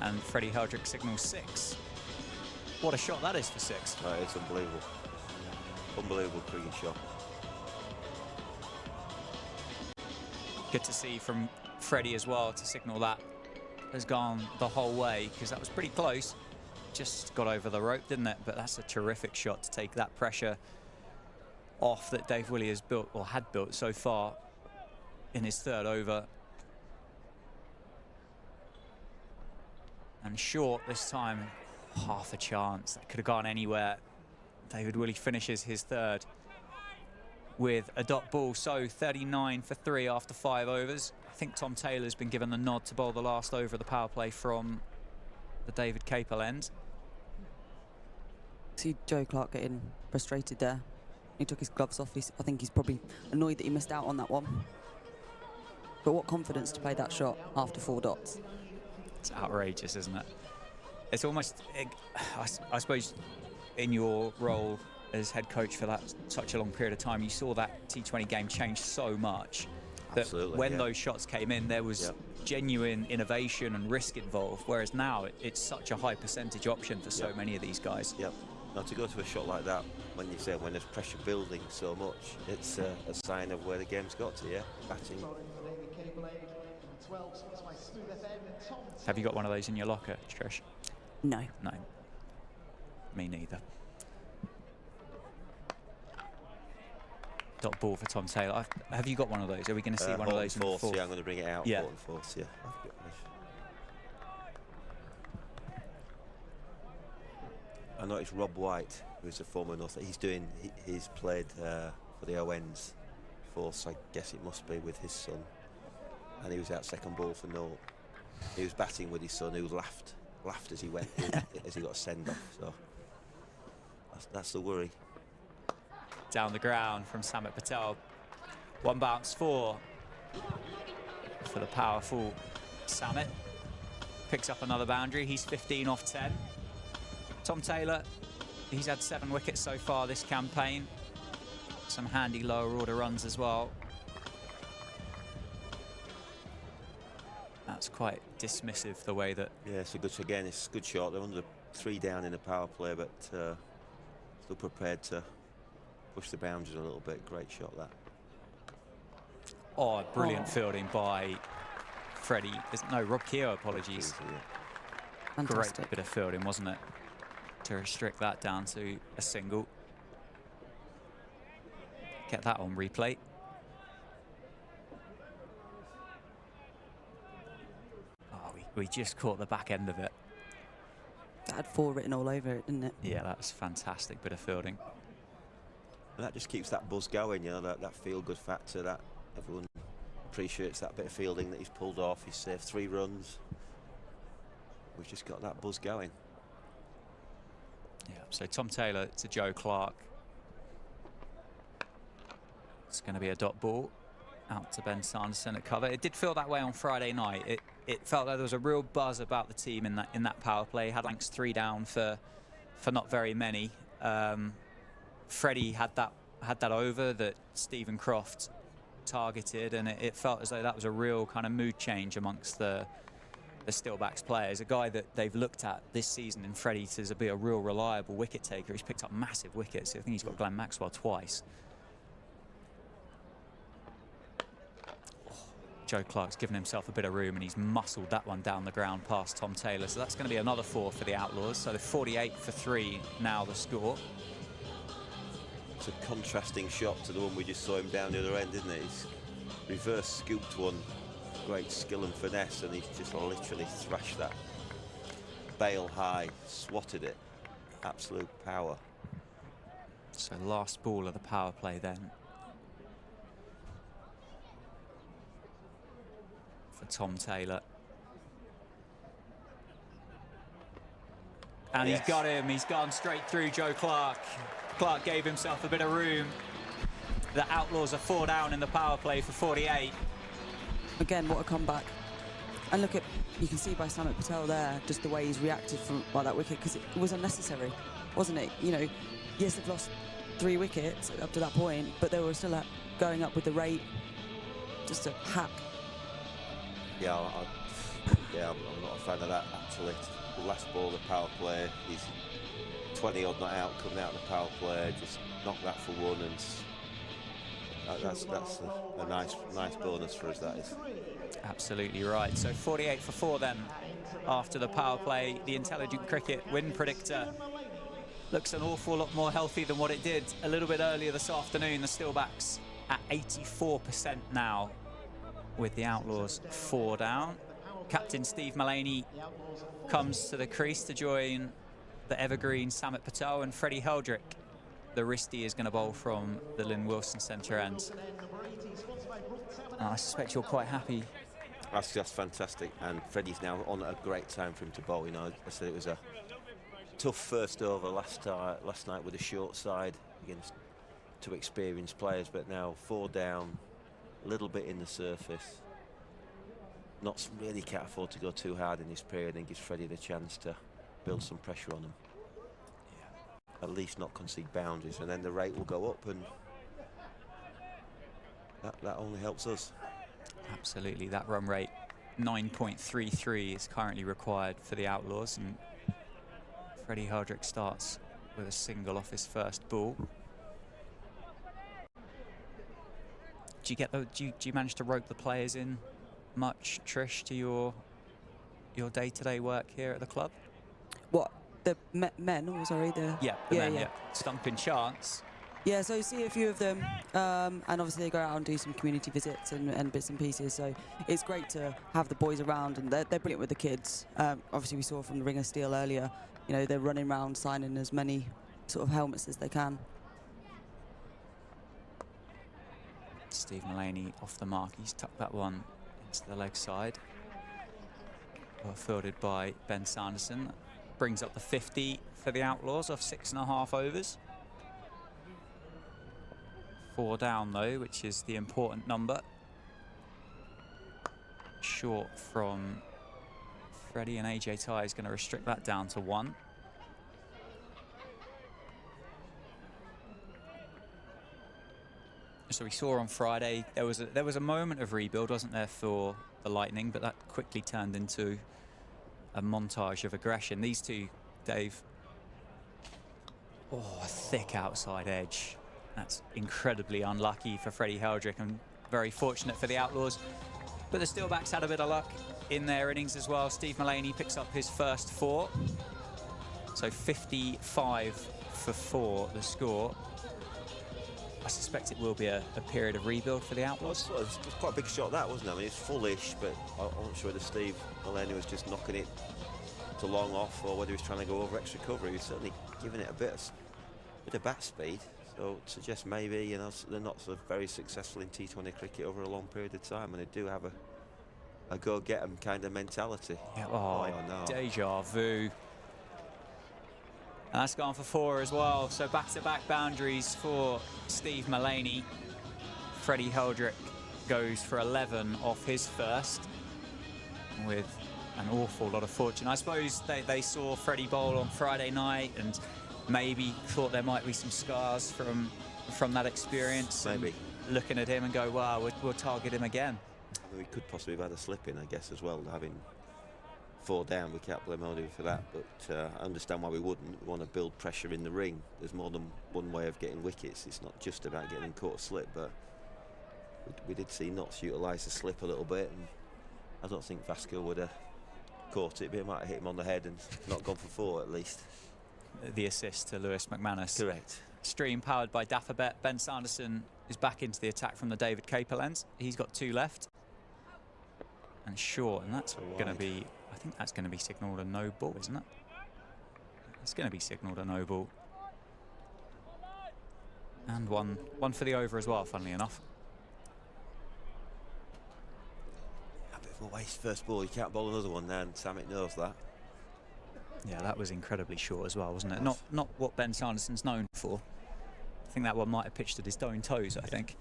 And Freddie Heldrick signals 6. What a shot that is for 6. Right, it's unbelievable. Unbelievable cricket shot. Good to see from Freddie as well to signal that has gone the whole way, because that was pretty close. Just got over the rope, didn't it? But that's a terrific shot to take that pressure off that Dave Willey has built, or had built so far in his third over. And short this time, half a chance. That could have gone anywhere. David Willey finishes his third with a dot ball, so 39 for 3 after 5 overs. I think Tom Taylor's been given the nod to bowl the last over of the power play from the David Capel end. See Joe Clark getting frustrated there. He took his gloves off. I think he's probably annoyed that he missed out on that one. But what confidence to play that shot after 4 dots. It's outrageous, isn't it? It's almost, I suppose, in your role as head coach for such a long period of time, you saw that T20 game change so much that when those shots came in, there was genuine innovation and risk involved, whereas now it's such a high percentage option for so many of these guys. Yep. Now to go to a shot like that, when there's pressure building so much, it's a sign of where the game's got to, batting. Have you got one of those in your locker, Trish? No. No. Me neither. Dot ball for Tom Taylor. Have you got one of those? Are we going to see one of those in the fourth? Yeah, I'm going to bring it out. Yeah. Fourth, yeah. I noticed Rob White, who's a former North, he's played for the ONs before, so I guess it must be with his son. And he was out second ball for North. He was batting with his son, who laughed as he went in, as he got a send off. So that's the worry. Down the ground from Samit Patel. 1 bounce 4 for the powerful Samit. Picks up another boundary. He's 15 off 10. Tom Taylor, he's had 7 wickets so far this campaign. Some handy lower order runs as well. That's quite dismissive, the way that... Yeah, it's a good shot. They're under 3 down in the power play, but still prepared to push the boundaries a little bit. Great shot, that. Oh, brilliant fielding by Freddie. No, Rob Keogh, apologies. Fantastic. Great bit of fielding, wasn't it? To restrict that down to a single. Get that on replay. Oh, we just caught the back end of it. That had 4 written all over it, didn't it? Yeah, that's fantastic bit of fielding. And that just keeps that buzz going, you know, that feel-good factor, that everyone appreciates that bit of fielding that he's pulled off. He's saved 3 runs. We've just got that buzz going. Yeah, so Tom Taylor to Joe Clark. It's going to be a dot ball out to Ben Sanderson at cover. It did feel that way on Friday night. It felt like there was a real buzz about the team in that power play. Had Lanks 3 down for not very many. Freddie had that over that Stephen Croft targeted, and it felt as though that was a real kind of mood change amongst the Steelbacks players. A guy that they've looked at this season in Freddie to be a real reliable wicket taker. He's picked up massive wickets. I think he's got Glenn Maxwell twice. Joe Clark's given himself a bit of room and he's muscled that one down the ground past Tom Taylor. So that's going to be another 4 for the Outlaws. So they're 48 for 3 now the score. It's a contrasting shot to the one we just saw him down the other end, isn't it? He's reverse scooped one, great skill and finesse, and he's just literally thrashed that bail high, swatted it. Absolute power. So last ball of the power play then. For Tom Taylor. And yes, he's got him. He's gone straight through Joe Clark. Clark gave himself a bit of room. The Outlaws are 4 down in the power play for 48. Again, what a comeback. And look at, you can see by Samit Patel there, just the way he's reacted by that wicket, because it was unnecessary, wasn't it? You know, yes, they've lost 3 wickets up to that point, but they were still going up with the rate. Just a hack. Yeah, I'm not a fan of that, actually. The last ball of the power play, he's 20 odd not out, coming out of the power play, just knock that for 1, and that's a nice bonus for us, that is. Absolutely right. So 48 for 4 then after the power play. The Intelligent Cricket win predictor looks an awful lot more healthy than what it did a little bit earlier this afternoon. The Steelbacks at 84% now with the Outlaws 4 down. Captain Steve Mullaney comes to the crease to join the evergreen Samit Patel, and Freddie Heldrick, the wristy, is going to bowl from the Lynn Wilson centre end. I suspect you're quite happy. That's just fantastic, and Freddie's now on a great time for him to bowl. You know, I said it was a tough first over last night with a short side against 2 experienced players, but now 4 down, a little bit in the surface. Not really can't afford to go too hard in this period, and gives Freddie the chance to build some pressure on him. Yeah. At least not concede boundaries, and then the rate will go up, and that only helps us. Absolutely, that run rate 9.33 is currently required for the Outlaws, and Freddie Heldrick starts with a single off his first ball. Do you manage to rope the players in much, Trish, to your day-to-day work here at the club? What, the men, or sorry, the... Yeah, the men, yeah. Stump in Chance. Yeah, so see a few of them, and obviously they go out and do some community visits and bits and pieces, so it's great to have the boys around, and they're brilliant with the kids. Obviously we saw from the Ring of Steel earlier, you know, they're running around signing as many sort of helmets as they can. Steve Mullaney off the mark. He's tucked that one into the leg side. Well fielded by Ben Sanderson. Brings up the 50 for the Outlaws off 6.5 overs. 4 down though, which is the important number. Short from Freddie, and AJ Ty is going to restrict that down to 1. So we saw on Friday there was a moment of rebuild, wasn't there, for the Lightning, but that quickly turned into a montage of aggression. These two Dave. Oh, a thick outside edge. That's incredibly unlucky for Freddie Heldrick and very fortunate for the Outlaws. But the Steelbacks had a bit of luck in their innings as well. Steve Mullaney picks up his first 4. So 55 for 4, the score. I suspect it will be a period of rebuild for the Outlaws. Well, it was quite a big shot, that, wasn't it? I mean, it's fullish, but I'm not sure whether Steve Mullaney was just knocking it to long off or whether he was trying to go over extra cover. He was certainly giving it a bit of bat speed. So it suggests maybe, you know, they're not so very successful in T20 cricket over a long period of time, and they do have a go-get-'em kind of mentality. Yeah, oh, no. Deja vu. And that's gone for 4 as well. So back-to-back boundaries for Steve Mullaney. Freddie Heldrick goes for 11 off his first with an awful lot of fortune. I suppose they saw Freddie bowl on Friday night and maybe thought there might be some scars from that experience. Maybe. Looking at him and go, wow, we'll target him again. I mean, we could possibly have had a slip in, I guess, as well, having 4 down. We can't blame Oldie for that, but I understand why we wouldn't. We want to build pressure in the ring. There's more than one way of getting wickets. It's not just about getting caught a slip, but we did see Notts utilise the slip a little bit, and I don't think Vasco would have caught it, but it might have hit him on the head and not gone for 4 at least. The assist to Lewis McManus. Correct. Stream powered by Dafabet. Ben Sanderson is back into the attack from the David Caper lens. He's got 2 left. And short, and that's going to be, I think that's going to be signalled a no ball, isn't it? It's going to be signalled a no ball. And one for the over as well, funnily enough. A bit of a waste first ball. You can't bowl another one now, and Samit knows that. Yeah, that was incredibly short as well, wasn't it? Not what Ben Sanderson's known for. I think that one might have pitched at his own toes, I think.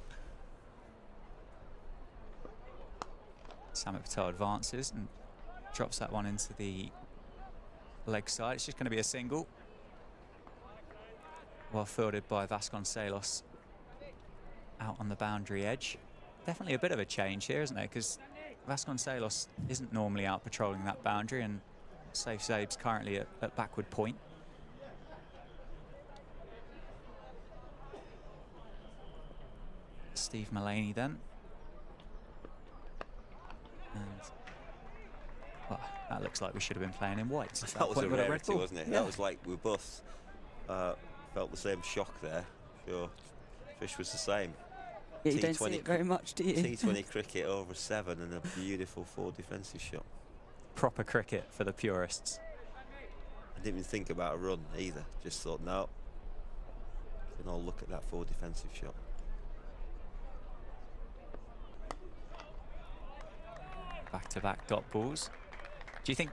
Samit Patel advances and drops that one into the leg side. It's just going to be a single. Well fielded by Vasconcelos out on the boundary edge. Definitely a bit of a change here, isn't it? Because Vasconcelos isn't normally out patrolling that boundary, and Safee's currently at backward point. Steve Mullaney then. And well, that looks like we should have been playing in white. That was a rarity, wasn't it? Yeah. That was like we both felt the same shock there. Sure, Fish was the same. Yeah, you don't see it very much, do you? T20 cricket over 7 and a beautiful 4 defensive shot. Proper cricket for the purists. I didn't even think about a run either. Just thought, no. You can all look at that 4 defensive shot. Back-to-back dot balls. Do you think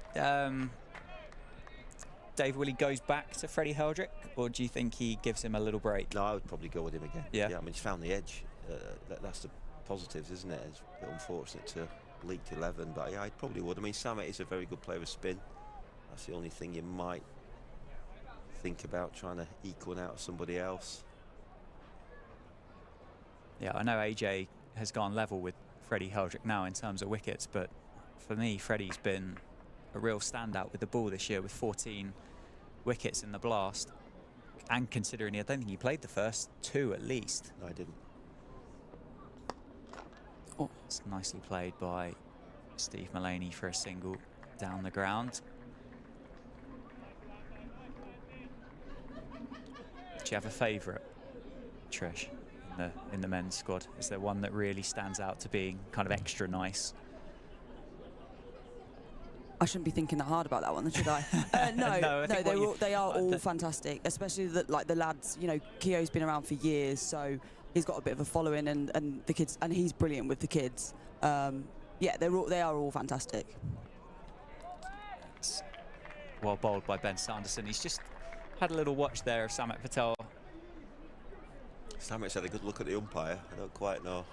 Dave Willey goes back to Freddie Heldrick, or do you think he gives him a little break? No, I would probably go with him again. Yeah. I mean, he's found the edge. That's the positives, isn't it? It's a bit unfortunate to leak to 11, but yeah, I probably would. I mean, Samit is a very good player with spin. That's the only thing you might think about, trying to eke one out of somebody else. Yeah, I know AJ has gone level with Freddie Heldrick now in terms of wickets, but for me, Freddie's been a real standout with the ball this year with 14 wickets in the blast. And considering I don't think he played the first 2 at least. No, I didn't. Oh, it's nicely played by Steve Mullaney for a single down the ground. Do you have a favourite, Trish, in the men's squad? Is there one that really stands out to being kind of extra nice? I shouldn't be thinking that hard about that one, should I? No, they are all fantastic, especially the lads. You know, Keogh's been around for years, so he's got a bit of a following, and the kids, and he's brilliant with the kids. Yeah, they are all fantastic. It's well bowled by Ben Sanderson. He's just had a little watch there of Samit Patel. Samit's had a good look at the umpire. I don't quite know.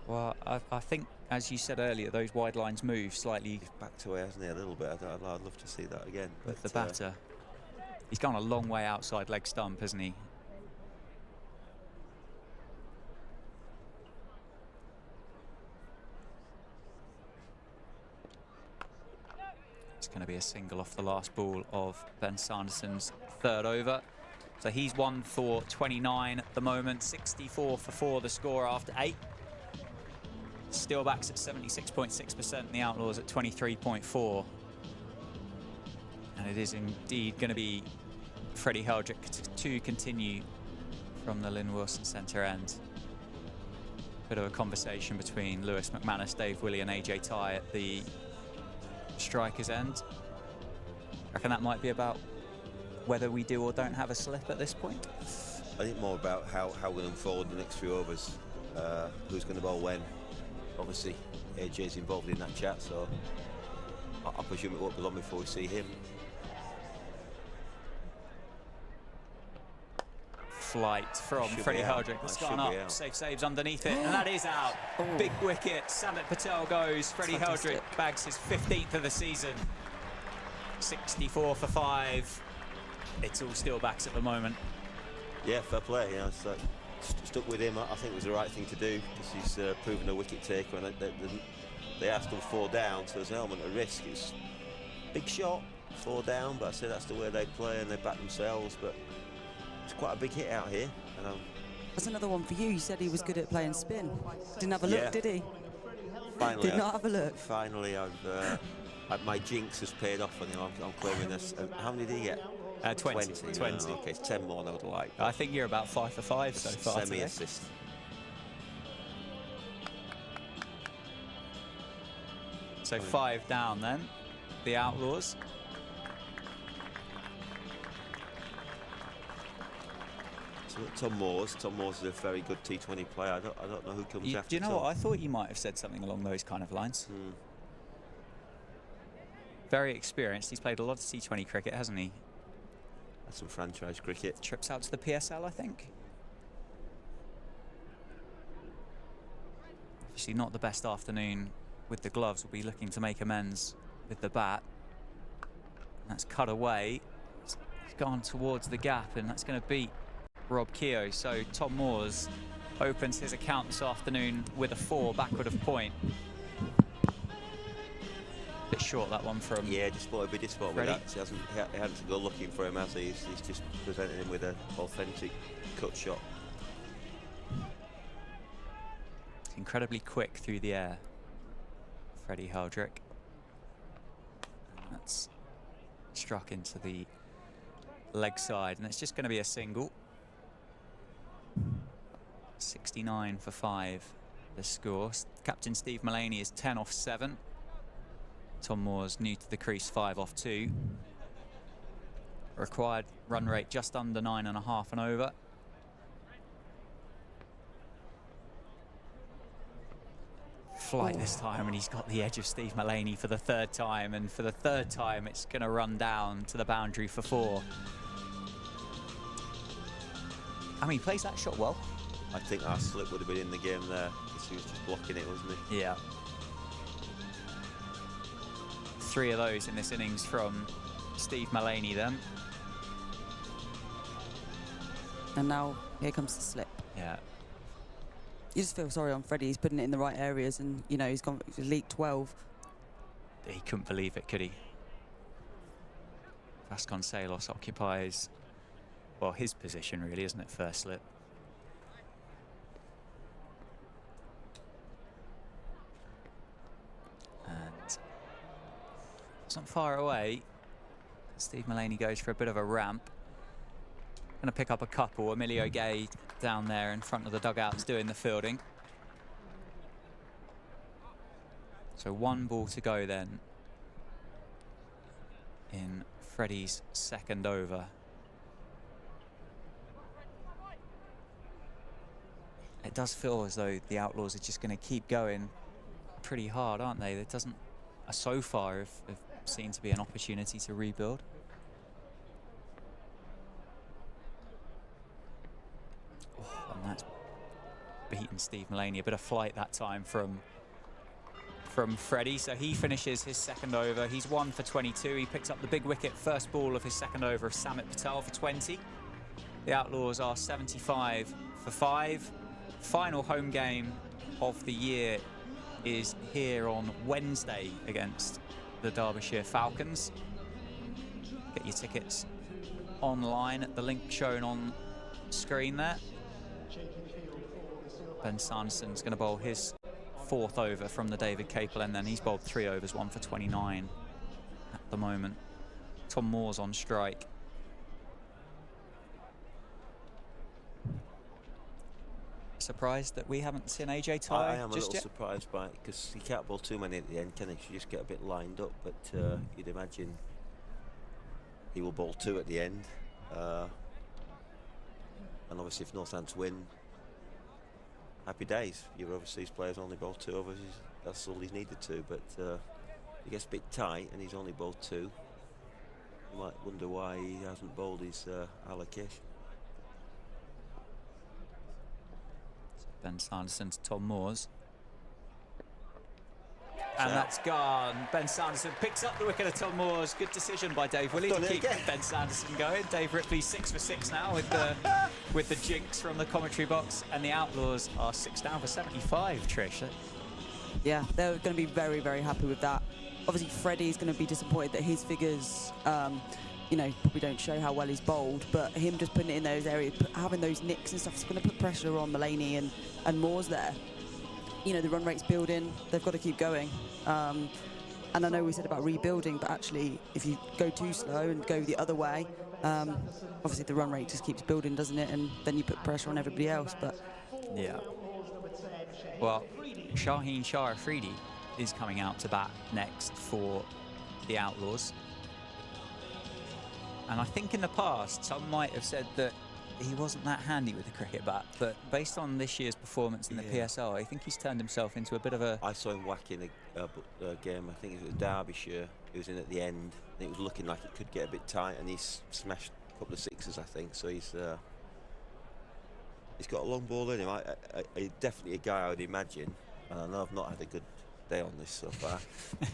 Well, I think, as you said earlier, those wide lines move slightly. He's backed away, hasn't he, a little bit? I'd love to see that again. With the batter. He's gone a long way outside leg stump, hasn't he? It's going to be a single off the last ball of Ben Sanderson's third over. So he's 1 for 29 at the moment, 64 for 4 the score after 8. Steelbacks at 76.6% and the Outlaws at 23.4. And it is indeed going to be Freddie Heldrick to continue from the Lynn Wilson centre end. Bit of a conversation between Lewis McManus, Dave Willey and AJ Ty at the striker's end. I reckon that might be about whether we do or don't have a slip at this point. I think more about how we're going to unfold the next few overs, who's going to bowl when. Obviously, AJ's involved in that chat, so I presume it won't be long before we see him. Flight from Freddie Heldrick. It's gone up. Safe saves underneath it, and that is out. Big wicket. Samit Patel goes. Freddie Heldrick bags his 15th of the season. 64 for 5. It's all Steelbacks at the moment. Yeah, fair play. You know, it's like, stuck with him. I think it was the right thing to do because he's proven a wicket taker, and they asked him 4 down, so there's an element of risk. It's big shot, 4 down, but I say that's the way they play and they back themselves. But it's quite a big hit out here. That's another one for you. You said he was good at playing spin. Didn't have a look, did he? Finally, did not have a look. Finally, my jinx has paid off on him. I'm claiming this. How many did he get? 20. Okay, it's 10 more than I would like. I think you're about 5 for 5 so far. Semi-assist. So 5 down then, the Outlaws. So Tom Moores is a very good T20 player. I don't know who comes after. Do you know Tom. what? I thought you might have said something along those kind of lines. Very experienced. He's played a lot of T20 cricket, hasn't he? That's some franchise cricket. Trips out to the PSL, I think. Obviously not the best afternoon with the gloves. Will be looking to make amends with the bat. And that's cut away. It's gone towards the gap, and that's going to beat Rob Keogh. So Tom Moores opens his account this afternoon with a 4 backward of point. Bit short that one from. Yeah, just thought it'd be disappointed with that. He hadn't to go looking for him, has he? He's just presented him with an authentic cut shot. It's incredibly quick through the air, Freddie Heldrick. And that's struck into the leg side, and it's just going to be a single. 69 for 5 the score. Captain Steve Mullaney is 10 off 7. Tom Moores new to the crease, 5 off 2. Required run rate just under 9.5 and over. Flight this time, and he's got the edge of Steve Mullaney for the 3rd time, and for the 3rd time it's going to run down to the boundary for 4. I mean, he plays that shot well. I think our slip would have been in the game there because he was just blocking it, wasn't he? Yeah. 3 of those in this innings from Steve Mullaney then. And now here comes the slip. Yeah. You just feel sorry on Freddie. He's putting it in the right areas, and you know he's gone leaked 12. He couldn't believe it, could he? Vasconcelos occupies, well, his position really, isn't it? First slip. And it's not far away. Steve Mullaney goes for a bit of a ramp. Going to pick up a couple. Emilio Gay down there in front of the dugouts doing the fielding. So 1 ball to go then in Freddie's 2nd over. It does feel as though the Outlaws are just going to keep going pretty hard, aren't they? It doesn't, so far, have seemed to be an opportunity to rebuild. Oh, and that's beaten Steve Mullaney. A bit of flight that time from Freddie. So he finishes his 2nd over. He's 1 for 22. He picks up the big wicket, first ball of his 2nd over of Samit Patel for 20. The Outlaws are 75 for 5. Final home game of the year is here on Wednesday against the Derbyshire Falcons. Get your tickets online at the link shown on screen there. Ben Sanderson's going to bowl his 4th over from the David Capel, and then he's bowled 3 overs, 1 for 29 at the moment. Tom Moore's on strike. Surprised that we haven't seen AJ tie I am a just little yet? surprised by it, because he can't bowl too many at the end, can he? You just get a bit lined up, but you'd imagine he will bowl 2 at the end. And obviously if Northampton win, happy days. Your overseas players only bowled 2 overs, that's all he's needed to, but he gets a bit tight and he's only bowled 2. You might wonder why he hasn't bowled his allocation. Ben Sanderson to Tom Moore's. And that's gone. Ben Sanderson picks up the wicket of Tom Moore's. Good decision by Dave Willey to keep Ben Sanderson going. Dave Ripley 6 for 6 now with the jinx from the commentary box, and the Outlaws are 6 down for 75. Trish. Yeah, they're going to be very, very happy with that. Obviously, Freddie's going to be disappointed that his figures, you know, probably don't show how well he's bowled, but him just putting it in those areas, having those nicks and stuff, is going to put pressure on Mullaney and Moore's there. You know, the run rate's building, they've got to keep going. And I know we said about rebuilding, but actually, if you go too slow and go the other way, obviously the run rate just keeps building, doesn't it? And then you put pressure on everybody else. But yeah. Well, Shaheen Shah Afridi is coming out to bat next for the Outlaws. And I think in the past, some might have said that he wasn't that handy with the cricket bat, but based on this year's performance in the PSL, I think he's turned himself into a bit of a... I saw him whacking a game, I think it was Derbyshire. He was in at the end, and it was looking like it could get a bit tight, and he's smashed a couple of 6s, I think, so he's got a long ball in him. Definitely a guy I would imagine, and I know I've not had a good day on this so far,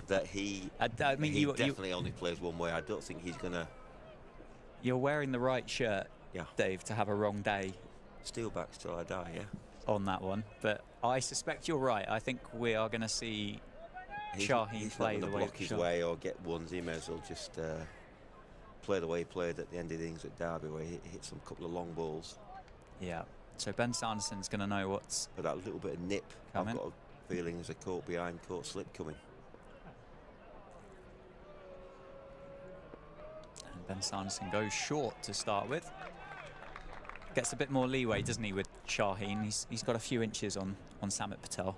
that he definitely only plays one way. I don't think he's going to... You're wearing the right shirt, Dave, to have a wrong day. Steelbacks till I die, yeah. On that one, but I suspect you're right. I think we are going to see Shaheen play the way... He's not going to block his way or get ones. He may as well just play the way he played at the end of the innings at Derby, where he hit some couple of long balls. Yeah, so Ben Sanderson's going to know what's... But that little bit of nip, coming. I've got a feeling there's a caught behind, caught slip coming. And Ben Sanderson goes short to start with. Gets a bit more leeway, doesn't he, with Shaheen? He's got a few inches on Samit Patel.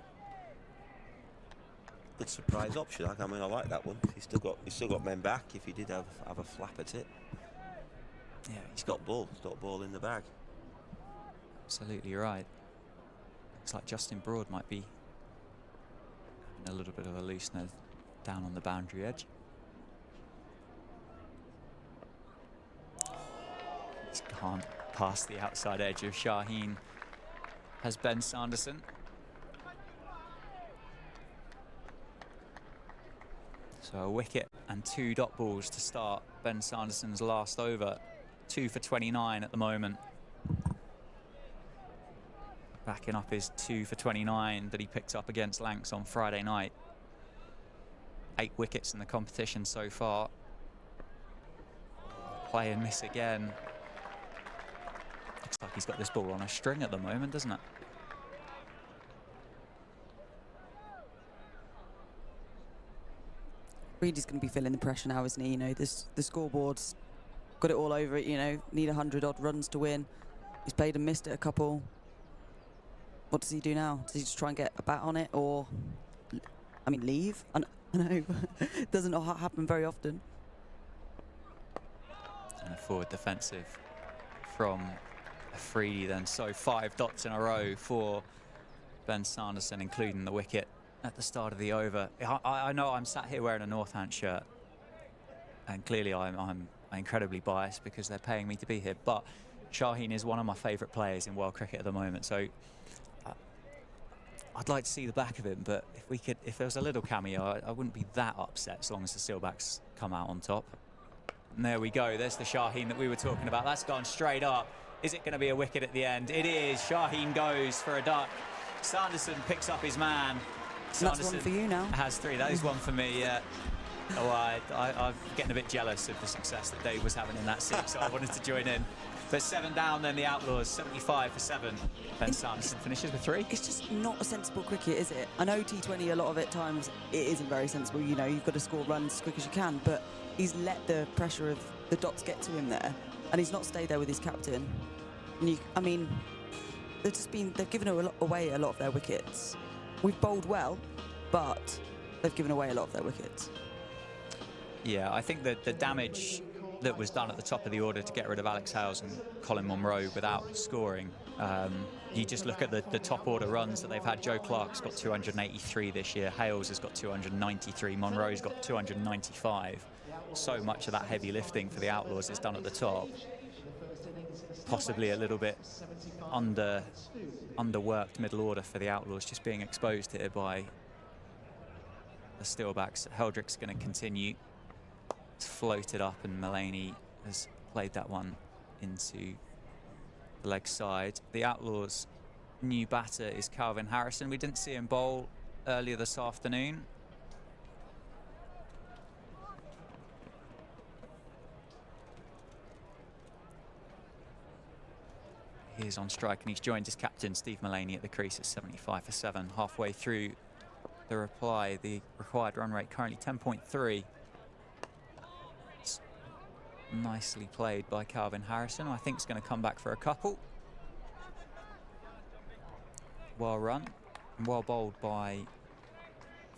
Good surprise option. I mean, I like that one. He's still got men back if he did have a flap at it. Yeah, he's got ball in the bag. Absolutely right. Looks like Justin Broad might be having a little bit of a loosener down on the boundary edge. He's gone past the outside edge of Shaheen, has Ben Sanderson. So a wicket and 2 dot balls to start Ben Sanderson's last over. 2 for 29 at the moment. Backing up his 2 for 29 that he picked up against Lancs on Friday night. 8 wickets in the competition so far. Play and miss again. Looks like he's got this ball on a string at the moment, doesn't it? Reedy's going to be feeling the pressure now, isn't he? You know, the scoreboard's got it all over it, you know, need 100 odd runs to win. He's played and missed it a couple. What does he do now? Does he just try and get a bat on it, or, I mean, leave? I know, it doesn't happen very often. And a forward defensive from Freddie then. So 5 dots in a row for Ben Sanderson, including the wicket at the start of the over. I know I'm sat here wearing a Northant shirt, and clearly I'm incredibly biased because they're paying me to be here, but Shaheen is one of my favourite players in world cricket at the moment, so I'd like to see the back of him, but if there was a little cameo, I wouldn't be that upset as long as the Steelbacks come out on top. And there we go, there's the Shaheen that we were talking about. That's gone straight up. Is it going to be a wicket at the end? It is. Shaheen goes for a duck. Sanderson picks up his man. That's one for you now. Has 3. That is one for me, yeah. Oh, I'm getting a bit jealous of the success that Dave was having in that seat, so I wanted to join in. But 7 down, then the Outlaws, 75 for 7. Ben Sanderson finishes with 3. It's just not a sensible cricket, is it? I know T20, a lot of it times, it isn't very sensible. You know, you've got to score runs as quick as you can, but he's let the pressure of the dots get to him there, and he's not stayed there with his captain. And I mean, they've given away a lot of their wickets. We've bowled well, but they've given away a lot of their wickets. Yeah, I think that the damage that was done at the top of the order to get rid of Alex Hales and Colin Monroe without scoring, you just look at the top order runs that they've had. Joe Clark's got 283 this year, Hales has got 293, Monroe's got 295. So much of that heavy lifting for the Outlaws is done at the top. Possibly a little bit underworked middle order for the Outlaws, just being exposed here by the Steelbacks. Heldrick's going to continue. It's floated up, and Mullaney has played that one into the leg side. The Outlaws' new batter is Calvin Harrison. We didn't see him bowl earlier this afternoon. He is on strike, and he's joined his captain, Steve Mullaney, at the crease at 75 for 7. Halfway through the reply, the required run rate currently 10.3. Nicely played by Calvin Harrison. I think it's going to come back for a couple. Well run and well bowled by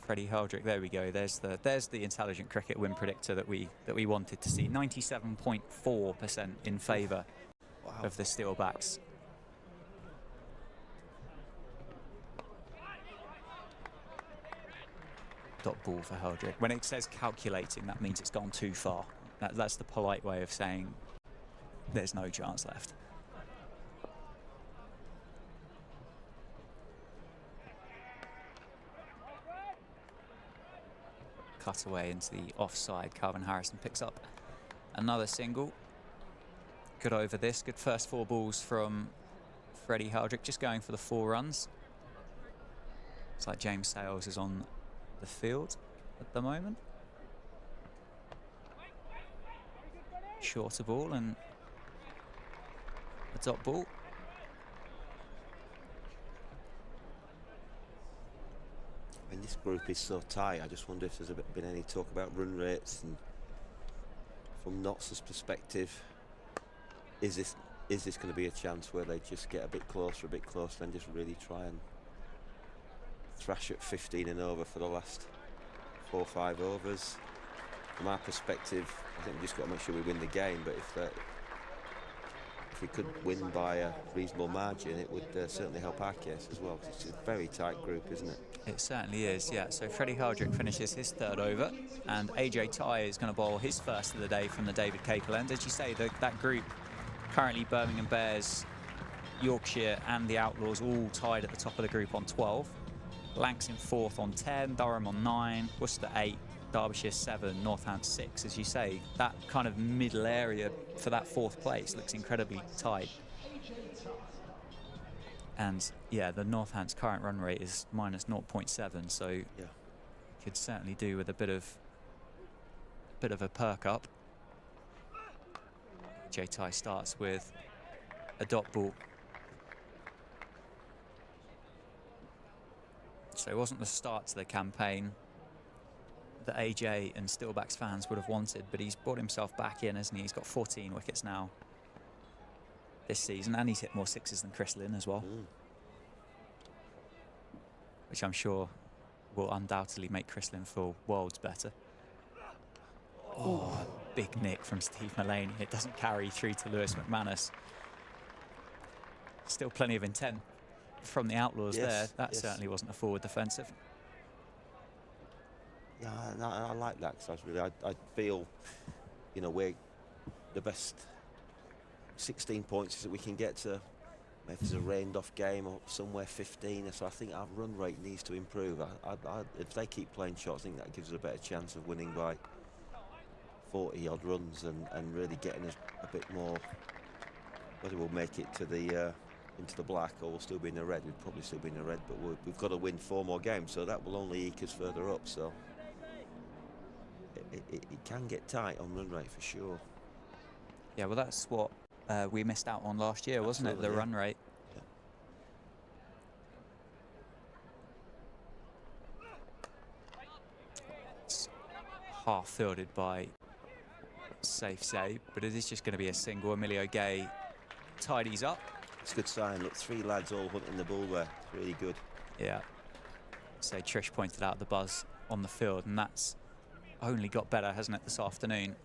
Freddie Heldrick. There we go. There's the intelligent cricket win predictor that we wanted to see. 97.4% in favour of the Steelbacks. Dot ball for Heldrick. When it says calculating, that means it's gone too far. That's the polite way of saying there's no chance left. Cut away into the offside. Calvin Harrison picks up another single. Good over this. Good first 4 balls from Freddie Heldrick, just going for the 4 runs. It's like James Sales is on the field at the moment. Shorter ball and a dot ball. When this group is so tight, I just wonder if there's been any talk about run rates, and from Notts' perspective, is this going to be a chance where they just get a bit closer, and just really try and thrash at 15 and over for the last 4 or 5 overs? From our perspective, I think we just got to make sure we win the game, but if we could win by a reasonable margin, it would certainly help our case as well, 'cause it's a very tight group, isn't it? It certainly is, yeah. So Freddie Heldrick finishes his 3rd over, and AJ Tye is going to bowl his first of the day from the David Capel end. As you say, that group, currently Birmingham Bears, Yorkshire and the Outlaws all tied at the top of the group on 12. Lancs in 4th on 10, Durham on 9, Worcester 8, Derbyshire 7, Northants 6. As you say, that kind of middle area for that 4th place looks incredibly tight. And yeah, the Northants' current run rate is minus 0.7, so yeah, could certainly do with a bit of a perk up. J Ty starts with a dot ball. So it wasn't the start to the campaign that AJ and Steelbacks fans would have wanted, but he's brought himself back in, hasn't he? He's got 14 wickets now this season, and he's hit more 6s than Chris Lynn as well, which I'm sure will undoubtedly make Chris Lynn feel worlds better. Oh, big nick from Steve Mullaney. It doesn't carry through to Lewis McManus. Still plenty of intent from the Outlaws there. That certainly wasn't a forward defensive. Yeah, I like that, because I feel, you know, we're the best 16 points that we can get to. If it's a rained off game or somewhere 15, so I think our run rate needs to improve. If they keep playing shots, I think that gives us a better chance of winning by 40 odd runs and really getting us a bit more. Whether we'll make it to the into the black or we'll still be in the red, we'd probably still be in the red, but we've got to win 4 more games, so that will only eke us further up. So it can get tight on run rate for sure. Yeah, well, that's what we missed out on last year, wasn't it? The run rate. Yeah. It's half fielded by Safee, but it is just going to be a single. Emilio Gay tidies up. It's a good sign. Look, 3 lads all hunting the ball there. It's really good. Yeah. So Trish pointed out the buzz on the field, and that's only got better, hasn't it, this afternoon?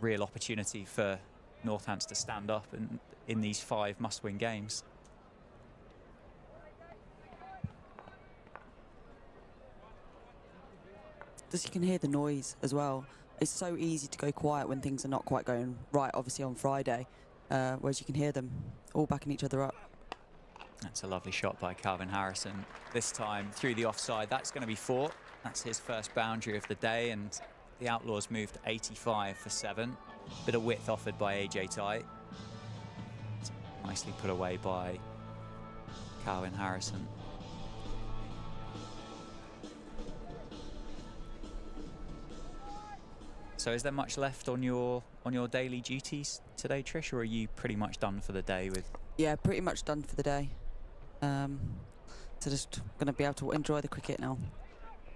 Real opportunity for Northants to stand up in these 5 must-win games. Just you can hear the noise as well. It's so easy to go quiet when things are not quite going right, obviously on Friday, whereas you can hear them all backing each other up. That's a lovely shot by Calvin Harrison. This time through the offside. That's going to be 4. That's his first boundary of the day, and the Outlaws moved 85 for 7. Bit of width offered by AJ Ty. Nicely put away by Calvin Harrison. So is there much left on your daily duties today, Trish, or are you pretty much done for the day with? Yeah, pretty much done for the day. So just going to be able to enjoy the cricket now,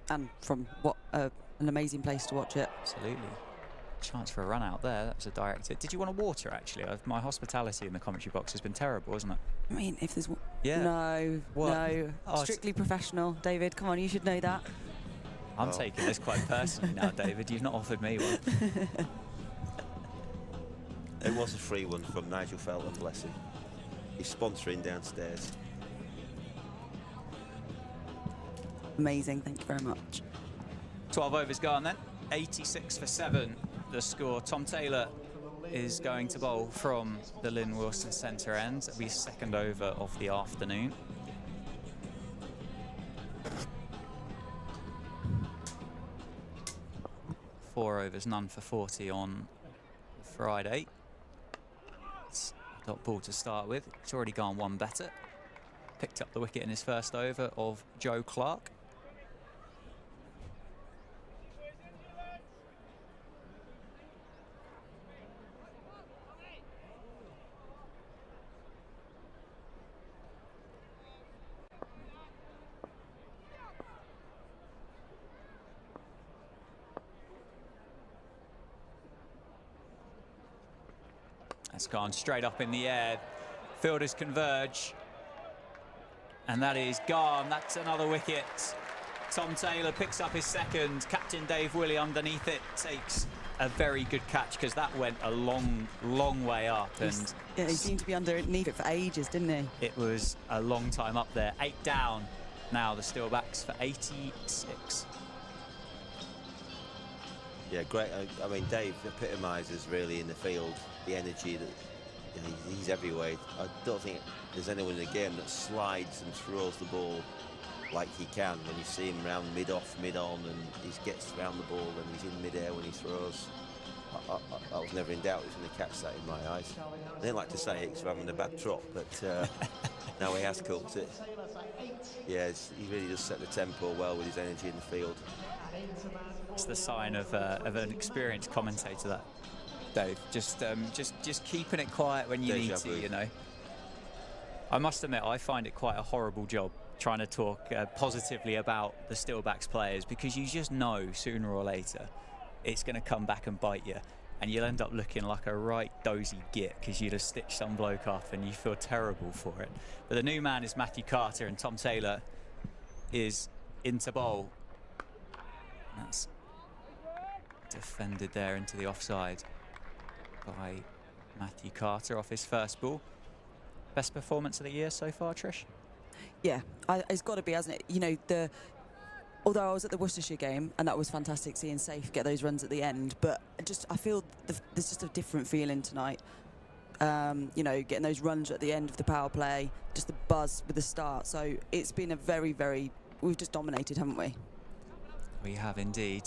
and from what an amazing place to watch it. Absolutely. Chance for a run out there. That was a direct hit. Did you want a water, actually? My hospitality in the commentary box has been terrible, hasn't it? I mean, if there's... Yeah. No, What? no. Oh, Strictly professional. David, come on, you should know that. I'm taking this quite personally now, David. You've not offered me one. It was a free one from Nigel Felton, bless him. He's sponsoring downstairs. Amazing, thank you very much. 12 overs gone then. 86 for 7, the score. Tom Taylor is going to bowl from the Lynn Wilson centre end. It'll be his 2nd over of the afternoon. Four overs, none for 40 on Friday. It's a dot ball to start with. It's already gone 1 better. Picked up the wicket in his first over of Joe Clark. It's gone straight up in the air. Fielders converge. And that is gone. That's another wicket. Tom Taylor picks up his 2nd. Captain Dave Willey underneath it takes a very good catch, because that went a long, long way up. And yeah, he seemed to be underneath it for ages, didn't he? It was a long time up there. 8 down now, the Steelbacks for 86. Yeah, great. I mean, Dave epitomises really in the field the energy that, you know, he's everywhere. I don't think there's anyone in the game that slides and throws the ball like he can. When you see him around mid-off, mid-on, and he gets around the ball and he's in mid-air when he throws. I was never in doubt he was going to catch that in my eyes. I didn't like to say it because we're having a bad trot, but now he has cooked it. Yeah, he really does set the tempo well with his energy in the field. It's the sign of an experienced commentator, that, Dave. Just keeping it quiet when you need to, you know. I must admit, I find it quite a horrible job trying to talk positively about the Steelbacks players, because you just know sooner or later it's going to come back and bite you, and you'll end up looking like a right dozy git because you'd have stitched some bloke up and you feel terrible for it. But the new man is Matthew Carter, and Tom Taylor is into bowl. That's defended there into the offside by Matthew Carter off his first ball. Best performance of the year so far, Trish? Yeah, it's got to be, hasn't it? You know, although I was at the Worcestershire game and that was fantastic seeing Safee get those runs at the end, but I feel there's just a different feeling tonight. You know, getting those runs at the end of the power play, just the buzz with the start. So it's been a very, we've just dominated, haven't we? We have indeed.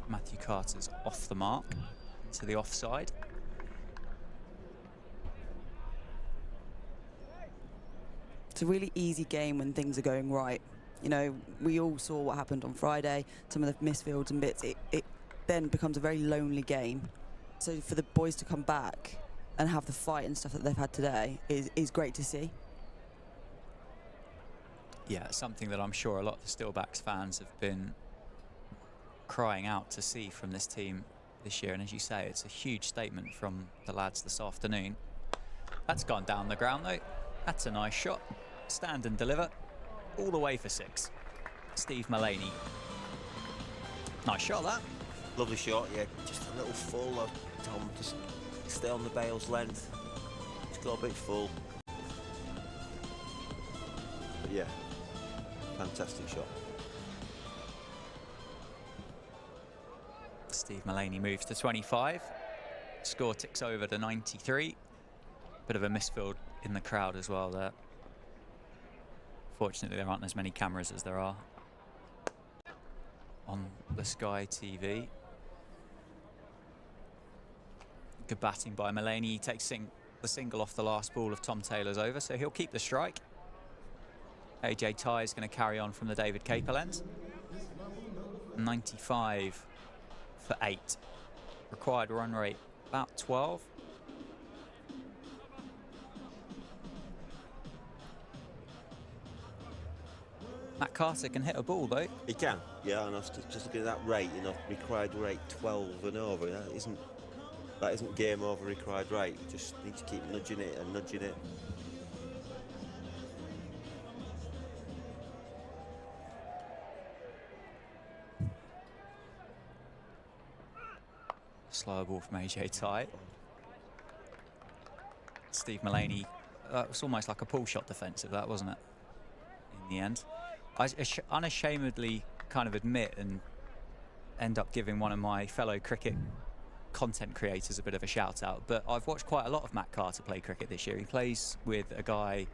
Matthew Carter's off the mark to the offside. It's a really easy game when things are going right. You know, we all saw what happened on Friday, some of the misfields and bits. It then becomes a very lonely game. So for the boys to come back and have the fight and stuff that they've had today is great to see. Yeah, something that I'm sure a lot of the Steelbacks fans have been crying out to see from this team this year. And as you say, it's a huge statement from the lads this afternoon. That's gone down the ground though. That's a nice shot. Stand and deliver. All the way for 6. Steve Mullaney. Nice shot, that. Lovely shot, yeah. Just a little full of Tom. Just stay on the bail's length. He's got a bit full. But yeah, fantastic shot. Steve Mullaney moves to 25. Score ticks over to 93. Bit of a misfield in the crowd as well there. Fortunately, there aren't as many cameras as there are on the Sky TV. Good batting by Mullaney. He takes the single off the last ball of Tom Taylor's over, so he'll keep the strike. AJ Ty is going to carry on from the David Capel end. 95 for 8. Required run rate about 12. Matt Carter can hit a ball though. He can, yeah, and I was just looking at that rate, you know, required rate 12 and over. That isn't game over required rate. You just need to keep nudging it and nudging it. Slower ball from AJ Ty. Steve Mullaney, that was almost like a pull shot defensive, that wasn't it? In the end. I unashamedly kind of admit and end up giving one of my fellow cricket content creators a bit of a shout out, but I've watched quite a lot of Matt Carter play cricket this year. He plays with a guy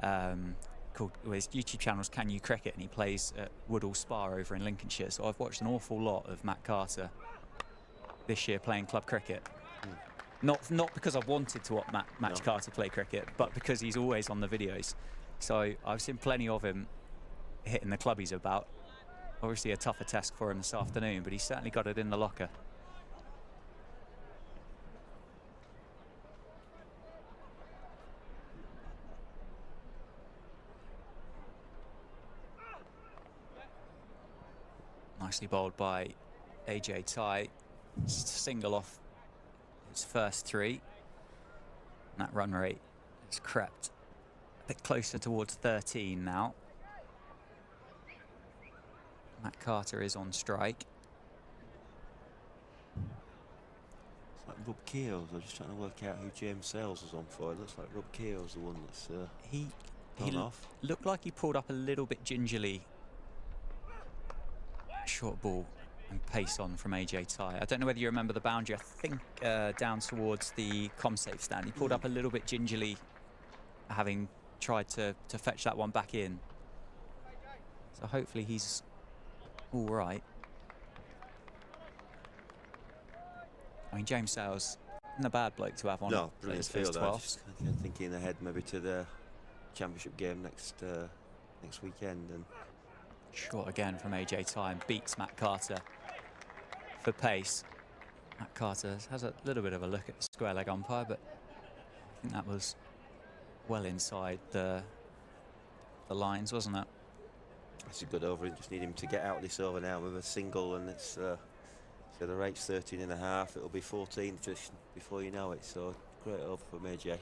called, his YouTube channel's Can You Cricket, and he plays at Woodall Spa over in Lincolnshire. So I've watched an awful lot of Matt Carter this year playing club cricket. Not because I've wanted to watch Matt Carter play cricket, but because he's always on the videos. So I've seen plenty of him hitting the club he's about. Obviously a tougher task for him this afternoon, but he's certainly got it in the locker. Nicely bowled by AJ Ty. Just a single off his first 3. And that run rate has crept a bit closer towards 13 now. Matt Carter is on strike. It's like Rob Keogh's. I'm just trying to work out who James Sales was on for. It looks like Rob Keogh's the one that's he off. Looked like he pulled up a little bit gingerly. Short ball and pace on from AJ Ty. I don't know whether you remember the boundary. I think down towards the ComSafe stand. He pulled up a little bit gingerly, having tried to fetch that one back in. So hopefully he's all right. I mean, James Sales isn't a bad bloke to have on. No, brilliant field. 12. Just thinking ahead maybe to the championship game next weekend. And short again from AJ Ty and beats Matt Carter for pace. Matt Carter has a little bit of a look at the square leg umpire, but I think that was well inside the lines, wasn't it? That's a good over. Just need him to get out this over now with a single, and it's so the rate's 13.5. It'll be 14 just before you know it. So great over from AJ.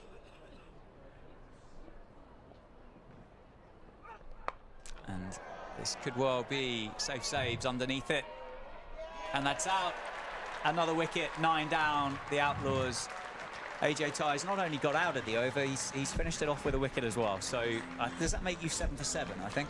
And this could well be safe saves underneath it. And that's out. Another wicket, 9 down, the Outlaws. AJ Ty's not only got out of the over, he's finished it off with a wicket as well. So does that make you 7 for 7, I think?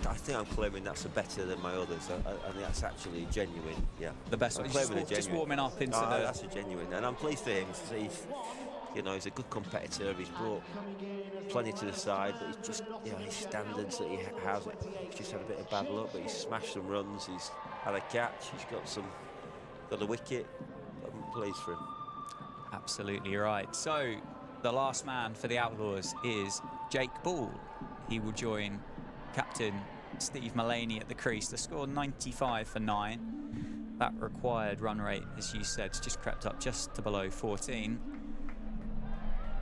I think I'm claiming that's a better than my others. I think that's actually genuine, yeah. The best one, just warming up into the... That's a genuine, and I'm pleased for him. He's a good competitor. He's brought plenty to the side, but he's just, his standards that he has, he's just had a bit of bad luck, but he's smashed some runs, he's had a catch, he's got a wicket. I'm pleased for him. Absolutely right. So the last man for the Outlaws is Jake Ball. He will join captain Steve Mullaney at the crease. The score 95 for 9. That required run rate, as you said, just crept up just to below 14.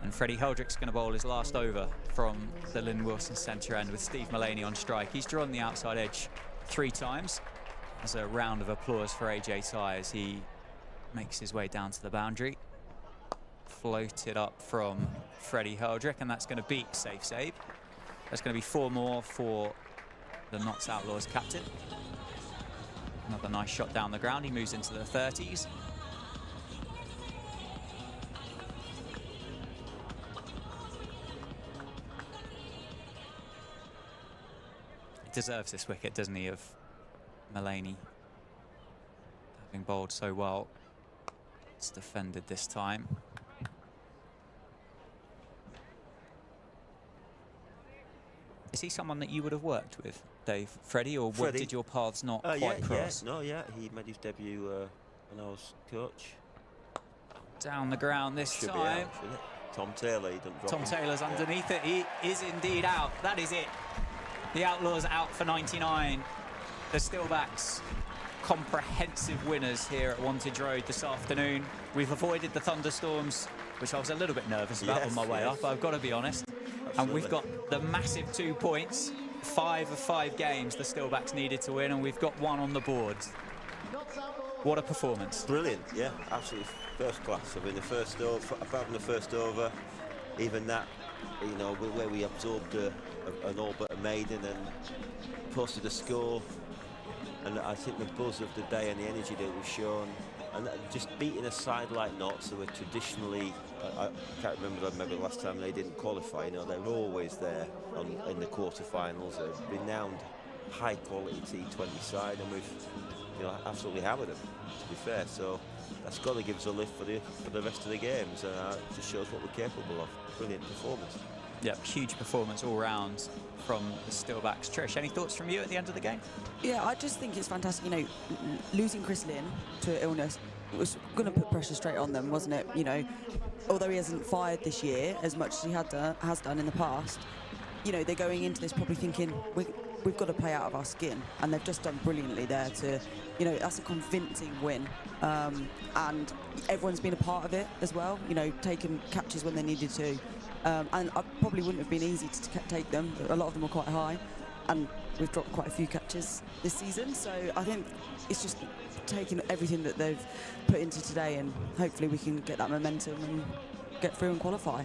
And Freddie Heldrick's going to bowl his last over from the Lynn Wilson centre end with Steve Mullaney on strike. He's drawn the outside edge 3 times. As a round of applause for AJ Ty as he makes his way down to the boundary. Floated up from Freddie Heldrick, and that's going to beat Safee. There's going to be 4 more for the Notts Outlaws captain. Another nice shot down the ground. He moves into the 30s. He deserves this wicket, doesn't he, of Mullaney having bowled so well. It's defended this time. Is he someone that you would have worked with, Dave? Freddie, or Freddie. Did your paths not quite cross? He made his debut when I was coach. Down the ground this Should time. be out, shouldn't it? Tom Taylor, he doesn't drop Tom him. Taylor's underneath it. He is indeed out. That is it. The Outlaws out for 99. The Steelbacks comprehensive winners here at Wantage Road this afternoon. We've avoided the thunderstorms, which I was a little bit nervous about on my way up, I've got to be honest. Absolutely. And we've got the massive 2 points. 5 of 5 games the Steelbacks needed to win, and we've got 1 on the board. What a performance. Brilliant, yeah, absolutely first class. I mean, the first over, apart from the first over, even that, you know, where we absorbed an all but a maiden and posted a score. And I think the buzz of the day and the energy that was shown, and just beating a side like Notts, who were traditionally, I can't remember maybe the last time they didn't qualify, you know, they're always there in the quarterfinals, a renowned high quality T20 side, and we've, you know, absolutely hammered them, to be fair. So that's got to give us a lift for the rest of the games, and it just shows what we're capable of. Brilliant performance. Yeah, huge performance all round from the Steelbacks. Trish, any thoughts from you at the end of the game? Yeah, I just think it's fantastic. You know, losing Chris Lynn to illness was going to put pressure straight on them, wasn't it? You know, although he hasn't fired this year as much as he has done in the past, you know, they're going into this probably thinking we've got to play out of our skin, and they've just done brilliantly there to, you know, that's a convincing win, and everyone's been a part of it as well. You know, taking catches when they needed to. And I probably wouldn't have been easy to take them. A lot of them were quite high, and we've dropped quite a few catches this season. So I think it's just taking everything that they've put into today, and hopefully we can get that momentum and get through and qualify.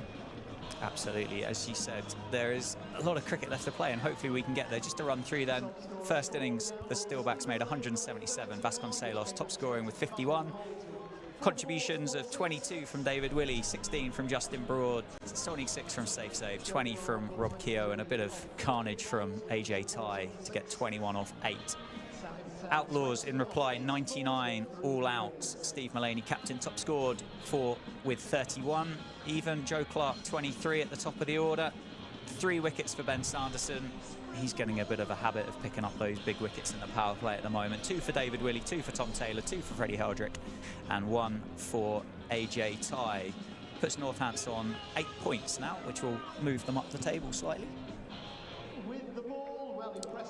Absolutely, as you said, there is a lot of cricket left to play, and hopefully we can get there. Just to run through then, first innings, the Steelbacks made 177. Vasconcelos top scoring with 51. Contributions of 22 from David Willey, 16 from Justin Broad, 26 from Safee, 20 from Rob Keogh, and a bit of carnage from AJ Ty to get 21 off 8. Outlaws in reply, 99 all out. Steve Mullaney, captain, top scored with 31. Even Joe Clark, 23 at the top of the order. 3 wickets for Ben Sanderson. He's getting a bit of a habit of picking up those big wickets in the power play at the moment. 2 for David Willey, 2 for Tom Taylor, 2 for Freddie Heldrick, and 1 for AJ Ty. Puts Northants on 8 points now, which will move them up the table slightly.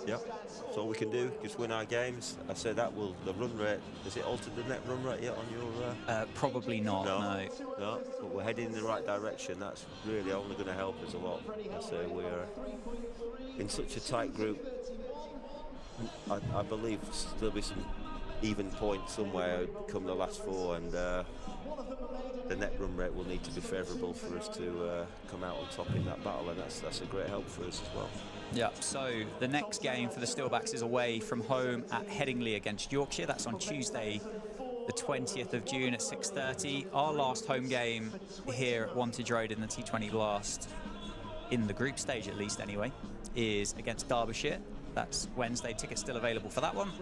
Yep, that's all we can do, just win our games. I say that will, the run rate, has it altered the net run rate yet on your... Probably not, no. No, but we're heading in the right direction. That's really only going to help us a lot. I say we're in such a tight group. I believe there'll be some even points somewhere come the last 4, and the net run rate will need to be favourable for us to come out on top in that battle, and that's a great help for us as well. Yeah, so the next game for the Steelbacks is away from home at Headingley against Yorkshire. That's on Tuesday, the 20th of June at 6:30. Our last home game here at Wantage Road in the T20 Blast, in the group stage at least anyway, is against Derbyshire. That's Wednesday. Tickets still available for that one.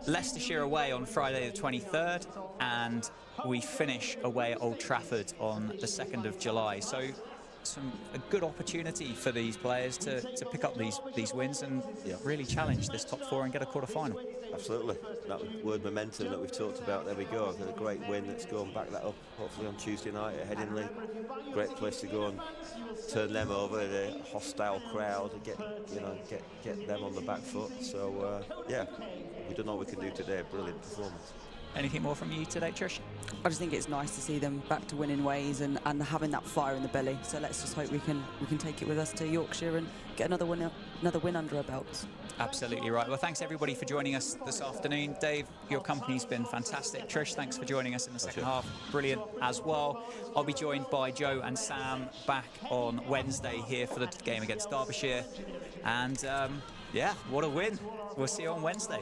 Leicestershire away on Friday the 23rd, and we finish away at Old Trafford on the 2nd of July. So a good opportunity for these players to pick up these wins and really challenge this top 4 and get a quarter-final. Absolutely. That word momentum that we've talked about, there we go. I've had a great win. Let's go and back that up, hopefully on Tuesday night at Headingley. Great place to go and turn them over in a hostile crowd and get them on the back foot. So, yeah, we've done all we can do today. Brilliant performance. Anything more from you today, Trish? I just think it's nice to see them back to winning ways and having that fire in the belly. So let's just hope we can take it with us to Yorkshire and get another win under our belts. Absolutely right. Well, thanks everybody for joining us this afternoon. Dave, your company's been fantastic. Trish, thanks for joining us in the second half. Brilliant as well. I'll be joined by Joe and Sam back on Wednesday here for the game against Derbyshire. And yeah, what a win. We'll see you on Wednesday.